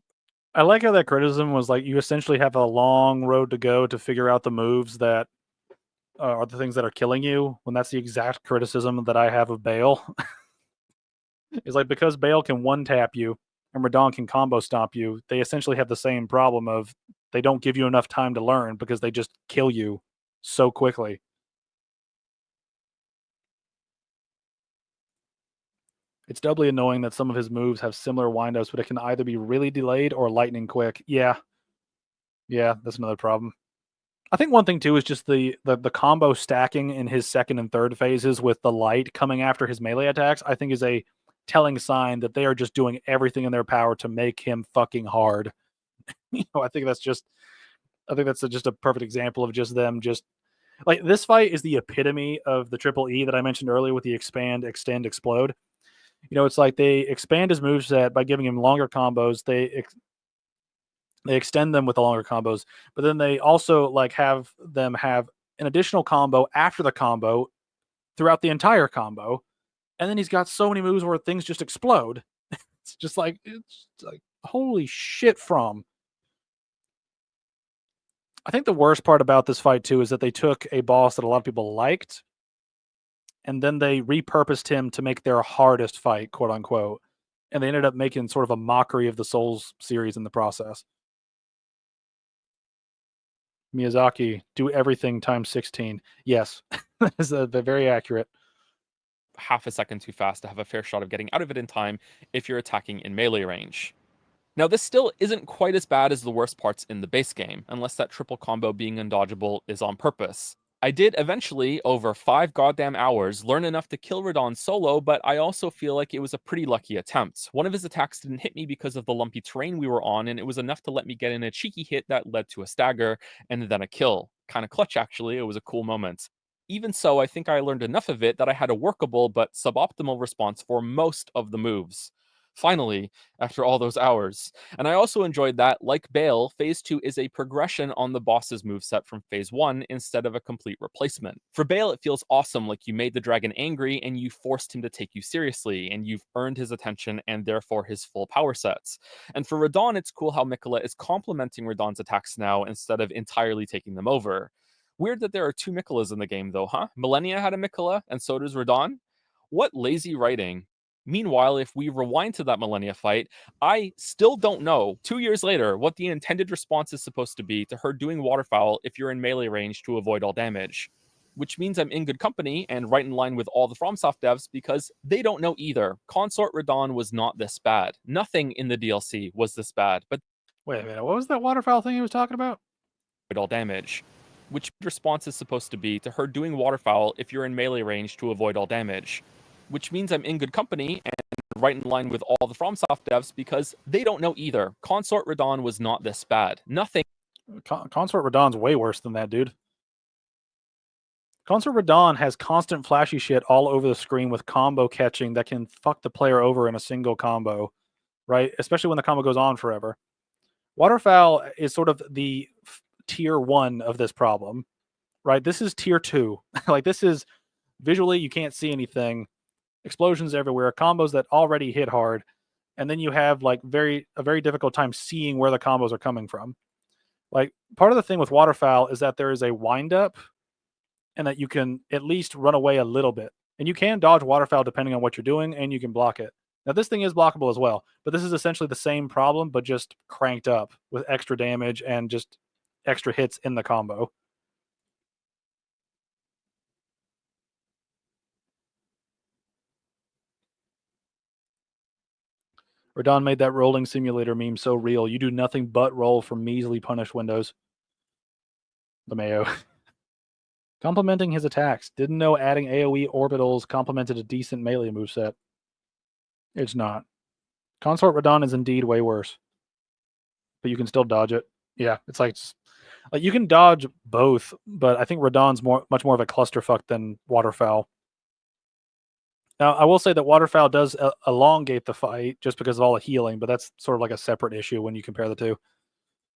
I like how that criticism was like you essentially have a long road to go to figure out the moves that are the things that are killing you, when that's the exact criticism that I have of Bale. It's like because Bale can one tap you and Radon can combo stomp you, they essentially have the same problem of they don't give you enough time to learn because they just kill you so quickly. It's doubly annoying that some of his moves have similar windups, but it can either be really delayed or lightning quick. Yeah, that's another problem. I think one thing too is just the combo stacking in his second and third phases with the light coming after his melee attacks, I think is a telling sign that they are just doing everything in their power to make him fucking hard. I think that's just a perfect example of just them just like this fight is the epitome of the triple E that I mentioned earlier with the expand, extend, explode. It's like they expand his moveset by giving him longer combos. They extend them with the longer combos, but then they also like have them have an additional combo after the combo throughout the entire combo. And then he's got so many moves where things just explode. It's like holy shit from. I think the worst part about this fight too is that they took a boss that a lot of people liked and then they repurposed him to make their hardest fight, quote unquote. And they ended up making sort of a mockery of the Souls series in the process. Miyazaki, do everything times 16. Yes, that is very accurate. half a second too fast to have a fair shot of getting out of it in time if you're attacking in melee range. Now, this still isn't quite as bad as the worst parts in the base game, unless that triple combo being undodgeable is on purpose. I did eventually, over 5 goddamn hours, learn enough to kill Radon solo, but I also feel like it was a pretty lucky attempt. One of his attacks didn't hit me because of the lumpy terrain we were on, and it was enough to let me get in a cheeky hit that led to a stagger, and then a kill. Kind of clutch, actually. It was a cool moment. Even so, I think I learned enough of it that I had a workable but suboptimal response for most of the moves. Finally, after all those hours. And I also enjoyed that, like Bale, Phase 2 is a progression on the boss's moveset from Phase 1 instead of a complete replacement. For Bale, it feels awesome, like you made the dragon angry and you forced him to take you seriously, and you've earned his attention and therefore his full power sets. And for Radon, it's cool how Mikola is complementing Radon's attacks now instead of entirely taking them over. Weird that there are two Mikolas in the game, though, huh? Millennia had a Mikola, and so does Radon? What lazy writing. Meanwhile, if we rewind to that Millennia fight, I still don't know, 2 years later, what the intended response is supposed to be to her doing waterfowl if you're in melee range to avoid all damage. Which means I'm in good company and right in line with all the FromSoft devs because they don't know either. Consort Radon was not this bad. Nothing in the DLC was this bad, but Wait a minute, what was that waterfowl thing he was talking about? all damage. Which response is supposed to be to her doing waterfowl if you're in melee range to avoid all damage. Which means I'm in good company and right in line with all the FromSoft devs because they don't know either. Consort Radon was not this bad. Nothing Consort Radon's way worse than that, dude. Consort Radon has constant flashy shit all over the screen with combo catching that can fuck the player over in a single combo, right? Especially when the combo goes on forever. Waterfowl is sort of the tier 1 of this problem, right? This is tier 2. Like this is visually you can't see anything, explosions everywhere, combos that already hit hard, and then you have like a very difficult time seeing where the combos are coming from. Like part of the thing with waterfowl is that there is a windup and that you can at least run away a little bit. And you can dodge waterfowl depending on what you're doing, and you can block it. Now, this thing is blockable as well, but this is essentially the same problem, but just cranked up with extra damage and just extra hits in the combo. Radon made that rolling simulator meme so real. You do nothing but roll from measly punished windows. LeMayo. Complementing his attacks. Didn't know adding AoE orbitals complemented a decent melee moveset. It's not. Consort Radon is indeed way worse. But you can still dodge it. Yeah, it's like you can dodge both, but I think Radon's much more of a clusterfuck than Waterfowl. Now, I will say that Waterfowl does elongate the fight just because of all the healing, but that's sort of like a separate issue when you compare the two.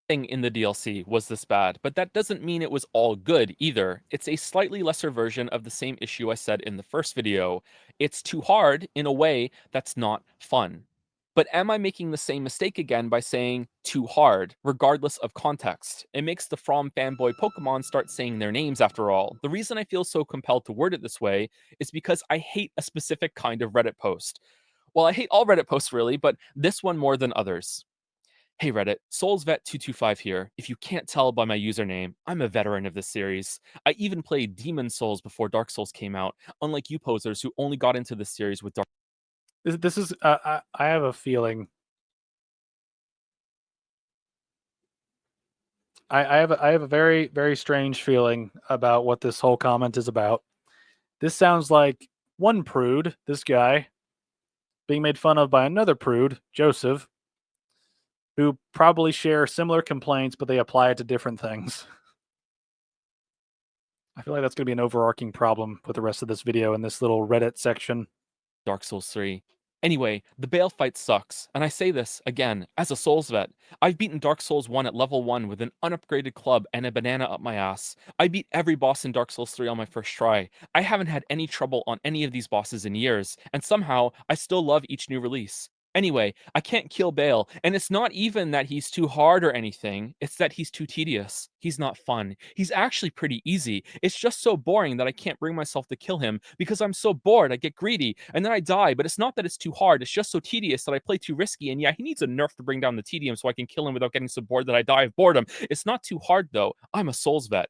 Thing in the DLC was this bad, but that doesn't mean it was all good either. It's a slightly lesser version of the same issue I said in the first video. It's too hard in a way that's not fun. But am I making the same mistake again by saying too hard, regardless of context? It makes the From fanboy Pokemon start saying their names after all. The reason I feel so compelled to word it this way is because I hate a specific kind of Reddit post. Well, I hate all Reddit posts really, but this one more than others. Hey Reddit, SoulsVet225 here. If you can't tell by my username, I'm a veteran of this series. I even played Demon Souls before Dark Souls came out, unlike you posers who only got into this series with Dark. This is. I have a feeling. I have a very very strange feeling about what this whole comment is about. This sounds like one prude, this guy, being made fun of by another prude, Joseph, who probably share similar complaints, but they apply it to different things. I feel like that's going to be an overarching problem with the rest of this video in this little Reddit section. Dark Souls 3. Anyway, the Bale fight sucks, and I say this, again, as a Souls vet. I've beaten Dark Souls 1 at level 1 with an unupgraded club and a banana up my ass. I beat every boss in Dark Souls 3 on my first try. I haven't had any trouble on any of these bosses in years, and somehow, I still love each new release. Anyway, I can't kill Bale, and it's not even that he's too hard or anything, it's that he's too tedious. He's not fun. He's actually pretty easy. It's just so boring that I can't bring myself to kill him because I'm so bored, I get greedy, and then I die, but it's not that it's too hard, it's just so tedious that I play too risky, and yeah, he needs a nerf to bring down the tedium so I can kill him without getting so bored that I die of boredom. It's not too hard though. I'm a Souls vet.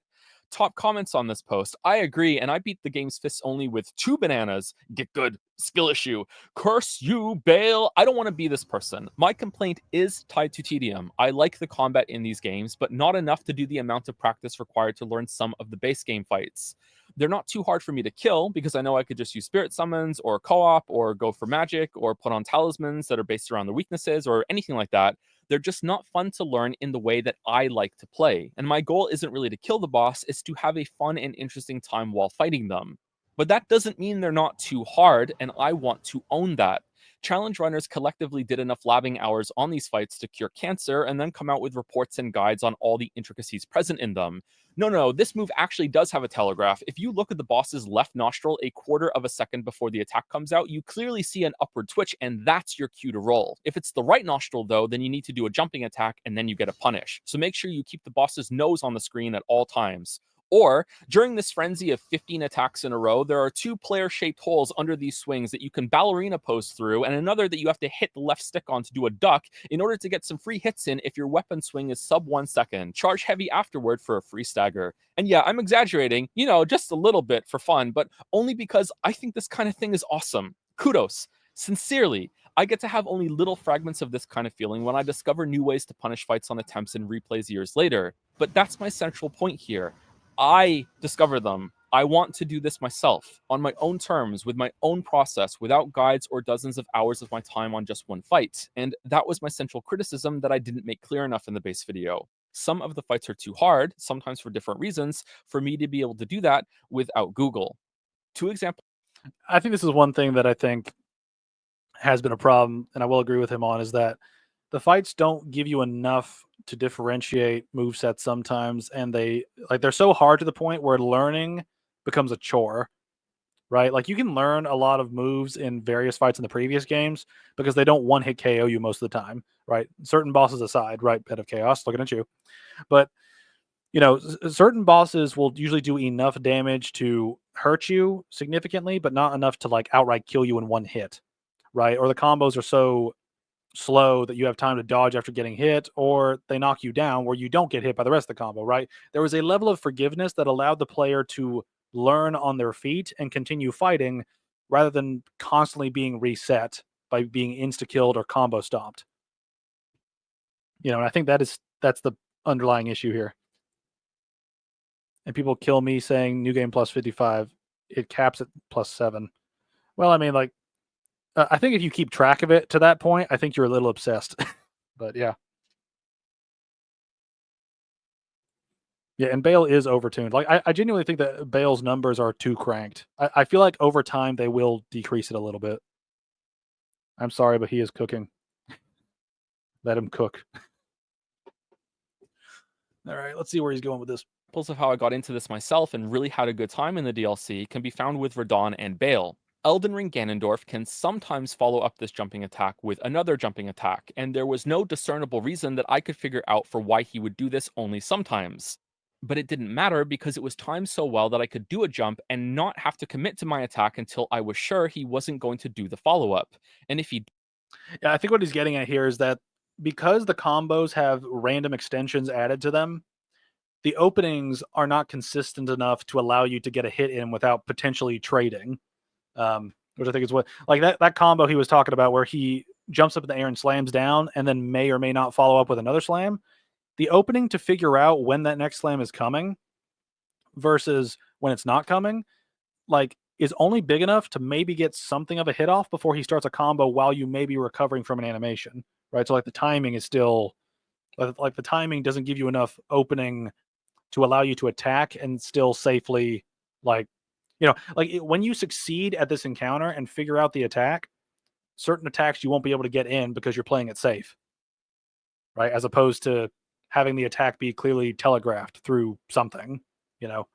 Top comments on this post. I agree, and I beat the game's fists only with 2 bananas. Get good. Skill issue. Curse you, Bale. I don't want to be this person. My complaint is tied to tedium. I like the combat in these games, but not enough to do the amount of practice required to learn some of the base game fights. They're not too hard for me to kill because I know I could just use spirit summons or co-op or go for magic or put on talismans that are based around their weaknesses or anything like that. They're just not fun to learn in the way that I like to play. And my goal isn't really to kill the boss, it's to have a fun and interesting time while fighting them. But that doesn't mean they're not too hard, and I want to own that. Challenge runners collectively did enough labbing hours on these fights to cure cancer and then come out with reports and guides on all the intricacies present in them. No, this move actually does have a telegraph. If you look at the boss's left nostril a quarter of a second before the attack comes out, you clearly see an upward twitch, and that's your cue to roll. If it's the right nostril, though, then you need to do a jumping attack, and then you get a punish. So make sure you keep the boss's nose on the screen at all times. Or, during this frenzy of 15 attacks in a row, there are 2 player-shaped holes under these swings that you can ballerina pose through, and another that you have to hit the left stick on to do a duck in order to get some free hits in if your weapon swing is sub 1 second. Charge heavy afterward for a free stagger. And yeah, I'm exaggerating, just a little bit for fun, but only because I think this kind of thing is awesome. Kudos. Sincerely, I get to have only little fragments of this kind of feeling when I discover new ways to punish fights on attempts in replays years later. But that's my central point here. I discover them. I want to do this myself, on my own terms, with my own process, without guides or dozens of hours of my time on just one fight. And that was my central criticism that I didn't make clear enough in the base video. Some of the fights are too hard, sometimes for different reasons, for me to be able to do that without Google. 2 examples. I think this is one thing that I think has been a problem, and I will agree with him on, is that the fights don't give you enough to differentiate movesets sometimes, and they're so hard to the point where learning becomes a chore, right? Like you can learn a lot of moves in various fights in the previous games because they don't one-hit KO you most of the time, right? Certain bosses aside, right? Pet of Chaos, looking at you. But, certain bosses will usually do enough damage to hurt you significantly, but not enough to like outright kill you in one hit, right? Or the combos are so slow that you have time to dodge after getting hit, or they knock you down where you don't get hit by the rest of the combo, right? There was a level of forgiveness that allowed the player to learn on their feet and continue fighting rather than constantly being reset by being insta-killed or combo stomped. And I think that's the underlying issue here. And people kill me saying new game plus 55. It caps at plus 7. Well, I mean, like, I think if you keep track of it to that point, I think you're a little obsessed. But yeah. Yeah, and Bale is overtuned. Like, I genuinely think that Bale's numbers are too cranked. I feel like over time they will decrease it a little bit. I'm sorry, but he is cooking. Let him cook. All right, let's see where he's going with this. Examples of how I got into this myself and really had a good time in the DLC can be found with Radon and Bale. Elden Ring Ganondorf can sometimes follow up this jumping attack with another jumping attack, and there was no discernible reason that I could figure out for why he would do this only sometimes. But it didn't matter because it was timed so well that I could do a jump and not have to commit to my attack until I was sure he wasn't going to do the follow-up. And if he Yeah, I think what he's getting at here is that because the combos have random extensions added to them, the openings are not consistent enough to allow you to get a hit in without potentially trading. Which I think is what, like, that combo he was talking about where he jumps up in the air and slams down and then may or may not follow up with another slam. The opening to figure out when that next slam is coming versus when it's not coming, like, is only big enough to maybe get something of a hit off before he starts a combo while you may be recovering from an animation, right? So like the timing is still, like the timing doesn't give you enough opening to allow you to attack and still safely, like, when you succeed at this encounter and figure out the attack, certain attacks you won't be able to get in because you're playing it safe, right? As opposed to having the attack be clearly telegraphed through something, you know?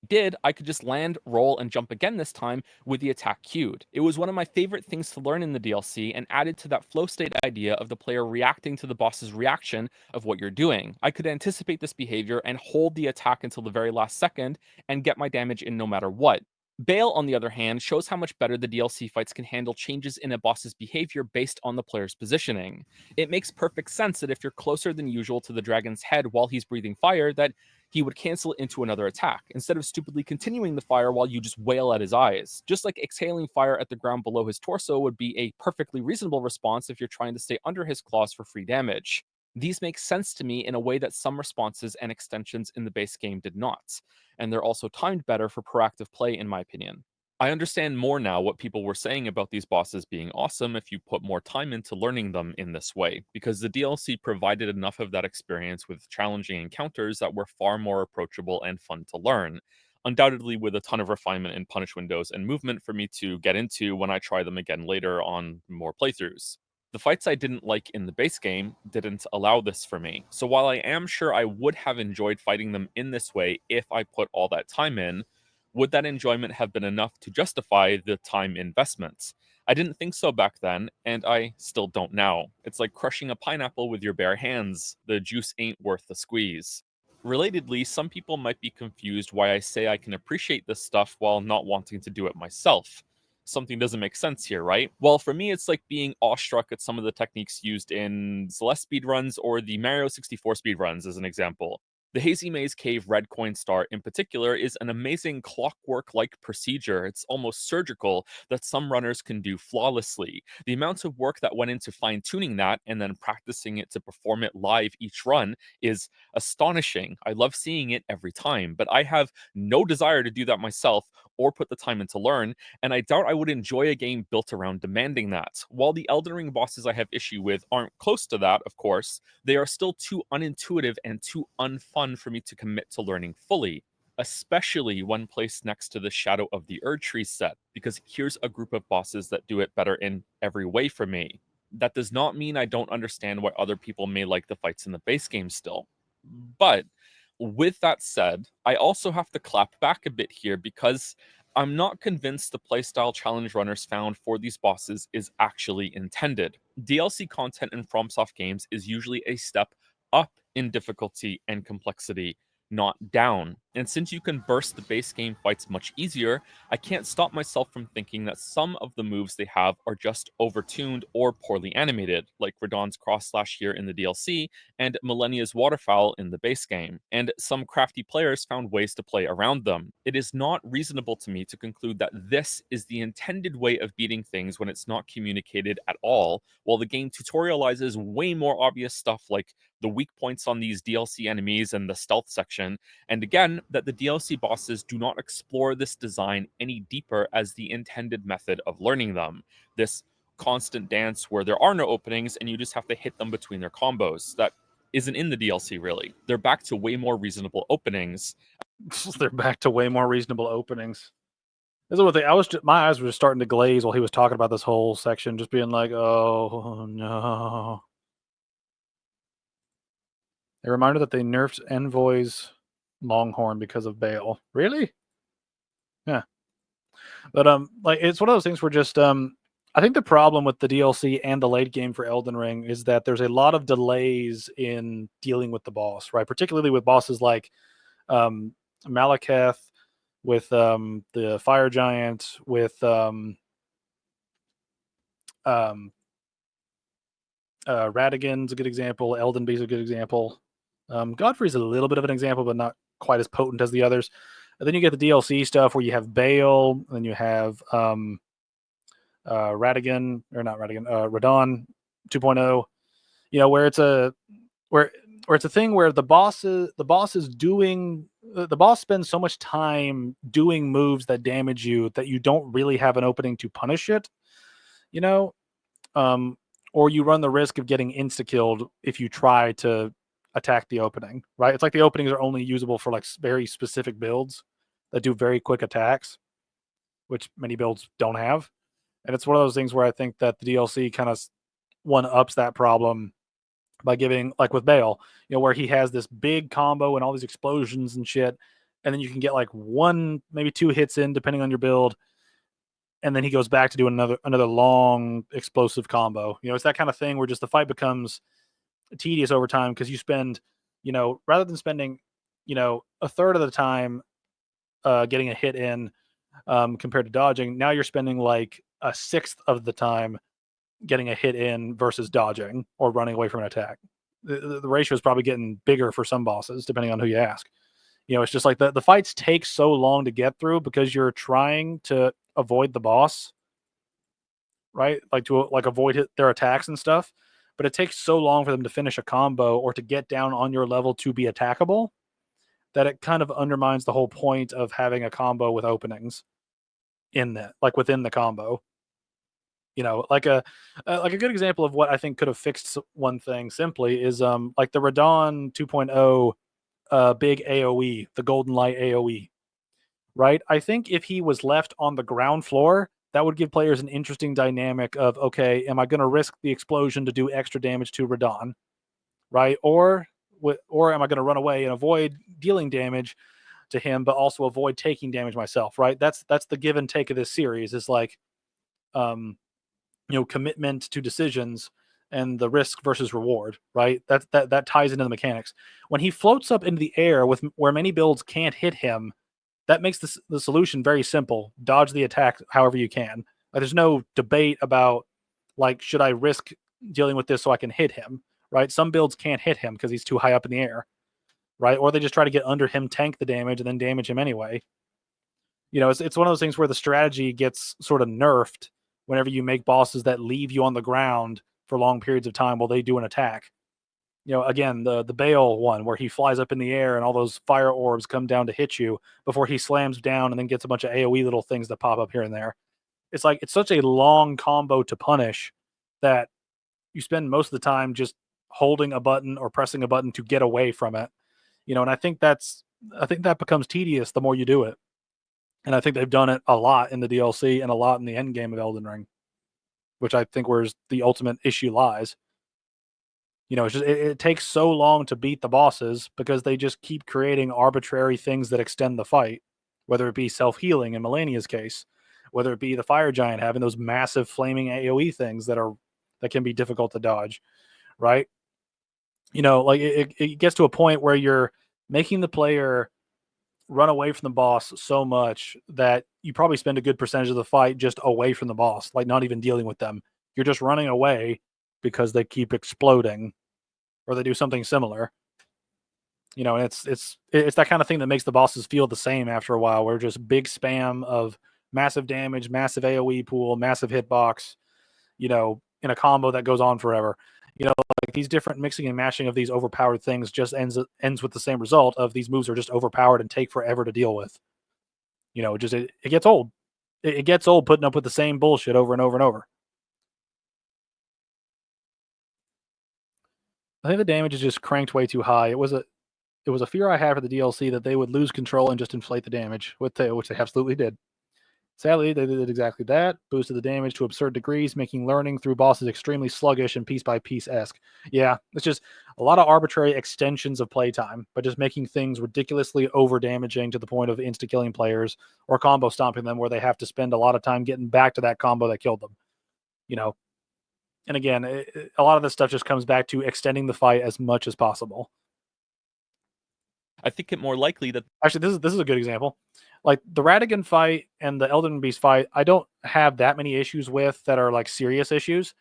did, I could just land, roll, and jump again this time with the attack queued. It was one of my favorite things to learn in the DLC and added to that flow state idea of the player reacting to the boss's reaction of what you're doing. I could anticipate this behavior and hold the attack until the very last second and get my damage in no matter what. Bale, on the other hand, shows how much better the DLC fights can handle changes in a boss's behavior based on the player's positioning. It makes perfect sense that if you're closer than usual to the dragon's head while he's breathing fire, that he would cancel it into another attack, instead of stupidly continuing the fire while you just wail at his eyes. Just like exhaling fire at the ground below his torso would be a perfectly reasonable response if you're trying to stay under his claws for free damage. These make sense to me in a way that some responses and extensions in the base game did not, and they're also timed better for proactive play, in my opinion. I understand more now what people were saying about these bosses being awesome if you put more time into learning them in this way, because the DLC provided enough of that experience with challenging encounters that were far more approachable and fun to learn. Undoubtedly, with a ton of refinement in punish windows and movement for me to get into when I try them again later on more playthroughs. The fights I didn't like in the base game didn't allow this for me, so while I am sure I would have enjoyed fighting them in this way if I put all that time in, would that enjoyment have been enough to justify the time investments? I didn't think so back then, and I still don't now. It's like crushing a pineapple with your bare hands. The juice ain't worth the squeeze. Relatedly, some people might be confused why I say I can appreciate this stuff while not wanting to do it myself. Something doesn't make sense here, right? Well, for me, it's like being awestruck at some of the techniques used in Celeste speedruns or the Mario 64 speedruns, as an example. The Hazy Maze Cave Red Coin Star in particular is an amazing clockwork like procedure. It's almost surgical that some runners can do flawlessly. The amount of work that went into fine tuning that and then practicing it to perform it live each run is astonishing. I love seeing it every time, but I have no desire to do that myself or put the time in to learn, and I doubt I would enjoy a game built around demanding that. While the Elden Ring bosses I have issue with aren't close to that, of course, they are still too unintuitive and too unfun for me to commit to learning fully, especially when placed next to the Shadow of the Erdtree set, because here's a group of bosses that do it better in every way for me. That does not mean I don't understand why other people may like the fights in the base game still. But with that said, I also have to clap back a bit here because I'm not convinced the playstyle challenge runners found for these bosses is actually intended. DLC content in FromSoft games is usually a step up in difficulty and complexity, not down. And since you can burst the base game fights much easier, I can't stop myself from thinking that some of the moves they have are just overtuned or poorly animated, like Radon's cross slash here in the DLC and Millennia's waterfowl in the base game. And some crafty players found ways to play around them. It is not reasonable to me to conclude that this is the intended way of beating things when it's not communicated at all, while the game tutorializes way more obvious stuff like the weak points on these DLC enemies and the stealth section, and again, that the DLC bosses do not explore this design any deeper as the intended method of learning them. This constant dance where there are no openings and you just have to hit them between their combos. That isn't in the DLC, really. They're back to way more reasonable openings. They're back to way more reasonable openings. This is what they. My eyes were just starting to glaze while he was talking about this whole section, just being like, "Oh no." A reminder that they nerfed Envoy's Longhorn because of Bale. Really? Yeah. But like it's one of those things where just I think the problem with the DLC and the late game for Elden Ring is that there's a lot of delays in dealing with the boss, right? Particularly with bosses like Malekith, with the Fire Giant, with Radigan's a good example. Elden Beast a good example. Godfrey's a little bit of an example, but not quite as potent as the others. And then you get the DLC stuff where you have Bale, and then you have Radigan, or not Radigan, Radon 2.0. You know, where it's a where it's a thing where the boss is doing the boss spends so much time doing moves that damage you that you don't really have an opening to punish it. You know, or you run the risk of getting insta killed if you try to attack the opening. Right? It's like the openings are only usable for like very specific builds that do very quick attacks, which many builds don't have. And it's one of those things where I think that the DLC kind of one ups that problem by giving, like with Bale, you know, where he has this big combo and all these explosions and shit, and then you can get like one, maybe two hits in, depending on your build, and then he goes back to do another long explosive combo. You know, it's that kind of thing where just the fight becomes tedious over time because you spend, you know, rather than spending, you know, a third of the time getting a hit in compared to dodging, now you're spending like a sixth of the time getting a hit in versus dodging or running away from an attack. The ratio is probably getting bigger for some bosses, depending on who you ask. You know, it's just like the fights take so long to get through because you're trying to avoid the boss, right? Like to like avoid their attacks and stuff. But it takes so long for them to finish a combo or to get down on your level to be attackable that it kind of undermines the whole point of having a combo with openings in that, like within the combo. You know, like a good example of what I think could have fixed one thing simply is like the Radon 2.0 big AoE, the golden light AoE, right? I think if he was left on the ground floor, that would give players an interesting dynamic of, okay, am I going to risk the explosion to do extra damage to Radon, right? Or am I going to run away and avoid dealing damage to him, but also avoid taking damage myself, right? That's the give and take of this series is like, um, you know, commitment to decisions and the risk versus reward, right? That ties into the mechanics. When he floats up into the air with where many builds can't hit him, that makes the solution very simple. Dodge the attack however you can. Like, there's no debate about like should I risk dealing with this so I can hit him, right? Some builds can't hit him because he's too high up in the air, right? Or they just try to get under him, tank the damage, and then damage him anyway. You know, it's one of those things where the strategy gets sort of nerfed whenever you make bosses that leave you on the ground for long periods of time while they do an attack. You know, again, the Bale one where he flies up in the air and all those fire orbs come down to hit you before he slams down and then gets a bunch of AoE little things that pop up here and there. It's like it's such a long combo to punish that you spend most of the time just holding a button or pressing a button to get away from it. You know, and I think that becomes tedious the more you do it. And I think they've done it a lot in the DLC and a lot in the end game of Elden Ring, which I think where the ultimate issue lies. You know, it's just it takes so long to beat the bosses because they just keep creating arbitrary things that extend the fight, whether it be self-healing in Melania's case, whether it be the fire giant having those massive flaming AoE things that can be difficult to dodge, right? You know, like it gets to a point where you're making the player run away from the boss so much that you probably spend a good percentage of the fight just away from the boss, like not even dealing with them. You're just running away because they keep exploding or they do something similar. And it's that kind of thing that makes the bosses feel the same after a while, where just big spam of massive damage, massive AoE pool, massive hitbox, in a combo that goes on forever. Like these different mixing and mashing of these overpowered things just ends with the same result of these moves are just overpowered and take forever to deal with. It gets old. It gets old putting up with the same bullshit over and over and over. I think the damage is just cranked way too high. It was a fear I had for the DLC that they would lose control and just inflate the damage, which they absolutely did. Sadly, they did exactly that, boosted the damage to absurd degrees, making learning through bosses extremely sluggish and piece-by-piece-esque. Yeah, it's just a lot of arbitrary extensions of playtime, but just making things ridiculously over-damaging to the point of insta-killing players or combo stomping them where they have to spend a lot of time getting back to that combo that killed them. And again, a lot of this stuff just comes back to extending the fight as much as possible. I think it more likely that Actually, this is a good example. Like the Radigan fight and the Elden Beast fight, I don't have that many issues with that are like serious issues,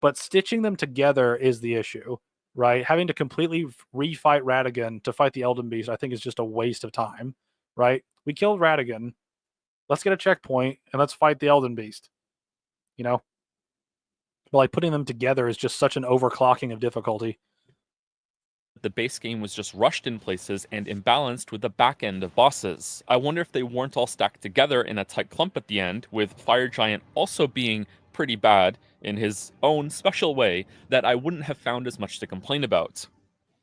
but stitching them together is the issue, right? Having to completely refight Radigan to fight the Elden Beast, I think is just a waste of time, right? We killed Radigan. Let's get a checkpoint and let's fight the Elden Beast. But like putting them together is just such an overclocking of difficulty. the base game was just rushed in places and imbalanced with the back end of bosses. I wonder if they weren't all stacked together in a tight clump at the end, with Fire Giant also being pretty bad in his own special way, that I wouldn't have found as much to complain about.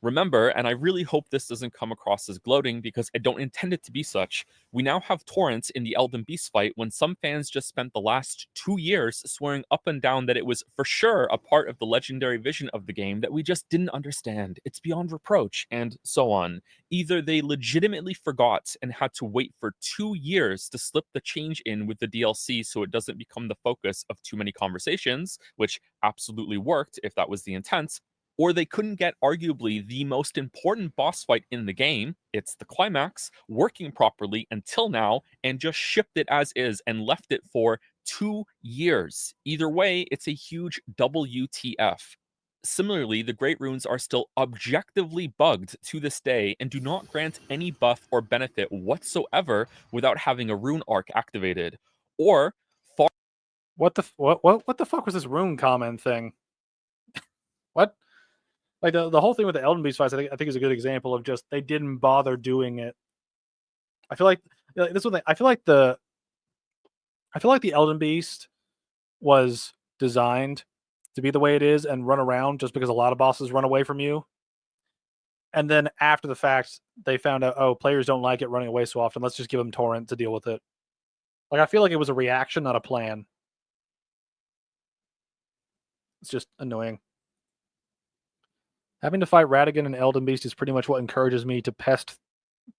Remember, and I really hope this doesn't come across as gloating because I don't intend it to be such, we now have torrents in the Elden Beast fight when some fans just spent the last 2 years swearing up and down that it was for sure a part of the legendary vision of the game that we just didn't understand. It's beyond reproach, and so on. Either they legitimately forgot and had to wait for 2 years to slip the change in with the DLC so it doesn't become the focus of too many conversations, which absolutely worked if that was the intent, or they couldn't get arguably the most important boss fight in the game, it's the climax, working properly until now, and just shipped it as is and left it for 2 years. Either way, it's a huge WTF. Similarly, the Great Runes are still objectively bugged to this day and do not grant any buff or benefit whatsoever without having a rune arc activated. Or far What the fuck was this rune comment thing? What? Like the whole thing with the Elden Beast fights, I think is a good example of just they didn't bother doing it. I feel like this one thing. I feel like the Elden Beast was designed to be the way it is and run around just because a lot of bosses run away from you. And then after the fact, they found out, oh, players don't like it running away so often. Let's just give them torrent to deal with it. Like I feel like it was a reaction, not a plan. It's just annoying. Having to fight Radigan and Elden Beast is pretty much what encourages me to pest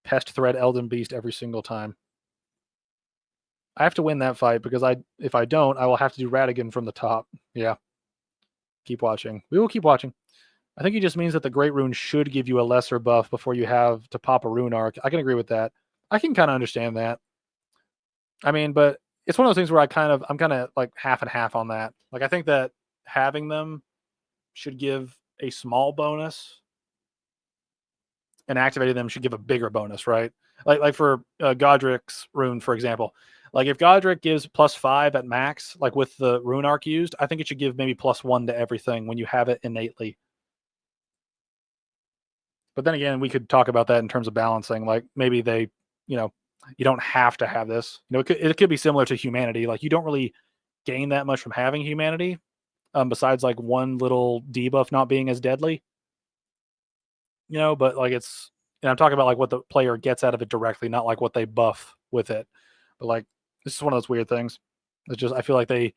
thread Elden Beast every single time. I have to win that fight because if I don't, I will have to do Radigan from the top. Yeah. Keep watching. We will keep watching. I think it just means that the Great Rune should give you a lesser buff before you have to pop a rune arc. I can agree with that. I can kind of understand that. I mean, but it's one of those things where I'm kind of like half and half on that. Like I think that having them should give a small bonus and activating them should give a bigger bonus, right? Like for Godric's rune, for example. Like if Godric gives +5 at max, like with the rune arc used, I think it should give maybe +1 to everything when you have it innately. But then again, we could talk about that in terms of balancing. Like maybe they, you don't have to have this. It could be similar to humanity. Like you don't really gain that much from having humanity, besides like one little debuff not being as deadly. But like and I'm talking about like what the player gets out of it directly, not like what they buff with it. But like this is one of those weird things. It's just I feel like they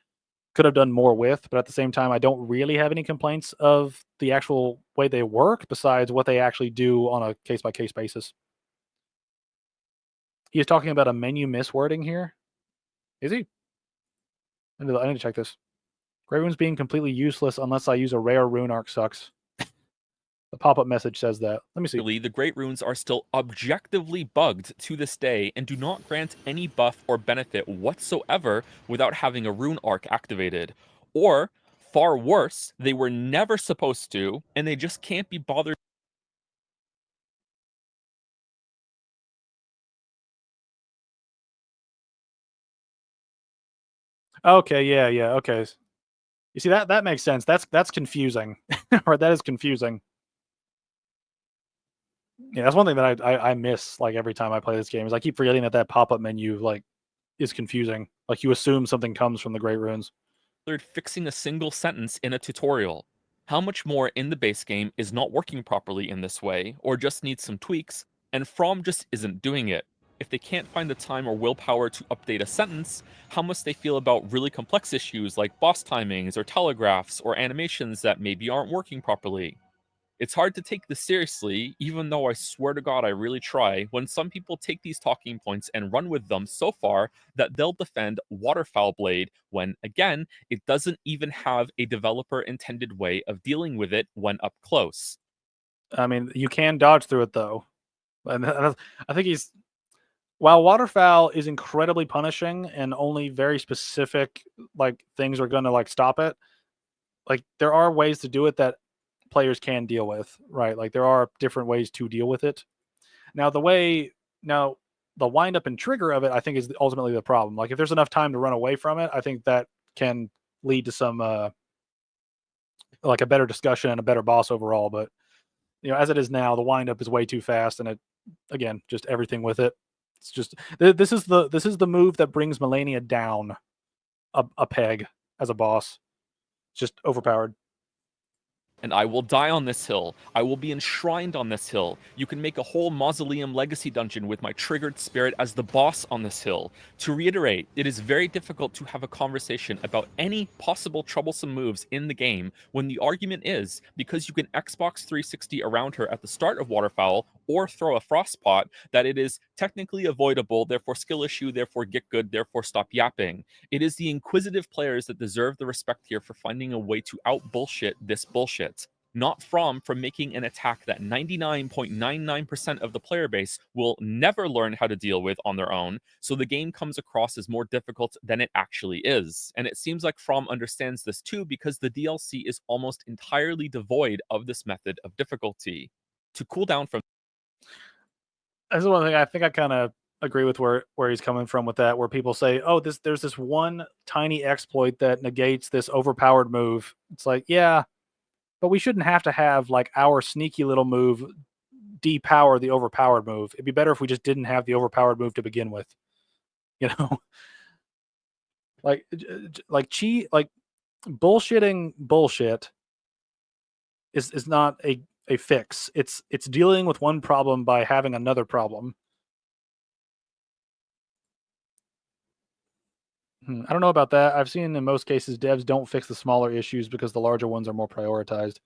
could have done more with, but at the same time, I don't really have any complaints of the actual way they work besides what they actually do on a case by case basis. He is talking about a menu miswording here. Is he? I need to check this. Great Rune's being completely useless unless I use a rare rune arc sucks. The pop-up message says that. Let me see. The Great Runes are still objectively bugged to this day and do not grant any buff or benefit whatsoever without having a rune arc activated. Or, far worse, they were never supposed to, and they just can't be bothered. Okay, yeah, okay. You see that makes sense. That's confusing, or that is confusing. Yeah, that's one thing that I miss like every time I play this game is I keep forgetting that pop-up menu like is confusing. Like you assume something comes from the Great Runes. Fixing a single sentence in a tutorial. How much more in the base game is not working properly in this way, or just needs some tweaks, and From just isn't doing it? If they can't find the time or willpower to update a sentence, how must they feel about really complex issues like boss timings or telegraphs or animations that maybe aren't working properly? It's hard to take this seriously, even though I swear to God I really try, when some people take these talking points and run with them so far that they'll defend Waterfowl Blade when, again, it doesn't even have a developer intended way of dealing with it when up close. I mean, you can dodge through it though. And I think he's while waterfowl is incredibly punishing and only very specific like things are going to like stop it. Like there are ways to do it that players can deal with, right? Like there are different ways to deal with it. Now now the wind up and trigger of it, I think, is ultimately the problem. Like if there's enough time to run away from it, I think that can lead to some like a better discussion and a better boss overall. But as it is now, the wind up is way too fast, and it again just everything with it. It's just this is the move that brings Melania down a peg as a boss. It's just overpowered. And I will die on this hill. I will be enshrined on this hill. You can make a whole Mausoleum Legacy dungeon with my triggered spirit as the boss on this hill. To reiterate, it is very difficult to have a conversation about any possible troublesome moves in the game when the argument is because you can Xbox 360 around her at the start of Waterfowl or throw a Frostpot that it is technically avoidable, therefore skill issue, therefore get good, therefore stop yapping. It is the inquisitive players that deserve the respect here for finding a way to out bullshit this bullshit. Not from making an attack that 99.99% of the player base will never learn how to deal with on their own, so the game comes across as more difficult than it actually is. And it seems like From understands this too because the DLC is almost entirely devoid of this method of difficulty. To cool down from This is one thing I think I kind of agree with where he's coming from with that, where people say, "Oh, there's this one tiny exploit that negates this overpowered move." It's like, yeah, but we shouldn't have to have like our sneaky little move depower the overpowered move. It'd be better if we just didn't have the overpowered move to begin with. You know, like cheat like bullshitting bullshit is not a fix. It's dealing with one problem by having another problem. I don't know about that. I've seen in most cases devs don't fix the smaller issues because the larger ones are more prioritized.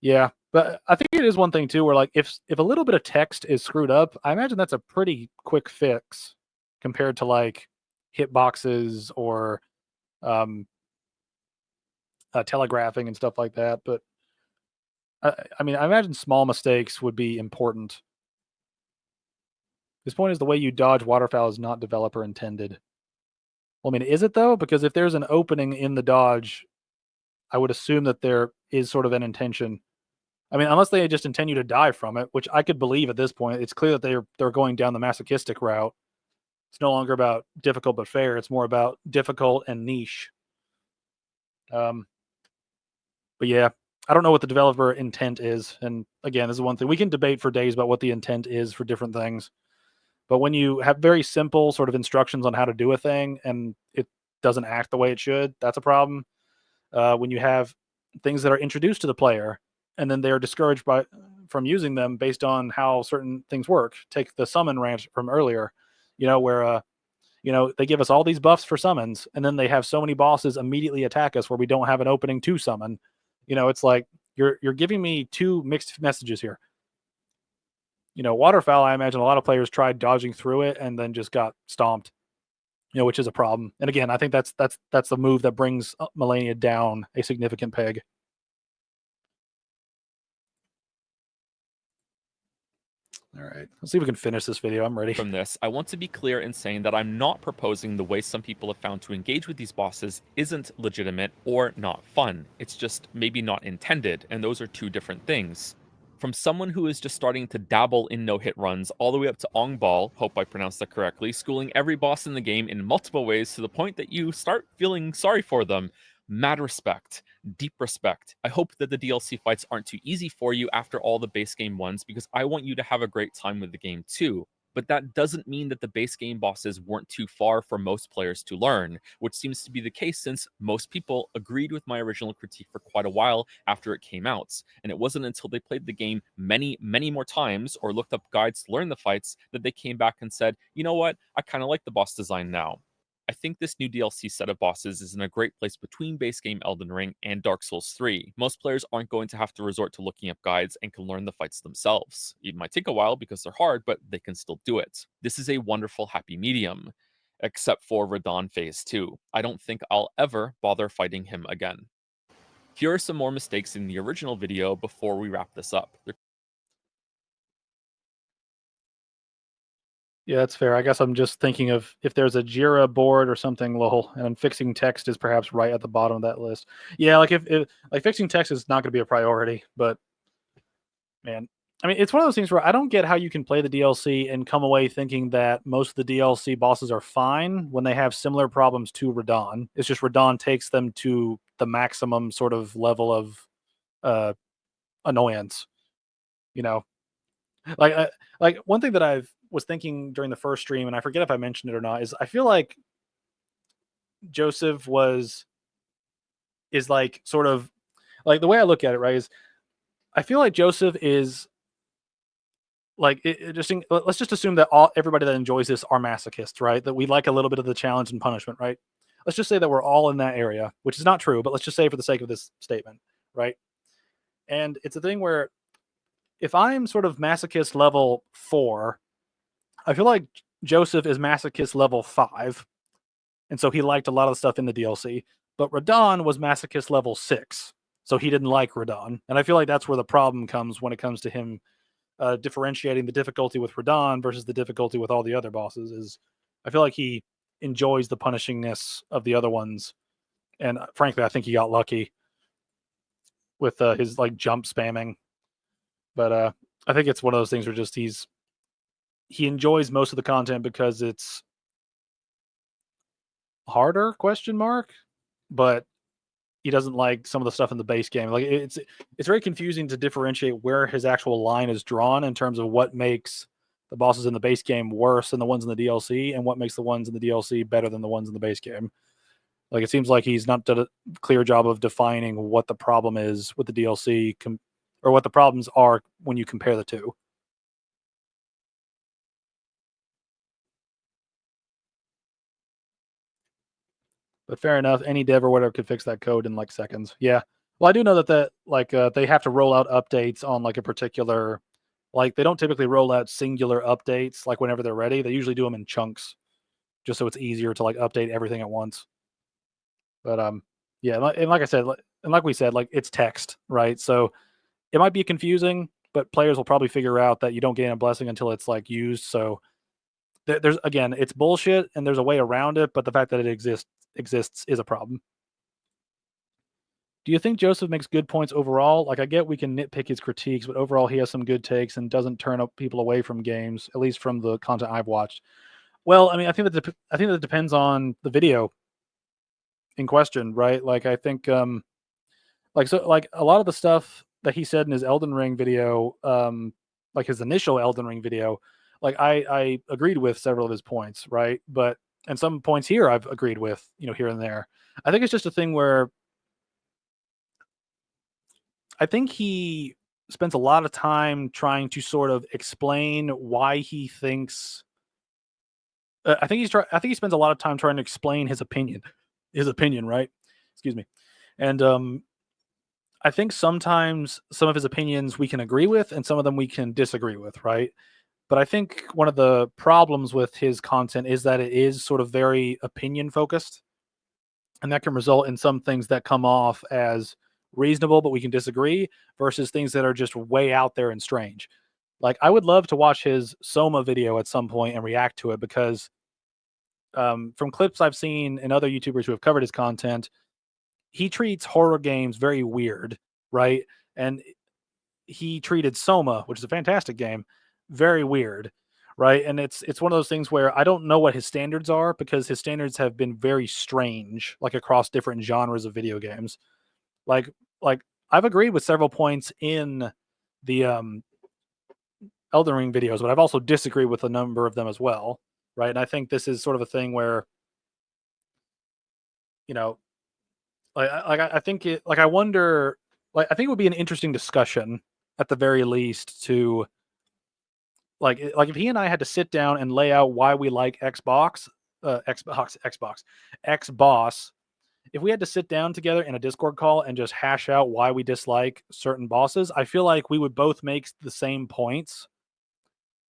Yeah, but I think it is one thing too where like if a little bit of text is screwed up, I imagine that's a pretty quick fix compared to like hitboxes or um telegraphing and stuff like that. But I mean, I imagine small mistakes would be important. This point is the way you dodge waterfowl is not developer intended. Well, I mean, is it though? Because if there's an opening in the dodge, I would assume that there is sort of an intention. I mean, unless they just intend you to die from it, which I could believe at this point. It's clear that they're going down the masochistic route. It's no longer about difficult but fair. It's more about difficult and niche. Um, but yeah, I don't know what the developer intent is. And again, this is one thing we can debate for days about what the intent is for different things. But when you have very simple sort of instructions on how to do a thing and it doesn't act the way it should, that's a problem. When you have things that are introduced to the player and then they are discouraged from using them based on how certain things work. Take the summon rant from earlier, where they give us all these buffs for summons and then they have so many bosses immediately attack us where we don't have an opening to summon. It's like you're giving me two mixed messages here. Waterfowl, I imagine a lot of players tried dodging through it and then just got stomped, which is a problem. And again, I think that's the move that brings Melania down a significant peg. All right, let's see if we can finish this video. I'm ready. From this, I want to be clear in saying that I'm not proposing the way some people have found to engage with these bosses isn't legitimate or not fun. It's just maybe not intended, and those are two different things. From someone who is just starting to dabble in no-hit runs all the way up to Ongball, hope I pronounced that correctly, schooling every boss in the game in multiple ways to the point that you start feeling sorry for them. Mad respect, deep respect. I hope that the DLC fights aren't too easy for you after all the base game ones, because I want you to have a great time with the game too. But that doesn't mean that the base game bosses weren't too far for most players to learn, which seems to be the case since most people agreed with my original critique for quite a while after it came out. And it wasn't until they played the game many, many more times or looked up guides to learn the fights that they came back and said, you know what, I kind of like the boss design now. I think this new DLC set of bosses is in a great place between base game Elden Ring and Dark Souls 3. Most players aren't going to have to resort to looking up guides and can learn the fights themselves. It might take a while because they're hard, but they can still do it. This is a wonderful happy medium. Except for Radon Phase 2. I don't think I'll ever bother fighting him again. Here are some more mistakes in the original video before we wrap this up. Yeah, that's fair. I guess I'm just thinking of if there's a Jira board or something, lol, and fixing text is perhaps right at the bottom of that list. Yeah, like if like fixing text is not going to be a priority, but man, I mean, it's one of those things where I don't get how you can play the DLC and come away thinking that most of the DLC bosses are fine when they have similar problems to Radon. It's just Radon takes them to the maximum sort of level of uh, annoyance. You know, like one thing that I've was thinking during the first stream, and I forget if I mentioned it or not, is I feel like Joseph is like sort of like the way I look at it, right? Is I feel like Joseph is like let's just assume that everybody that enjoys this are masochists, right? That we like a little bit of the challenge and punishment, right? Let's just say that we're all in that area, which is not true, but let's just say for the sake of this statement, right? And it's a thing where if I'm sort of masochist level 4, I feel like Joseph is masochist level 5, and so he liked a lot of the stuff in the DLC. But Radon was masochist level 6, so he didn't like Radon, and I feel like that's where the problem comes when it comes to him differentiating the difficulty with Radon versus the difficulty with all the other bosses. Is I feel like he enjoys the punishingness of the other ones, and frankly, I think he got lucky with his like jump spamming. But I think it's one of those things where just he enjoys most of the content because it's harder question mark, but he doesn't like some of the stuff in the base game. Like it's very confusing to differentiate where his actual line is drawn in terms of what makes the bosses in the base game worse than the ones in the DLC and what makes the ones in the DLC better than the ones in the base game. Like it seems like he's not done a clear job of defining what the problem is with the DLC or what the problems are when you compare the two. But fair enough. Any dev or whatever could fix that code in like seconds. Yeah. Well, I do know that like they have to roll out updates on like a particular, like they don't typically roll out singular updates like whenever they're ready. They usually do them in chunks, just so it's easier to like update everything at once. But yeah, and like I said, and like we said, like it's text, right? So it might be confusing, but players will probably figure out that you don't gain a blessing until it's like used. So there's again, it's bullshit, and there's a way around it. But the fact that it exists is a problem. Do you think Joseph makes good points overall? Like, I get we can nitpick his critiques, but overall, he has some good takes and doesn't turn up people away from games, at least from the content I've watched. Well, I mean, I think that depends on the video in question, right? Like, I think, like a lot of the stuff that he said in his Elden Ring video, like his initial Elden Ring video, like I agreed with several of his points, right? But and some points here I've agreed with, here and there. I think it's just a thing where I think he spends a lot of time trying to sort of explain why he thinks. I think I think he spends a lot of time trying to explain his opinion. His opinion, right? Excuse me. And I think sometimes some of his opinions we can agree with, and some of them we can disagree with, right? But I think one of the problems with his content is that it is sort of very opinion focused, and that can result in some things that come off as reasonable, but we can disagree, versus things that are just way out there and strange. Like, I would love to watch his Soma video at some point and react to it because from clips I've seen and other YouTubers who have covered his content, he treats horror games very weird, right? And he treated Soma, which is a fantastic game, very weird, right? And it's one of those things where I don't know what his standards are because his standards have been very strange, like across different genres of video games. Like like I've agreed with several points in the Elden Ring videos, but I've also disagreed with a number of them as well, right? And I think this is sort of a thing where, you know, I think it like I wonder like I think it would be an interesting discussion at the very least to like if he and I had to sit down and lay out why we like Xbox, if we had to sit down together in a Discord call and just hash out why we dislike certain bosses, I feel like we would both make the same points,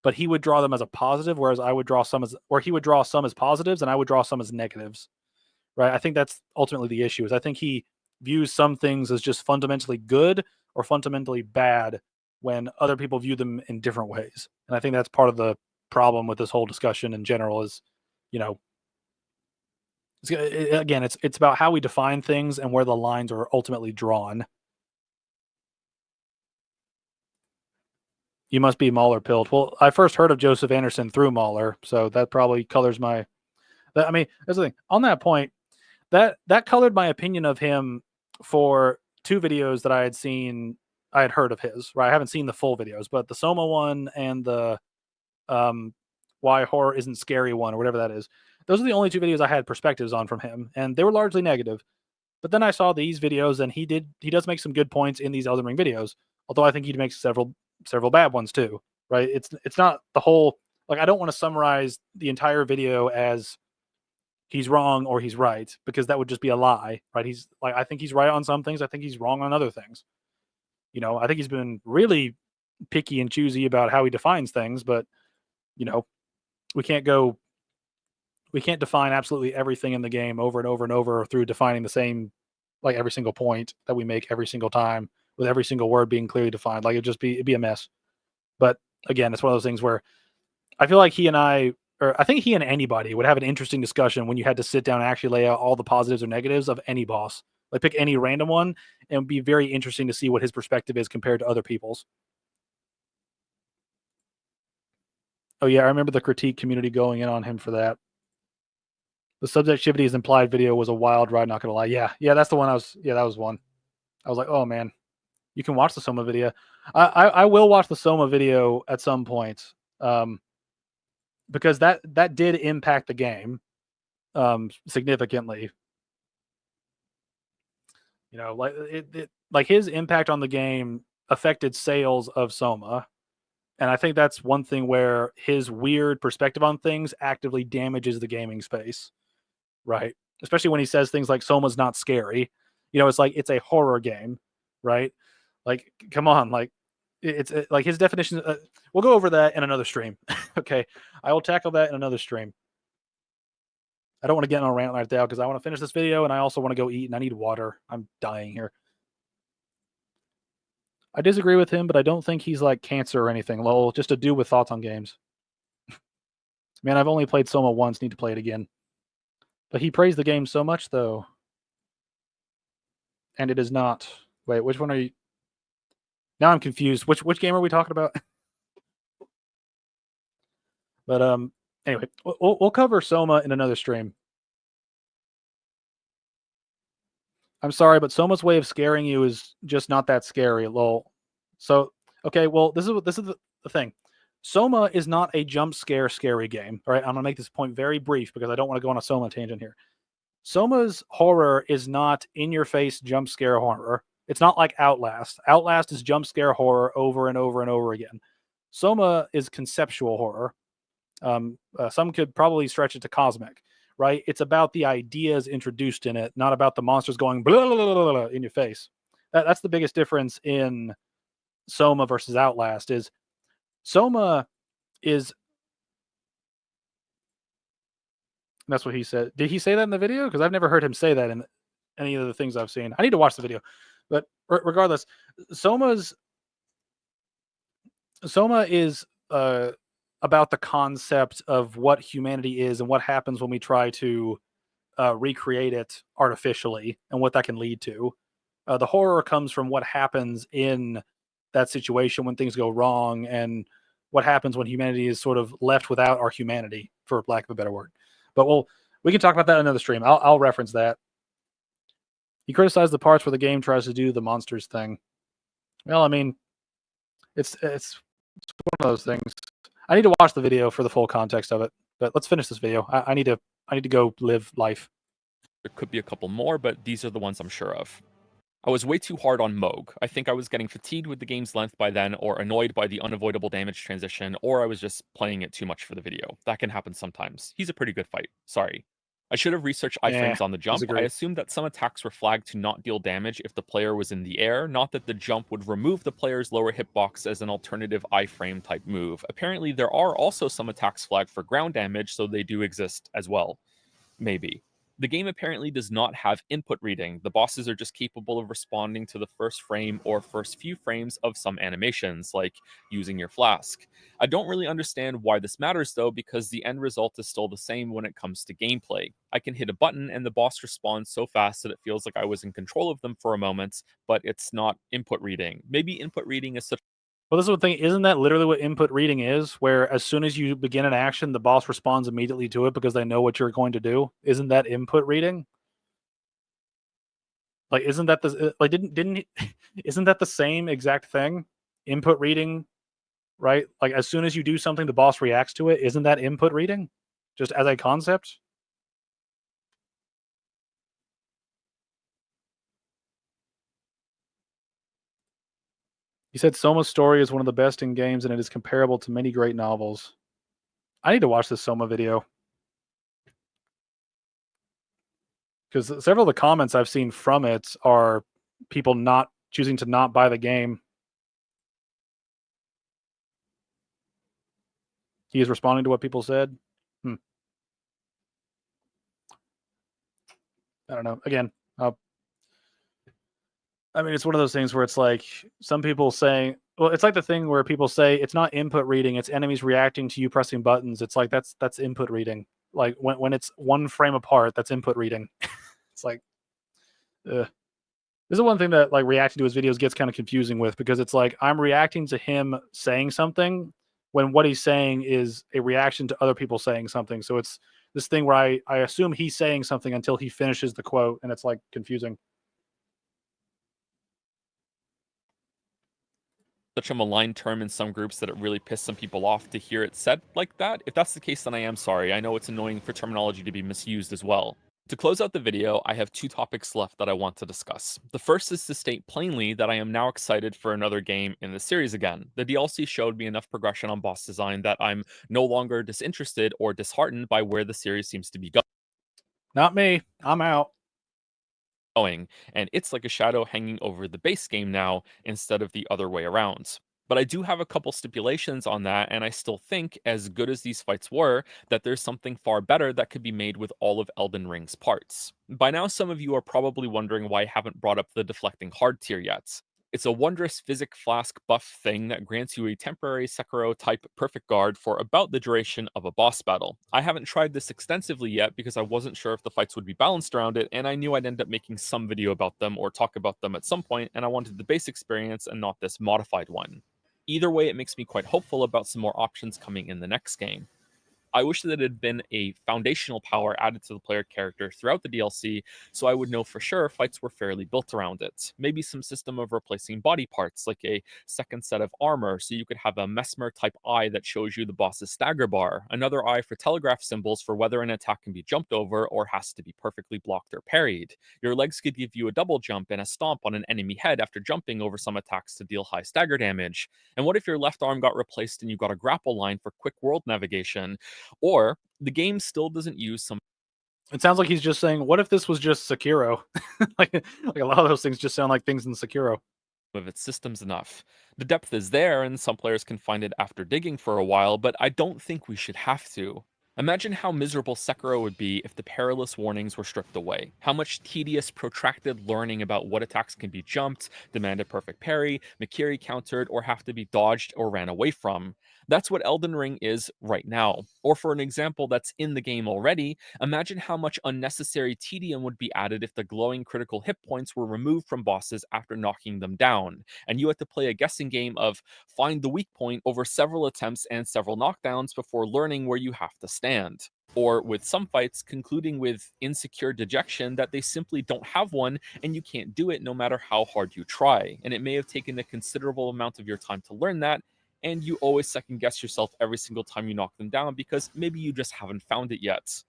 but he would draw them as a positive, whereas I would draw some as, or he would draw some as positives and I would draw some as negatives, right? I think that's ultimately the issue. Is I think he views some things as just fundamentally good or fundamentally bad when other people view them in different ways. And I think that's part of the problem with this whole discussion in general is, you know, again, it's about how we define things and where the lines are ultimately drawn. You must be Mahler pilled. Well, I first heard of Joseph Anderson through Mahler, so that probably colors my. I mean, that's the thing. On that point, that colored my opinion of him for two videos that I had heard of his, right? I haven't seen the full videos, but the Soma one and the um why horror isn't scary one or whatever that is. Those are the only two videos I had perspectives on from him, and they were largely negative. But then I saw these videos and he does make some good points in these Elden Ring videos, although I think he makes several bad ones too, right? It's not the whole, like I don't want to summarize the entire video as he's wrong or he's right because that would just be a lie, right? He's like I think he's right on some things, I think he's wrong on other things. You know, I think he's been really picky and choosy about how he defines things, but you know, we can't go we can't define absolutely everything in the game over and over and over through defining the same like every single point that we make every single time with every single word being clearly defined. Like it'd be a mess. But again, it's one of those things where I feel like he and I, or I think he and anybody would have an interesting discussion when you had to sit down and actually lay out all the positives or negatives of any boss. Like pick any random one, and it would be very interesting to see what his perspective is compared to other people's. Oh yeah, I remember the critique community going in on him for that. The subjectivity is implied video was a wild ride, not gonna lie. Yeah, that's the one that was one. I was like, oh man, you can watch the Soma video. I will watch the Soma video at some point. Because that did impact the game significantly. You know, like like his impact on the game affected sales of Soma, and I think that's one thing where his weird perspective on things actively damages the gaming space, right? Especially when he says things like Soma's not scary. You know, it's like it's a horror game, right? Like, come on, like like his definition. We'll go over that in another stream. Okay, I will tackle that in another stream. I don't want to get on a rant right now because I want to finish this video and I also want to go eat and I need water. I'm dying here. I disagree with him, but I don't think he's like cancer or anything. Lol, just a dude with thoughts on games. Man, I've only played Soma once, need to play it again. But he praised the game so much though. And it is not. Wait, which one are you? Now I'm confused. Which game are we talking about? But anyway, we'll cover Soma in another stream. I'm sorry, but Soma's way of scaring you is just not that scary, lol. So, okay, well, this is the thing. Soma is not a jump scare scary game. All right, I'm gonna make this point very brief because I don't want to go on a Soma tangent here. Soma's horror is not in your face jump scare horror. It's not like Outlast. Outlast is jump scare horror over and over and over again. Soma is conceptual horror. Some could probably stretch it to cosmic, right? It's about the ideas introduced in it, not about the monsters going blah, blah, blah, blah, blah in your face. That's the biggest difference in Soma versus Outlast. Is Soma is that's what he said. Did he say that in the video? Because I've never heard him say that in any of the things I've seen. I need to watch the video, but regardless, Soma's Soma is about the concept of what humanity is and what happens when we try to recreate it artificially and what that can lead to. The horror comes from what happens in that situation when things go wrong and what happens when humanity is sort of left without our humanity, for lack of a better word. But we can talk about that in another stream. I'll reference that. He criticized the parts where the game tries to do the monsters thing. Well, I mean, it's one of those things. I need to watch the video for the full context of it. But let's finish this video. I need to go live life. There could be a couple more, but these are the ones I'm sure of. I was way too hard on Moog. I think I was getting fatigued with the game's length by then, or annoyed by the unavoidable damage transition, or I was just playing it too much for the video. That can happen sometimes. He's a pretty good fight. Sorry. I should have researched iframes on the jump. Disagree. I assumed that some attacks were flagged to not deal damage if the player was in the air, not that the jump would remove the player's lower hitbox as an alternative iframe type move. Apparently, there are also some attacks flagged for ground damage, so they do exist as well. Maybe. The game apparently does not have input reading. The bosses are just capable of responding to the first frame or first few frames of some animations, like using your flask. I don't really understand why this matters though, because the end result is still the same when it comes to gameplay. I can hit a button and the boss responds so fast that it feels like I was in control of them for a moment, but it's not input reading. Maybe input reading is such. Well, this is the thing. Isn't that literally what input reading is? Where as soon as you begin an action, the boss responds immediately to it because they know what you're going to do. Isn't that input reading? Like, isn't that the like didn't isn't that the same exact thing? Input reading, right? Like as soon as you do something, the boss reacts to it. Isn't that input reading? Just as a concept? He said Soma's story is one of the best in games and it is comparable to many great novels. I need to watch this Soma video. Because several of the comments I've seen from it are people not choosing to not buy the game. He is responding to what people said. I don't know. Again, I mean, it's one of those things where it's like some people saying, well, it's like the thing where people say it's not input reading, it's enemies reacting to you pressing buttons. It's like that's input reading. Like when it's one frame apart, that's input reading. It's like, ugh. This is one thing that like reacting to his videos gets kind of confusing with because it's like I'm reacting to him saying something when what he's saying is a reaction to other people saying something. So it's this thing where I assume he's saying something until he finishes the quote, and it's like confusing. Such a maligned term in some groups that it really pissed some people off to hear it said like that. If that's the case, then I am sorry. I know it's annoying for terminology to be misused as well. To close out the video, I have two topics left that I want to discuss. The first is to state plainly that I am now excited for another game in the series again. The DLC showed me enough progression on boss design that I'm no longer disinterested or disheartened by where the series seems to be going. Not me. I'm out. And it's like a shadow hanging over the base game now instead of the other way around. But I do have a couple stipulations on that, and I still think, as good as these fights were, that there's something far better that could be made with all of Elden Ring's parts. By now, some of you are probably wondering why I haven't brought up the deflecting hard tier yet. It's a wondrous physic flask buff thing that grants you a temporary Sekiro type perfect guard for about the duration of a boss battle. I haven't tried this extensively yet because I wasn't sure if the fights would be balanced around it, and I knew I'd end up making some video about them or talk about them at some point, and I wanted the base experience and not this modified one. Either way, it makes me quite hopeful about some more options coming in the next game. I wish that it had been a foundational power added to the player character throughout the DLC, so I would know for sure fights were fairly built around it. Maybe some system of replacing body parts, like a second set of armor, so you could have a Mesmer type eye that shows you the boss's stagger bar, another eye for telegraph symbols for whether an attack can be jumped over or has to be perfectly blocked or parried. Your legs could give you a double jump and a stomp on an enemy head after jumping over some attacks to deal high stagger damage. And what if your left arm got replaced and you got a grapple line for quick world navigation? Or the game still doesn't use some. It sounds like he's just saying, "What if this was just Sekiro?" like a lot of those things just sound like things in Sekiro. Of its systems enough. The depth is there, and some players can find it after digging for a while, but I don't think we should have to. Imagine how miserable Sekiro would be if the perilous warnings were stripped away. How much tedious, protracted learning about what attacks can be jumped, demand a perfect parry, Mikiri countered, or have to be dodged or ran away from. That's what Elden Ring is right now. Or for an example that's in the game already, imagine how much unnecessary tedium would be added if the glowing critical hit points were removed from bosses after knocking them down, and you had to play a guessing game of find the weak point over several attempts and several knockdowns before learning where you have to stand. Or with some fights concluding with insecure dejection that they simply don't have one and you can't do it no matter how hard you try. And it may have taken a considerable amount of your time to learn that, and you always second guess yourself every single time you knock them down because maybe you just haven't found it yet.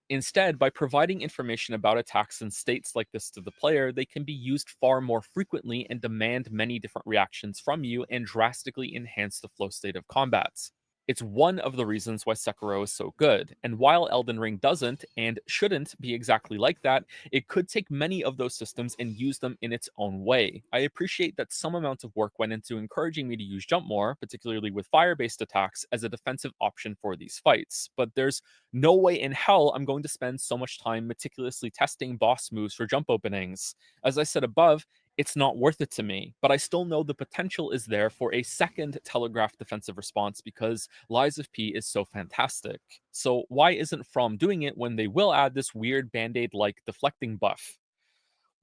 Instead, by providing information about attacks and states like this to the player, they can be used far more frequently and demand many different reactions from you and drastically enhance the flow state of combats. It's one of the reasons why Sekiro is so good, and while Elden Ring doesn't and shouldn't be exactly like that, it could take many of those systems and use them in its own way. I appreciate that some amount of work went into encouraging me to use jump more, particularly with fire based attacks, as a defensive option for these fights, but there's no way in hell I'm going to spend so much time meticulously testing boss moves for jump openings. As I said above, it's not worth it to me, but I still know the potential is there for a second telegraphed defensive response because Lies of P is so fantastic. So why isn't From doing it when they will add this weird band-aid like deflecting buff?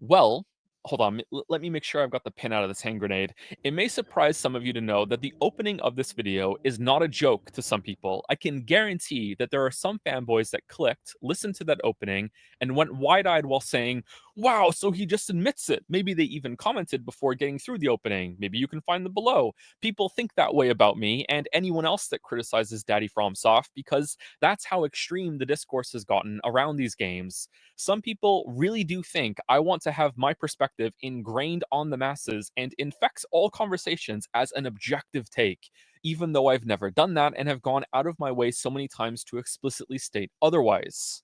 Well, hold on. Let me make sure I've got the pin out of this hand grenade. It may surprise some of you to know that the opening of this video is not a joke to some people. I can guarantee that there are some fanboys that clicked, listened to that opening, and went wide eyed while saying, wow, so he just admits it. Maybe they even commented before getting through the opening. Maybe you can find them below. People think that way about me and anyone else that criticizes Daddy FromSoft because that's how extreme the discourse has gotten around these games. Some people really do think I want to have my perspective ingrained on the masses and infects all conversations as an objective take, even though I've never done that and have gone out of my way so many times to explicitly state otherwise.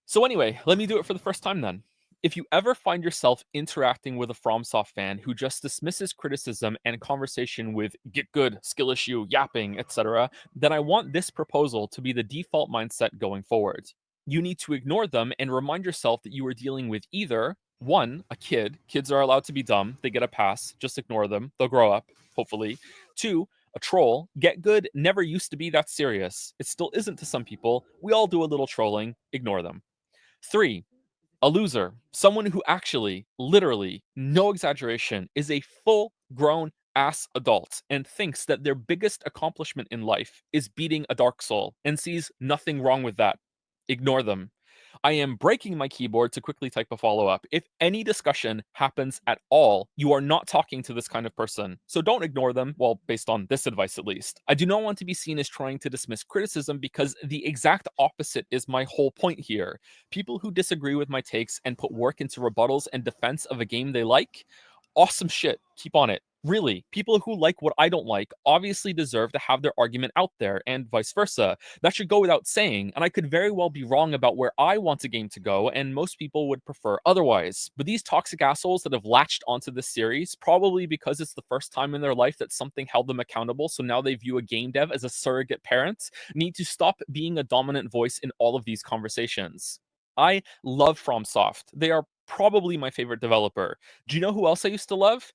So, anyway, let me do it for the first time then. If you ever find yourself interacting with a FromSoft fan who just dismisses criticism and conversation with get good, skill issue, yapping, etc., then I want this proposal to be the default mindset going forward. You need to ignore them and remind yourself that you are dealing with either one, a kid. Kids are allowed to be dumb, they get a pass, just ignore them, they'll grow up, hopefully. Two, a troll. Get good never used to be that serious. It still isn't to some people. We all do a little trolling, ignore them. Three, a loser, someone who actually, literally, no exaggeration, is a full grown ass adult and thinks that their biggest accomplishment in life is beating a Dark Soul and sees nothing wrong with that. Ignore them. I am breaking my keyboard to quickly type a follow up. If any discussion happens at all, you are not talking to this kind of person. So don't ignore them, well, based on this advice at least. I do not want to be seen as trying to dismiss criticism because the exact opposite is my whole point here. People who disagree with my takes and put work into rebuttals and defense of a game they like, awesome shit. Keep on it. Really, people who like what I don't like obviously deserve to have their argument out there, and vice versa. That should go without saying, and I could very well be wrong about where I want a game to go, and most people would prefer otherwise. But these toxic assholes that have latched onto this series, probably because it's the first time in their life that something held them accountable, so now they view a game dev as a surrogate parent, need to stop being a dominant voice in all of these conversations. I love FromSoft. They are probably my favorite developer. Do you know who else I used to love?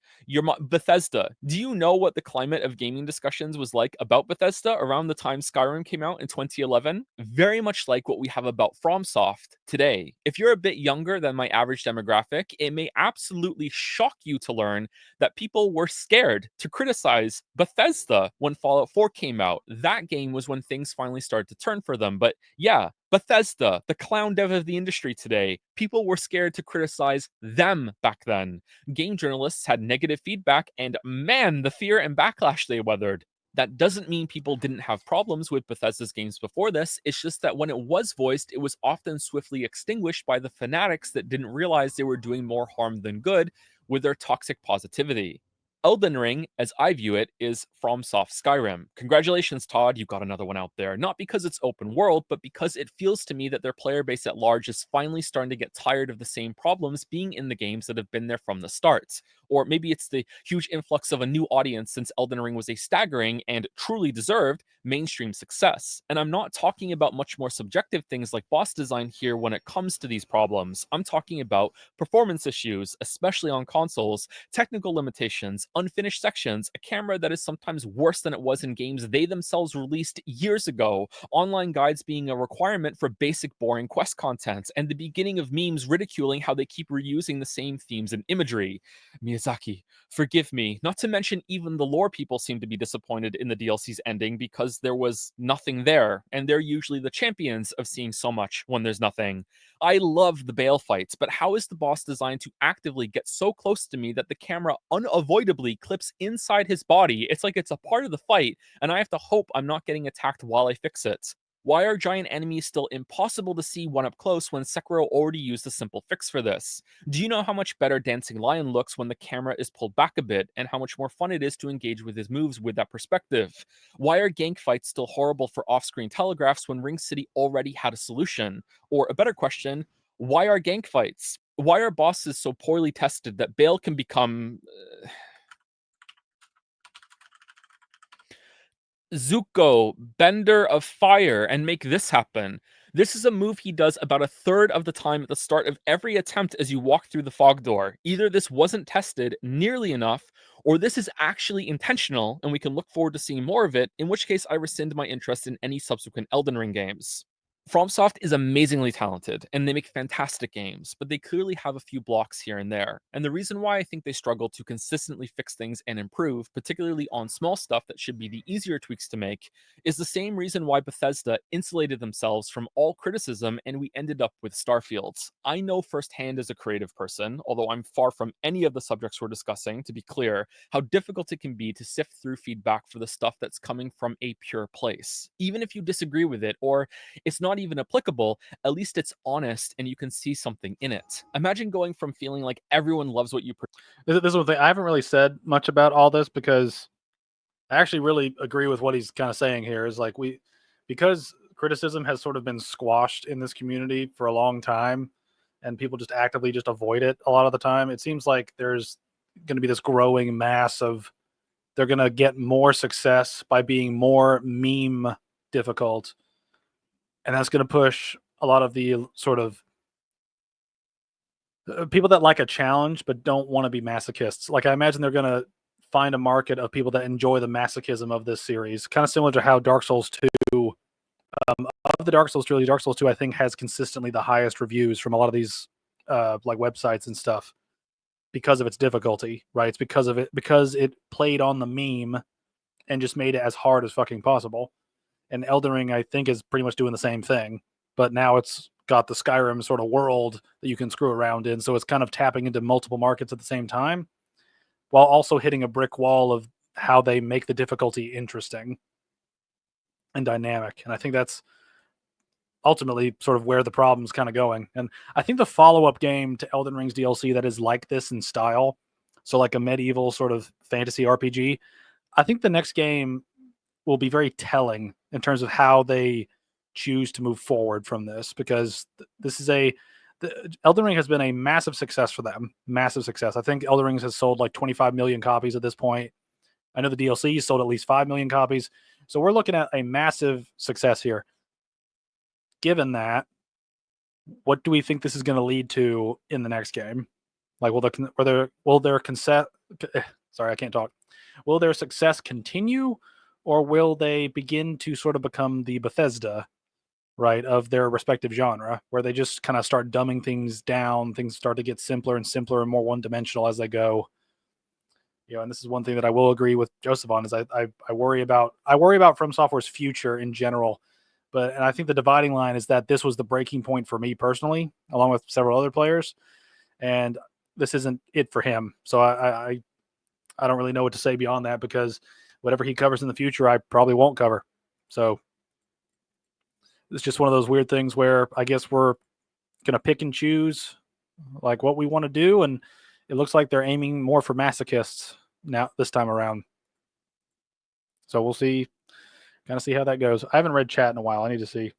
Bethesda. Do you know what the climate of gaming discussions was like about Bethesda around the time Skyrim came out in 2011? Very much like what we have about FromSoft today. If you're a bit younger than my average demographic, it may absolutely shock you to learn that people were scared to criticize Bethesda when Fallout 4 came out. That game was when things finally started to turn for them. But yeah, Bethesda, the clown dev of the industry today, people were scared to criticize them back then. Game journalists had negative feedback, and man, the fear and backlash they weathered. That doesn't mean people didn't have problems with Bethesda's games before this. It's just that when it was voiced, it was often swiftly extinguished by the fanatics that didn't realize they were doing more harm than good with their toxic positivity. Elden Ring, as I view it, is FromSoft Skyrim. Congratulations, Todd, you got another one out there. Not because it's open world, but because it feels to me that their player base at large is finally starting to get tired of the same problems being in the games that have been there from the start. or maybe it's the huge influx of a new audience since Elden Ring was a staggering and truly deserved mainstream success. And I'm not talking about much more subjective things like boss design here when it comes to these problems. I'm talking about performance issues, especially on consoles, technical limitations, unfinished sections, a camera that is sometimes worse than it was in games they themselves released years ago, online guides being a requirement for basic boring quest content, and the beginning of memes ridiculing how they keep reusing the same themes and imagery. Miyazaki, forgive me. Not to mention, even the lore people seem to be disappointed in the DLC's ending because there was nothing there, and they're usually the champions of seeing so much when there's nothing. I love the Bale fights, but how is the boss designed to actively get so close to me that the camera unavoidably clips inside his body? It's like it's a part of the fight, and I have to hope I'm not getting attacked while I fix it. Why are giant enemies still impossible to see one up close when Sekiro already used a simple fix for this? Do you know how much better Dancing Lion looks when the camera is pulled back a bit, and how much more fun it is to engage with his moves with that perspective? Why are gank fights still horrible for off-screen telegraphs when Ring City already had a solution? Or a better question, why are gank fights? Why are bosses so poorly tested that Bale can become Zuko, Bender of Fire, and make this happen? This is a move he does about a third of the time at the start of every attempt as you walk through the fog door. Either this wasn't tested nearly enough, or this is actually intentional, and we can look forward to seeing more of it, in which case I rescind my interest in any subsequent Elden Ring games. FromSoft is amazingly talented, and they make fantastic games, but they clearly have a few blocks here and there. And the reason why I think they struggle to consistently fix things and improve, particularly on small stuff that should be the easier tweaks to make, is the same reason why Bethesda insulated themselves from all criticism and we ended up with Starfield. I know firsthand as a creative person, although I'm far from any of the subjects we're discussing, to be clear, how difficult it can be to sift through feedback for the stuff that's coming from a pure place. Even if you disagree with it, or it's not even applicable, at least it's honest and you can see something in it. Imagine going from feeling like everyone loves what you This is one thing I haven't really said much about all this because I actually really agree with what he's kind of saying here. Is like because criticism has sort of been squashed in this community for a long time, and people just actively just avoid it a lot of the time. It seems like there's going to be this growing mass of they're going to get more success by being more meme difficult, and that's going to push a lot of the sort of people that like a challenge but don't want to be masochists. Like I imagine they're going to find a market of people that enjoy the masochism of this series, kind of similar to how Dark Souls 2 of the Dark Souls trilogy, Dark Souls 2 I think has consistently the highest reviews from a lot of these like websites and stuff because of its difficulty, right? It's because it played on the meme and just made it as hard as fucking possible. And Elden Ring, I think, is pretty much doing the same thing, but now it's got the Skyrim sort of world that you can screw around in. So it's kind of tapping into multiple markets at the same time, while also hitting a brick wall of how they make the difficulty interesting and dynamic. And I think that's ultimately sort of where the problem's kind of going. And I think the follow-up game to Elden Ring's DLC that is like this in style, so like a medieval sort of fantasy RPG, I think the next game will be very telling in terms of how they choose to move forward from this because this is Elden Ring has been a massive success for them. Massive success. I think Elden Ring has sold like 25 million copies at this point. I know the DLC sold at least 5 million copies. So we're looking at a massive success here. Given that, what do we think this is going to lead to in the next game? Like, will their consent? Sorry, I can't talk. Will their success continue, or will they begin to sort of become the Bethesda, right, of their respective genre, where they just kind of start dumbing things down, things start to get simpler and simpler and more one-dimensional as they go. And this is one thing that I will agree with Joseph on is I worry about From Software's future in general, and I think the dividing line is that this was the breaking point for me personally, along with several other players, and this isn't it for him. So I don't really know what to say beyond that because whatever he covers in the future, I probably won't cover. So it's just one of those weird things where I guess we're gonna pick and choose like what we want to do, and it looks like they're aiming more for masochists now this time around. So we'll see, kind of see how that goes. I haven't read chat in a while. I need to see.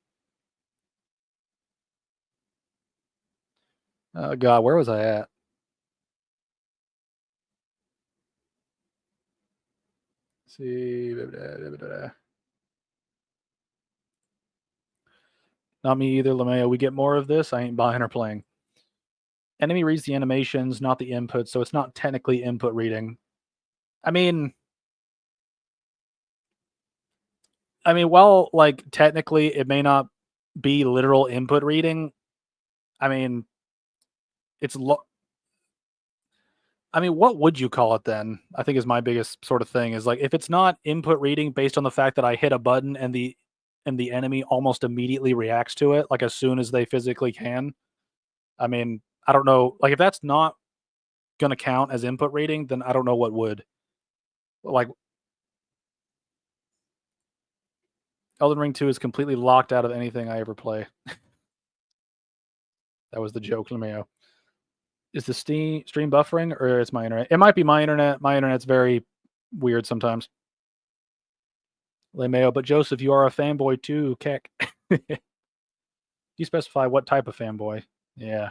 Oh God, where was I at? see. Not me either, LeMayo. We get more of this. I ain't buying or playing. Enemy reads the animations, not the input, so it's not technically input reading. I mean, well, like technically it may not be literal input reading. I mean, it's what would you call it then? I think is my biggest sort of thing is like if it's not input reading based on the fact that I hit a button and the enemy almost immediately reacts to it, like as soon as they physically can. I mean, I don't know. Like if that's not gonna count as input reading, then I don't know what would. Like Elden Ring 2 is completely locked out of anything I ever play. That was the joke, LeMayo. Is the stream buffering or it's my internet? It might be my internet. My internet's very weird sometimes. LeMayo, but Joseph, you are a fanboy too, Keck. You specify what type of fanboy. Yeah.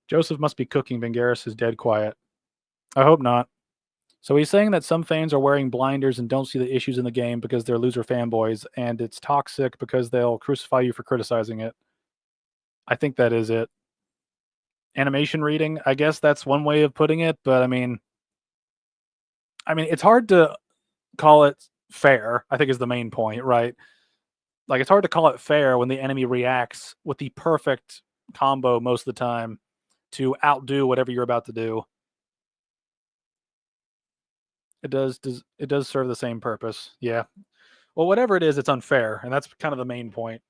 Joseph must be cooking. Vangeris is dead quiet. I hope not. So he's saying that some fans are wearing blinders and don't see the issues in the game because they're loser fanboys, and it's toxic because they'll crucify you for criticizing it. I think that is it. Animation reading, I guess that's one way of putting it, but I mean, it's hard to call it fair, I think is the main point, right? Like, it's hard to call it fair when the enemy reacts with the perfect combo most of the time to outdo whatever you're about to do. It does serve the same purpose. Yeah. Well, whatever it is, it's unfair, and that's kind of the main point.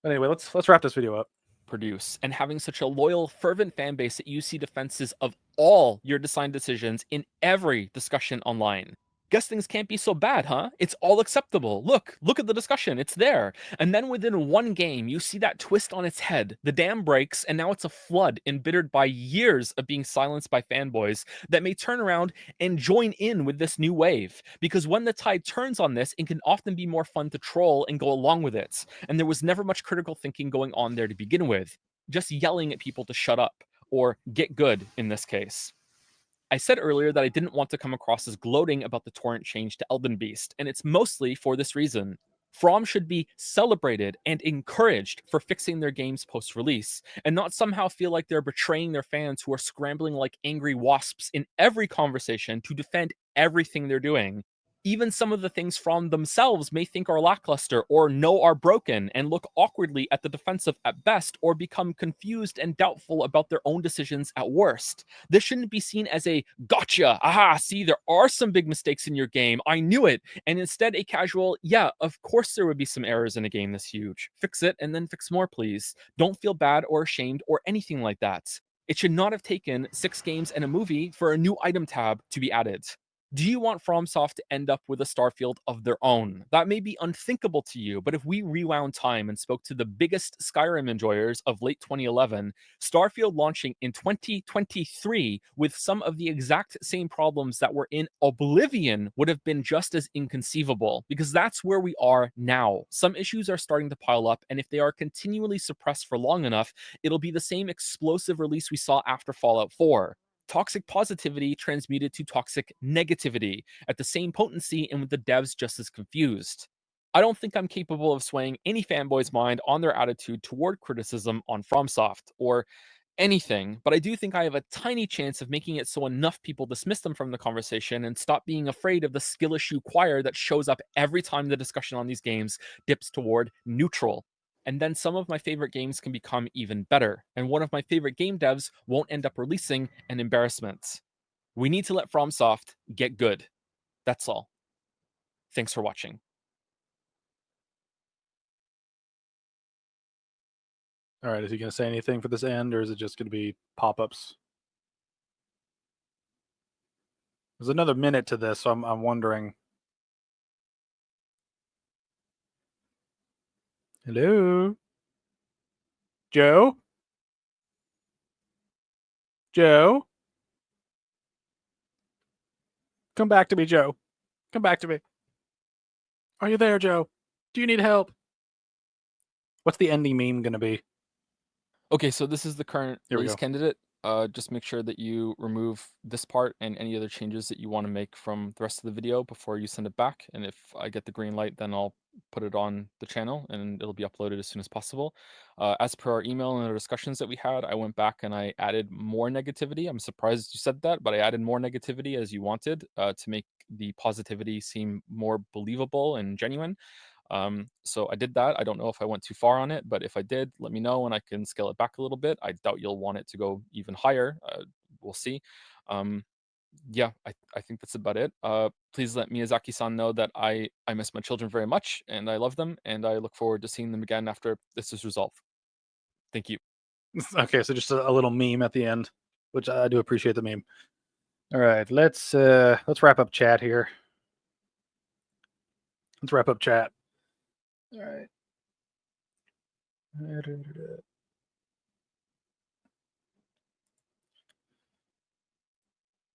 But anyway, let's wrap this video up. Produce and having such a loyal, fervent fan base that you see defenses of all your design decisions in every discussion online. Guess things can't be so bad, huh? It's all acceptable. Look at the discussion. It's there. And then within one game, you see that twist on its head. The dam breaks, and now it's a flood embittered by years of being silenced by fanboys that may turn around and join in with this new wave. Because when the tide turns on this, it can often be more fun to troll and go along with it. And there was never much critical thinking going on there to begin with. Just yelling at people to shut up, or get good in this case. I said earlier that I didn't want to come across as gloating about the torrent change to Elden Beast, and it's mostly for this reason. From should be celebrated and encouraged for fixing their games post-release, and not somehow feel like they're betraying their fans who are scrambling like angry wasps in every conversation to defend everything they're doing. Even some of the things From themselves may think are lackluster or know are broken and look awkwardly at the defensive at best or become confused and doubtful about their own decisions at worst. This shouldn't be seen as a gotcha, aha, see, there are some big mistakes in your game, I knew it, and instead a casual, yeah, of course there would be some errors in a game this huge. Fix it and then fix more, please. Don't feel bad or ashamed or anything like that. It should not have taken 6 games and a movie for a new item tab to be added. Do you want FromSoft to end up with a Starfield of their own? That may be unthinkable to you, but if we rewound time and spoke to the biggest Skyrim enjoyers of late 2011, Starfield launching in 2023 with some of the exact same problems that were in Oblivion would have been just as inconceivable, because that's where we are now. Some issues are starting to pile up, and if they are continually suppressed for long enough, it'll be the same explosive release we saw after Fallout 4. Toxic positivity transmuted to toxic negativity at the same potency and with the devs just as confused. I don't think I'm capable of swaying any fanboy's mind on their attitude toward criticism on FromSoft or anything, but I do think I have a tiny chance of making it so enough people dismiss them from the conversation and stop being afraid of the skill issue choir that shows up every time the discussion on these games dips toward neutral. And then some of my favorite games can become even better, and one of my favorite game devs won't end up releasing an embarrassment. We need to let FromSoft get good. That's all. Thanks for watching. All right, is he going to say anything for this end, or is it just going to be pop-ups? There's another minute to this, so I'm wondering. Hello? Joe? Joe? Come back to me, Joe. Come back to me. Are you there, Joe? Do you need help? What's the ending meme going to be? Okay, so this is the current Here we release go. candidate. just make sure that you remove this part and any other changes that you want to make from the rest of the video before you send it back. And if I get the green light, then I'll put it on the channel and it'll be uploaded as soon as possible. As per our email and our discussions that we had, I went back and I added more negativity. I'm surprised you said that, but I added more negativity as you wanted to make the positivity seem more believable and genuine. So I did that. I don't know if I went too far on it, but if I did, let me know and I can scale it back a little bit. I doubt you'll want it to go even higher. We'll see. Um, yeah, I think that's about it. Please let Miyazaki-san know that I miss my children very much and I love them and I look forward to seeing them again after this is resolved. Thank you. Okay, so just a little meme at the end, which I do appreciate the meme. All right, let's wrap up chat here. Let's wrap up chat. All right.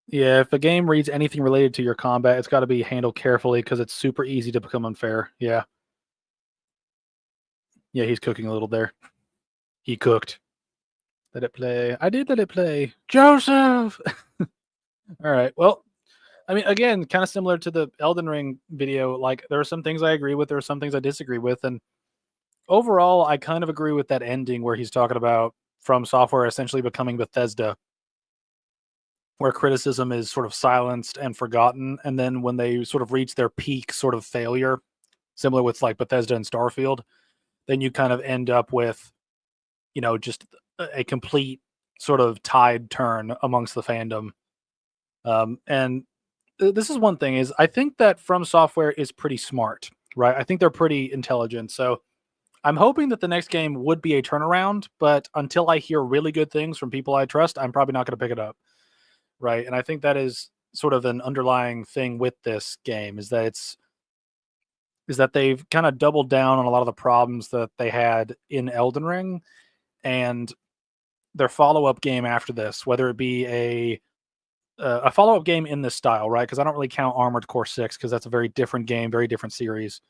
Yeah, if a game reads anything related to your combat, it's got to be handled carefully because it's super easy to become unfair. Yeah. Yeah, he's cooking a little there. He cooked. Let it play. I did let it play. Joseph! All right. Well, I mean, again, kind of similar to the Elden Ring video. Like, there are some things I agree with, there are some things I disagree with, and overall, I kind of agree with that ending where he's talking about From Software essentially becoming Bethesda, where criticism is sort of silenced and forgotten, and then when they sort of reach their peak sort of failure, similar with like Bethesda and Starfield, then you kind of end up with, just a complete sort of tide turn amongst the fandom. And this is one thing is I think that From Software is pretty smart, right? I think they're pretty intelligent. So I'm hoping that the next game would be a turnaround, but until I hear really good things from people I trust, I'm probably not going to pick it up, right? And I think that is sort of an underlying thing with this game is that they've kind of doubled down on a lot of the problems that they had in Elden Ring, and their follow-up game after this, whether it be a follow-up game in this style, right? Because I don't really count Armored Core 6 because that's a very different game, very different series.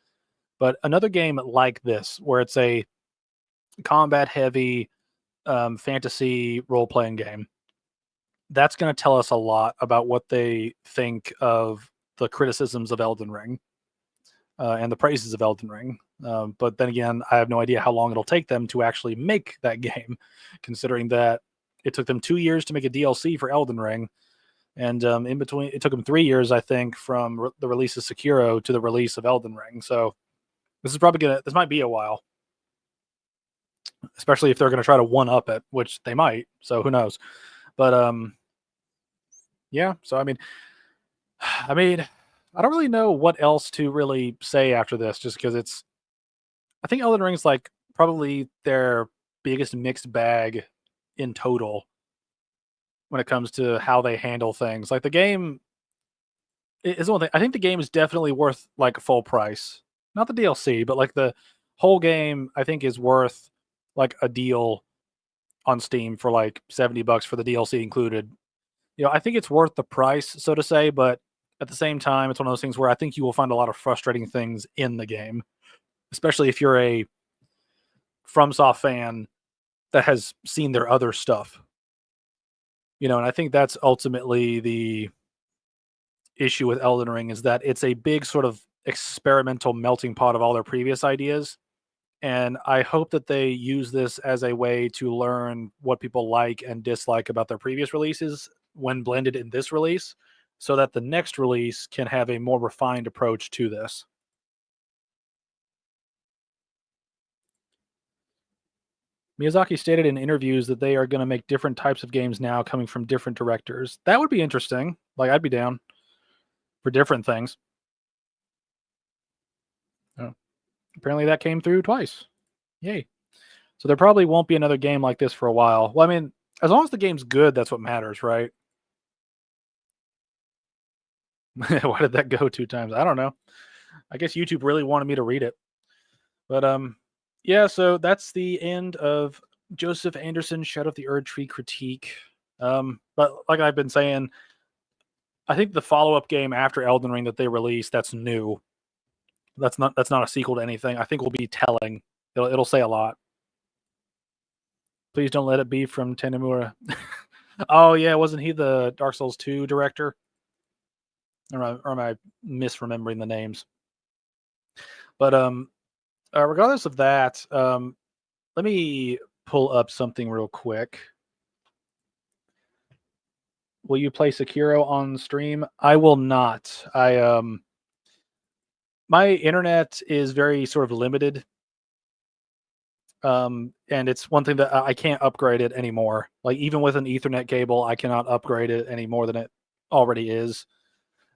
But another game like this, where it's a combat-heavy fantasy role-playing game, that's going to tell us a lot about what they think of the criticisms of Elden Ring and the praises of Elden Ring. But then again, I have no idea how long it'll take them to actually make that game, considering that it took them 2 years to make a DLC for Elden Ring. And in between, it took them 3 years, I think, from the release of Sekiro to the release of Elden Ring. So this might be a while, especially if they're gonna try to one up it, which they might. So who knows? But yeah. So I mean, I don't really know what else to really say after this, just because I think Elden Ring's like probably their biggest mixed bag in total when it comes to how they handle things. Like the game is one thing. I think the game is definitely worth like full price. Not the DLC, but like the whole game I think is worth like a deal on Steam for like $70 for the DLC included. I think it's worth the price, so to say, but at the same time, it's one of those things where I think you will find a lot of frustrating things in the game, especially if you're a FromSoft fan that has seen their other stuff. And I think that's ultimately the issue with Elden Ring is that it's a big sort of experimental melting pot of all their previous ideas. And I hope that they use this as a way to learn what people like and dislike about their previous releases when blended in this release, so that the next release can have a more refined approach to this. Miyazaki stated in interviews that they are going to make different types of games now coming from different directors. That would be interesting. Like, I'd be down for different things. Oh, apparently that came through twice. Yay. So there probably won't be another game like this for a while. Well, I mean, as long as the game's good, that's what matters, right? Why did that go 2 times? I don't know. I guess YouTube really wanted me to read it. But yeah, so that's the end of Joseph Anderson's Shadow of the Erdtree critique. But like I've been saying, I think the follow-up game after Elden Ring that they released, that's new. That's not a sequel to anything. I think will be telling. It'll say a lot. Please don't let it be from Tenemura. Oh yeah, wasn't he the Dark Souls 2 director? Or am I misremembering the names? But regardless of that, let me pull up something real quick. Will you play Sekiro on stream? I will not. My internet is very sort of limited. And it's one thing that I can't upgrade it anymore. Like even with an Ethernet cable, I cannot upgrade it any more than it already is.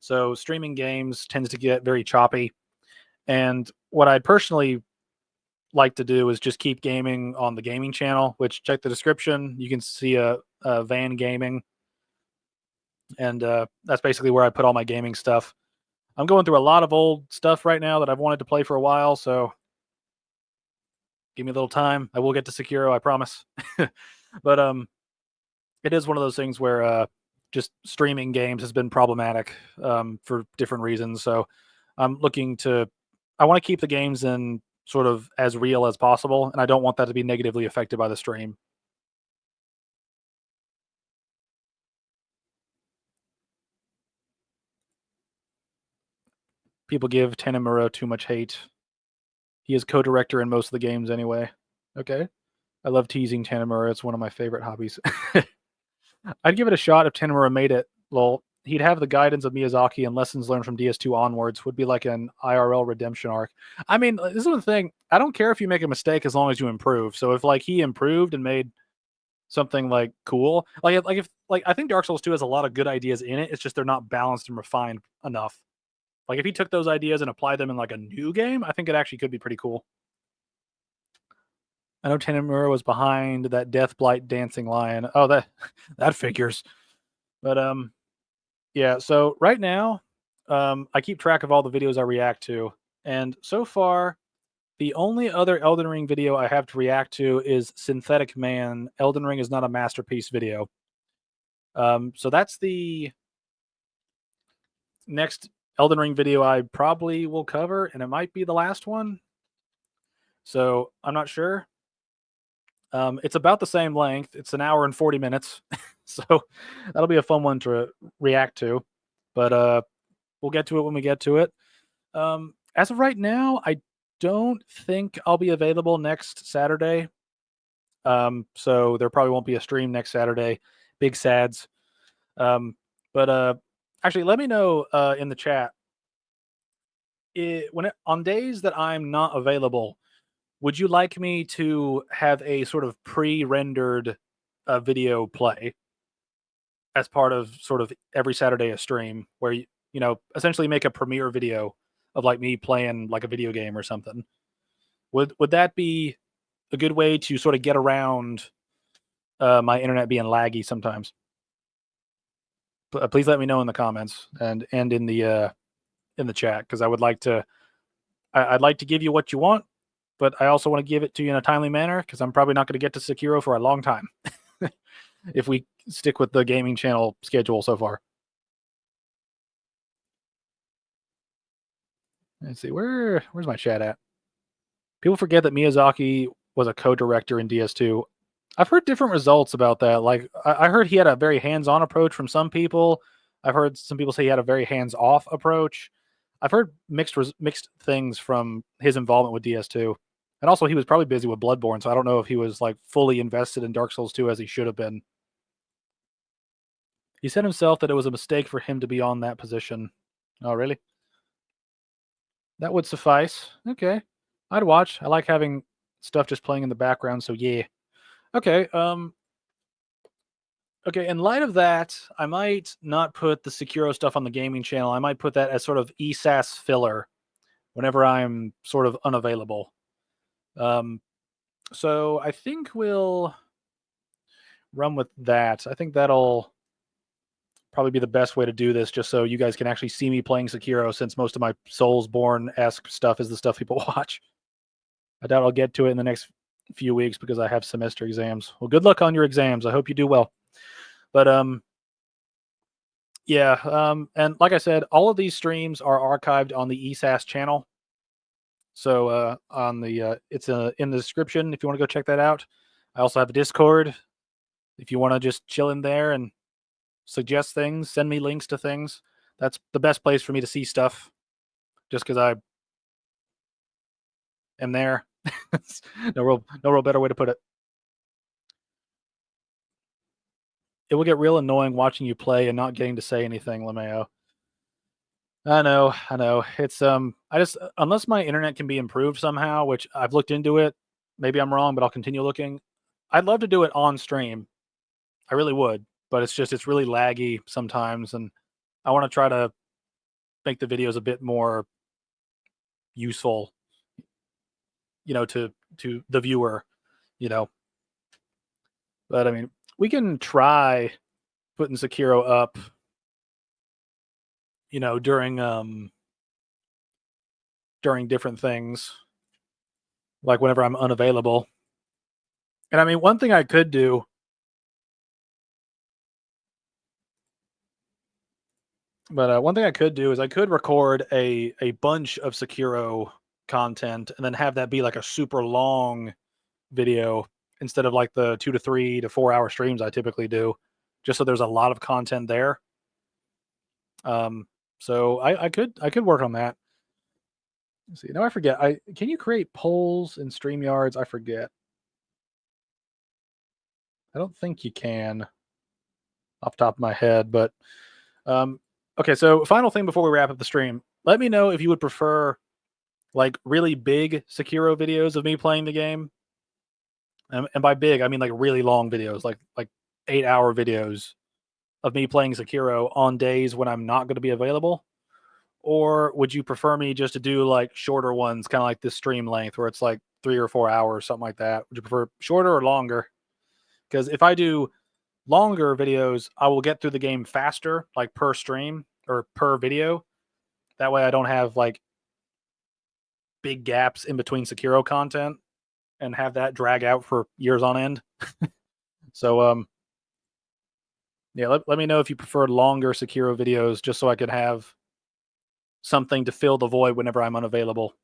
So streaming games tends to get very choppy. And what I personally like to do is just keep gaming on the gaming channel, which check the description. You can see a Van Gaming, and that's basically where I put all my gaming stuff. I'm going through a lot of old stuff right now that I've wanted to play for a while, so give me a little time. I will get to Sekiro, I promise. But it is one of those things where just streaming games has been problematic for different reasons. So I'm looking to, I want to keep the games in sort of as real as possible, and I don't want that to be negatively affected by the stream. People give Tanemura too much hate. He is co-director in most of the games anyway. Okay. I love teasing Tanemura. It's one of my favorite hobbies. I'd give it a shot if Tanemura made it. Lol. He'd have the guidance of Miyazaki and lessons learned from DS2 onwards. Would be like an IRL redemption arc. I mean, this is the thing. I don't care if you make a mistake as long as you improve. So if like he improved and made something like cool, like I think Dark Souls 2 has a lot of good ideas in it. It's just they're not balanced and refined enough. Like if he took those ideas and applied them in like a new game, I think it actually could be pretty cool. I know Tanemura was behind that Death Blight Dancing Lion. Oh, that that figures. But yeah. So right now, I keep track of all the videos I react to, and so far, the only other Elden Ring video I have to react to is Synthetic Man. Elden Ring is not a masterpiece video. So that's the next Elden Ring video I probably will cover, and it might be the last one. So I'm not sure. It's about the same length. It's an hour and 40 minutes. So that'll be a fun one to react to. But we'll get to it when we get to it. As of right now, I don't think I'll be available next Saturday. So there probably won't be a stream next Saturday. Big sads. But actually, let me know in the chat on days that I'm not available. Would you like me to have a sort of pre-rendered video play as part of sort of every Saturday a stream where you know essentially make a premiere video of like me playing like a video game or something? Would that be a good way to sort of get around my internet being laggy sometimes? Please let me know in the comments and in the chat because I would like to. I'd like to give you what you want, but I also want to give it to you in a timely manner because I'm probably not going to get to Sekiro for a long time if we stick with the gaming channel schedule so far. Let's see, where's my chat at? People forget that Miyazaki was a co-director in DS2. I've heard different results about that. Like I heard he had a very hands-on approach from some people. I've heard some people say he had a very hands-off approach. I've heard mixed things from his involvement with DS2. And also he was probably busy with Bloodborne, so I don't know if he was like fully invested in Dark Souls 2 as he should have been. He said himself that it was a mistake for him to be on that position. Oh, really? That would suffice. Okay. I'd watch. I like having stuff just playing in the background, so yeah. Okay, okay, in light of that, I might not put the Sekiro stuff on the gaming channel. I might put that as sort of ESAS filler whenever I'm sort of unavailable. Um, so I think we'll run with that. I think that'll probably be the best way to do this, just so you guys can actually see me playing Sekiro, since most of my Soulsborne-esque stuff is the stuff people watch. I doubt I'll get to it in the next few weeks because I have semester exams. Well, good luck on your exams. I hope you do well. But yeah, and like I said, all of these streams are archived on the ESAS channel. So on the it's in the description if you want to go check that out. I also have a Discord If you want to just chill in there and suggest things, send me links to things. That's the best place for me to see stuff, just because I am there. No real better way to put it. It will get real annoying watching you play and not getting to say anything, Lameo. I know. It's I just unless my internet can be improved somehow, which I've looked into it. Maybe I'm wrong, but I'll continue looking. I'd love to do it on stream. I really would, but it's really laggy sometimes, and I want to try to make the videos a bit more useful, to the viewer, you know. But I mean, we can try putting Sekiro up, during different things, like whenever I'm unavailable. And I mean, one thing I could do, is I could record a bunch of Sekiro content and then have that be like a super long video instead of like the 2 to 3 to 4 hour streams I typically do, just so there's a lot of content there. So I could work on that. Let's see. No, I forget. Can you create polls in StreamYards? I forget. I don't think you can off the top of my head, but okay, so final thing before we wrap up the stream. Let me know if you would prefer like really big Sekiro videos of me playing the game. And by big, I mean like really long videos, like 8-hour videos of me playing Sekiro on days when I'm not going to be available. Or would you prefer me just to do like shorter ones, kind of like this stream length where it's like 3 or 4 hours, something like that? Would you prefer shorter or longer? Because if I do longer videos, I will get through the game faster, like per stream or per video. That way I don't have like big gaps in between Sekiro content and have that drag out for years on end. So yeah, let me know if you prefer longer Sekiro videos just so I could have something to fill the void whenever I'm unavailable.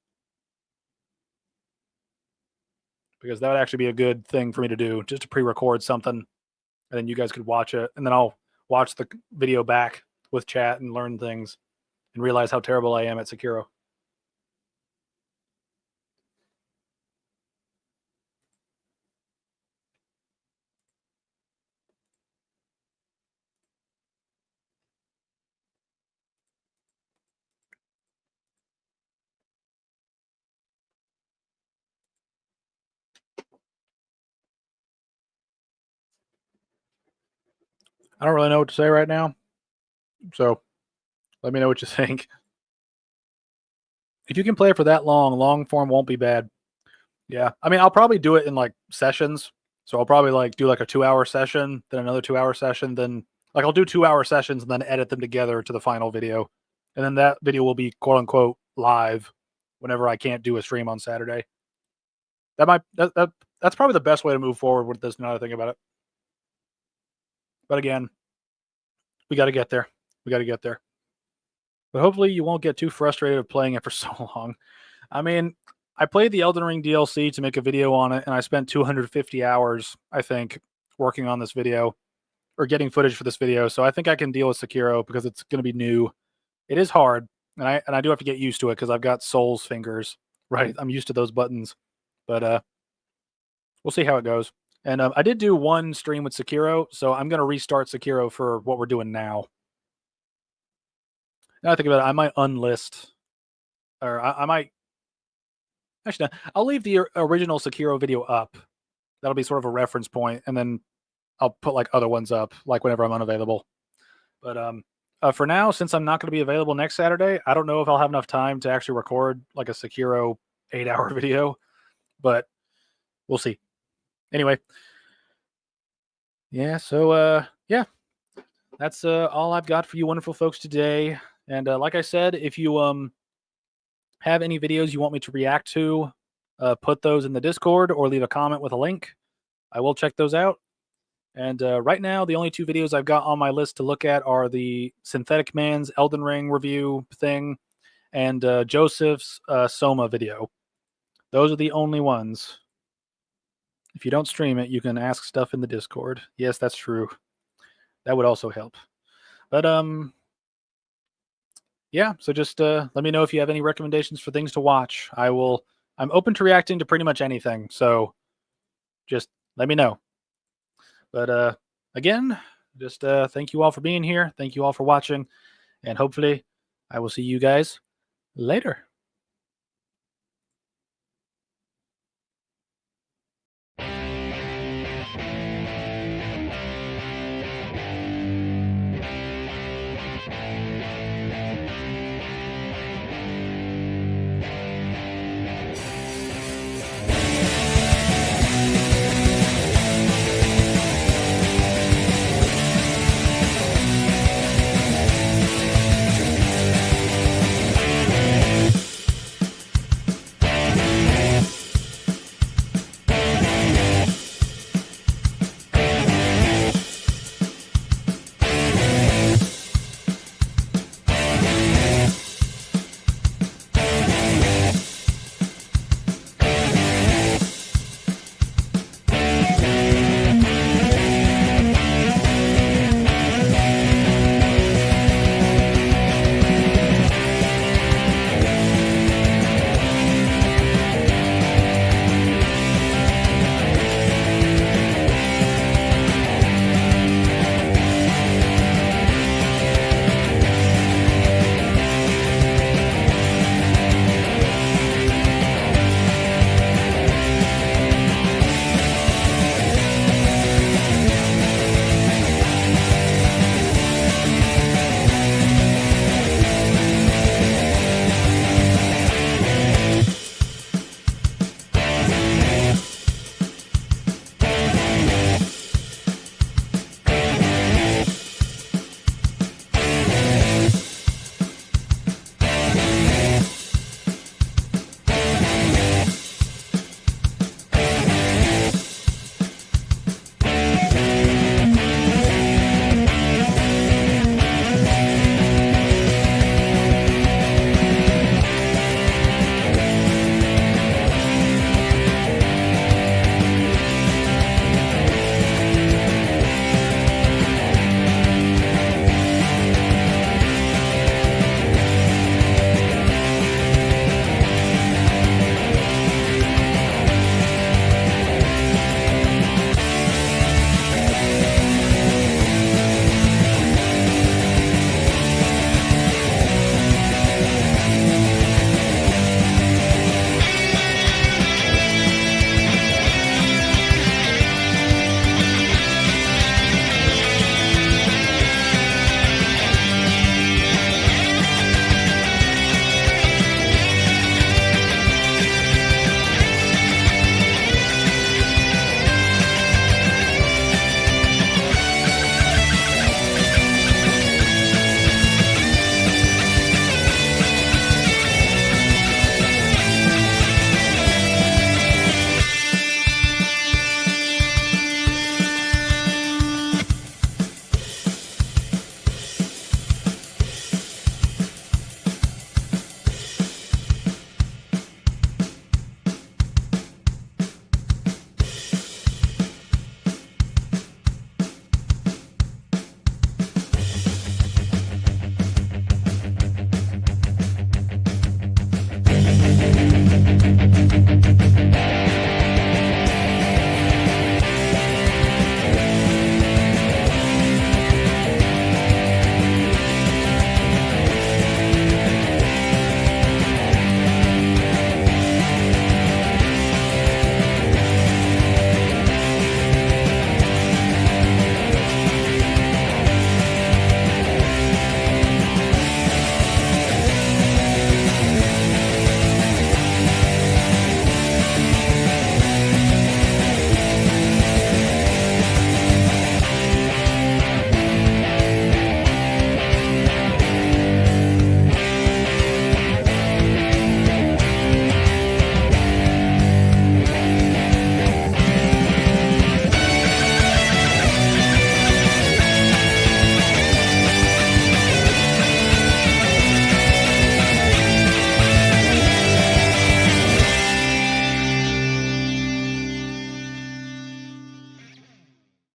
Because that would actually be a good thing for me to do, just to pre-record something, and then you guys could watch it, and then I'll watch the video back with chat and learn things and realize how terrible I am at Sekiro. I don't really know what to say right now, so let me know what you think. If you can play it for that long form won't be bad. Yeah, I mean, I'll probably do it in like sessions. So I'll probably like do like a 2-hour session, then another 2-hour session, then like I'll do 2-hour sessions and then edit them together to the final video, and then that video will be quote unquote live whenever I can't do a stream on Saturday. That's probably the best way to move forward with this. Now that I think about it, but again, we got to get there. We got to get there. But hopefully, you won't get too frustrated of playing it for so long. I mean, I played the Elden Ring DLC to make a video on it, and I spent 250 hours, I think, working on this video or getting footage for this video. So I think I can deal with Sekiro because it's going to be new. It is hard, and I do have to get used to it because I've got Souls fingers. Right, I'm used to those buttons, but we'll see how it goes. And I did do one stream with Sekiro, so I'm going to restart Sekiro for what we're doing now. Now I think about it, I might unlist, or I might actually. No, I'll leave the original Sekiro video up. That'll be sort of a reference point, and then I'll put like other ones up, like whenever I'm unavailable. But for now, since I'm not going to be available next Saturday, I don't know if I'll have enough time to actually record like a Sekiro 8-hour video, but we'll see. Anyway, yeah. So yeah, that's all I've got for you, wonderful folks, today. And like I said, if you have any videos you want me to react to, put those in the Discord or leave a comment with a link. I will check those out. And right now, the only 2 videos I've got on my list to look at are the Synthetic Man's Elden Ring review thing and Joseph's Soma video. Those are the only ones. If you don't stream it, you can ask stuff in the Discord. Yes, that's true. That would also help. But yeah, so just let me know if you have any recommendations for things to watch. I'm open to reacting to pretty much anything, so just let me know. But again, just thank you all for being here. Thank you all for watching, and hopefully I will see you guys later.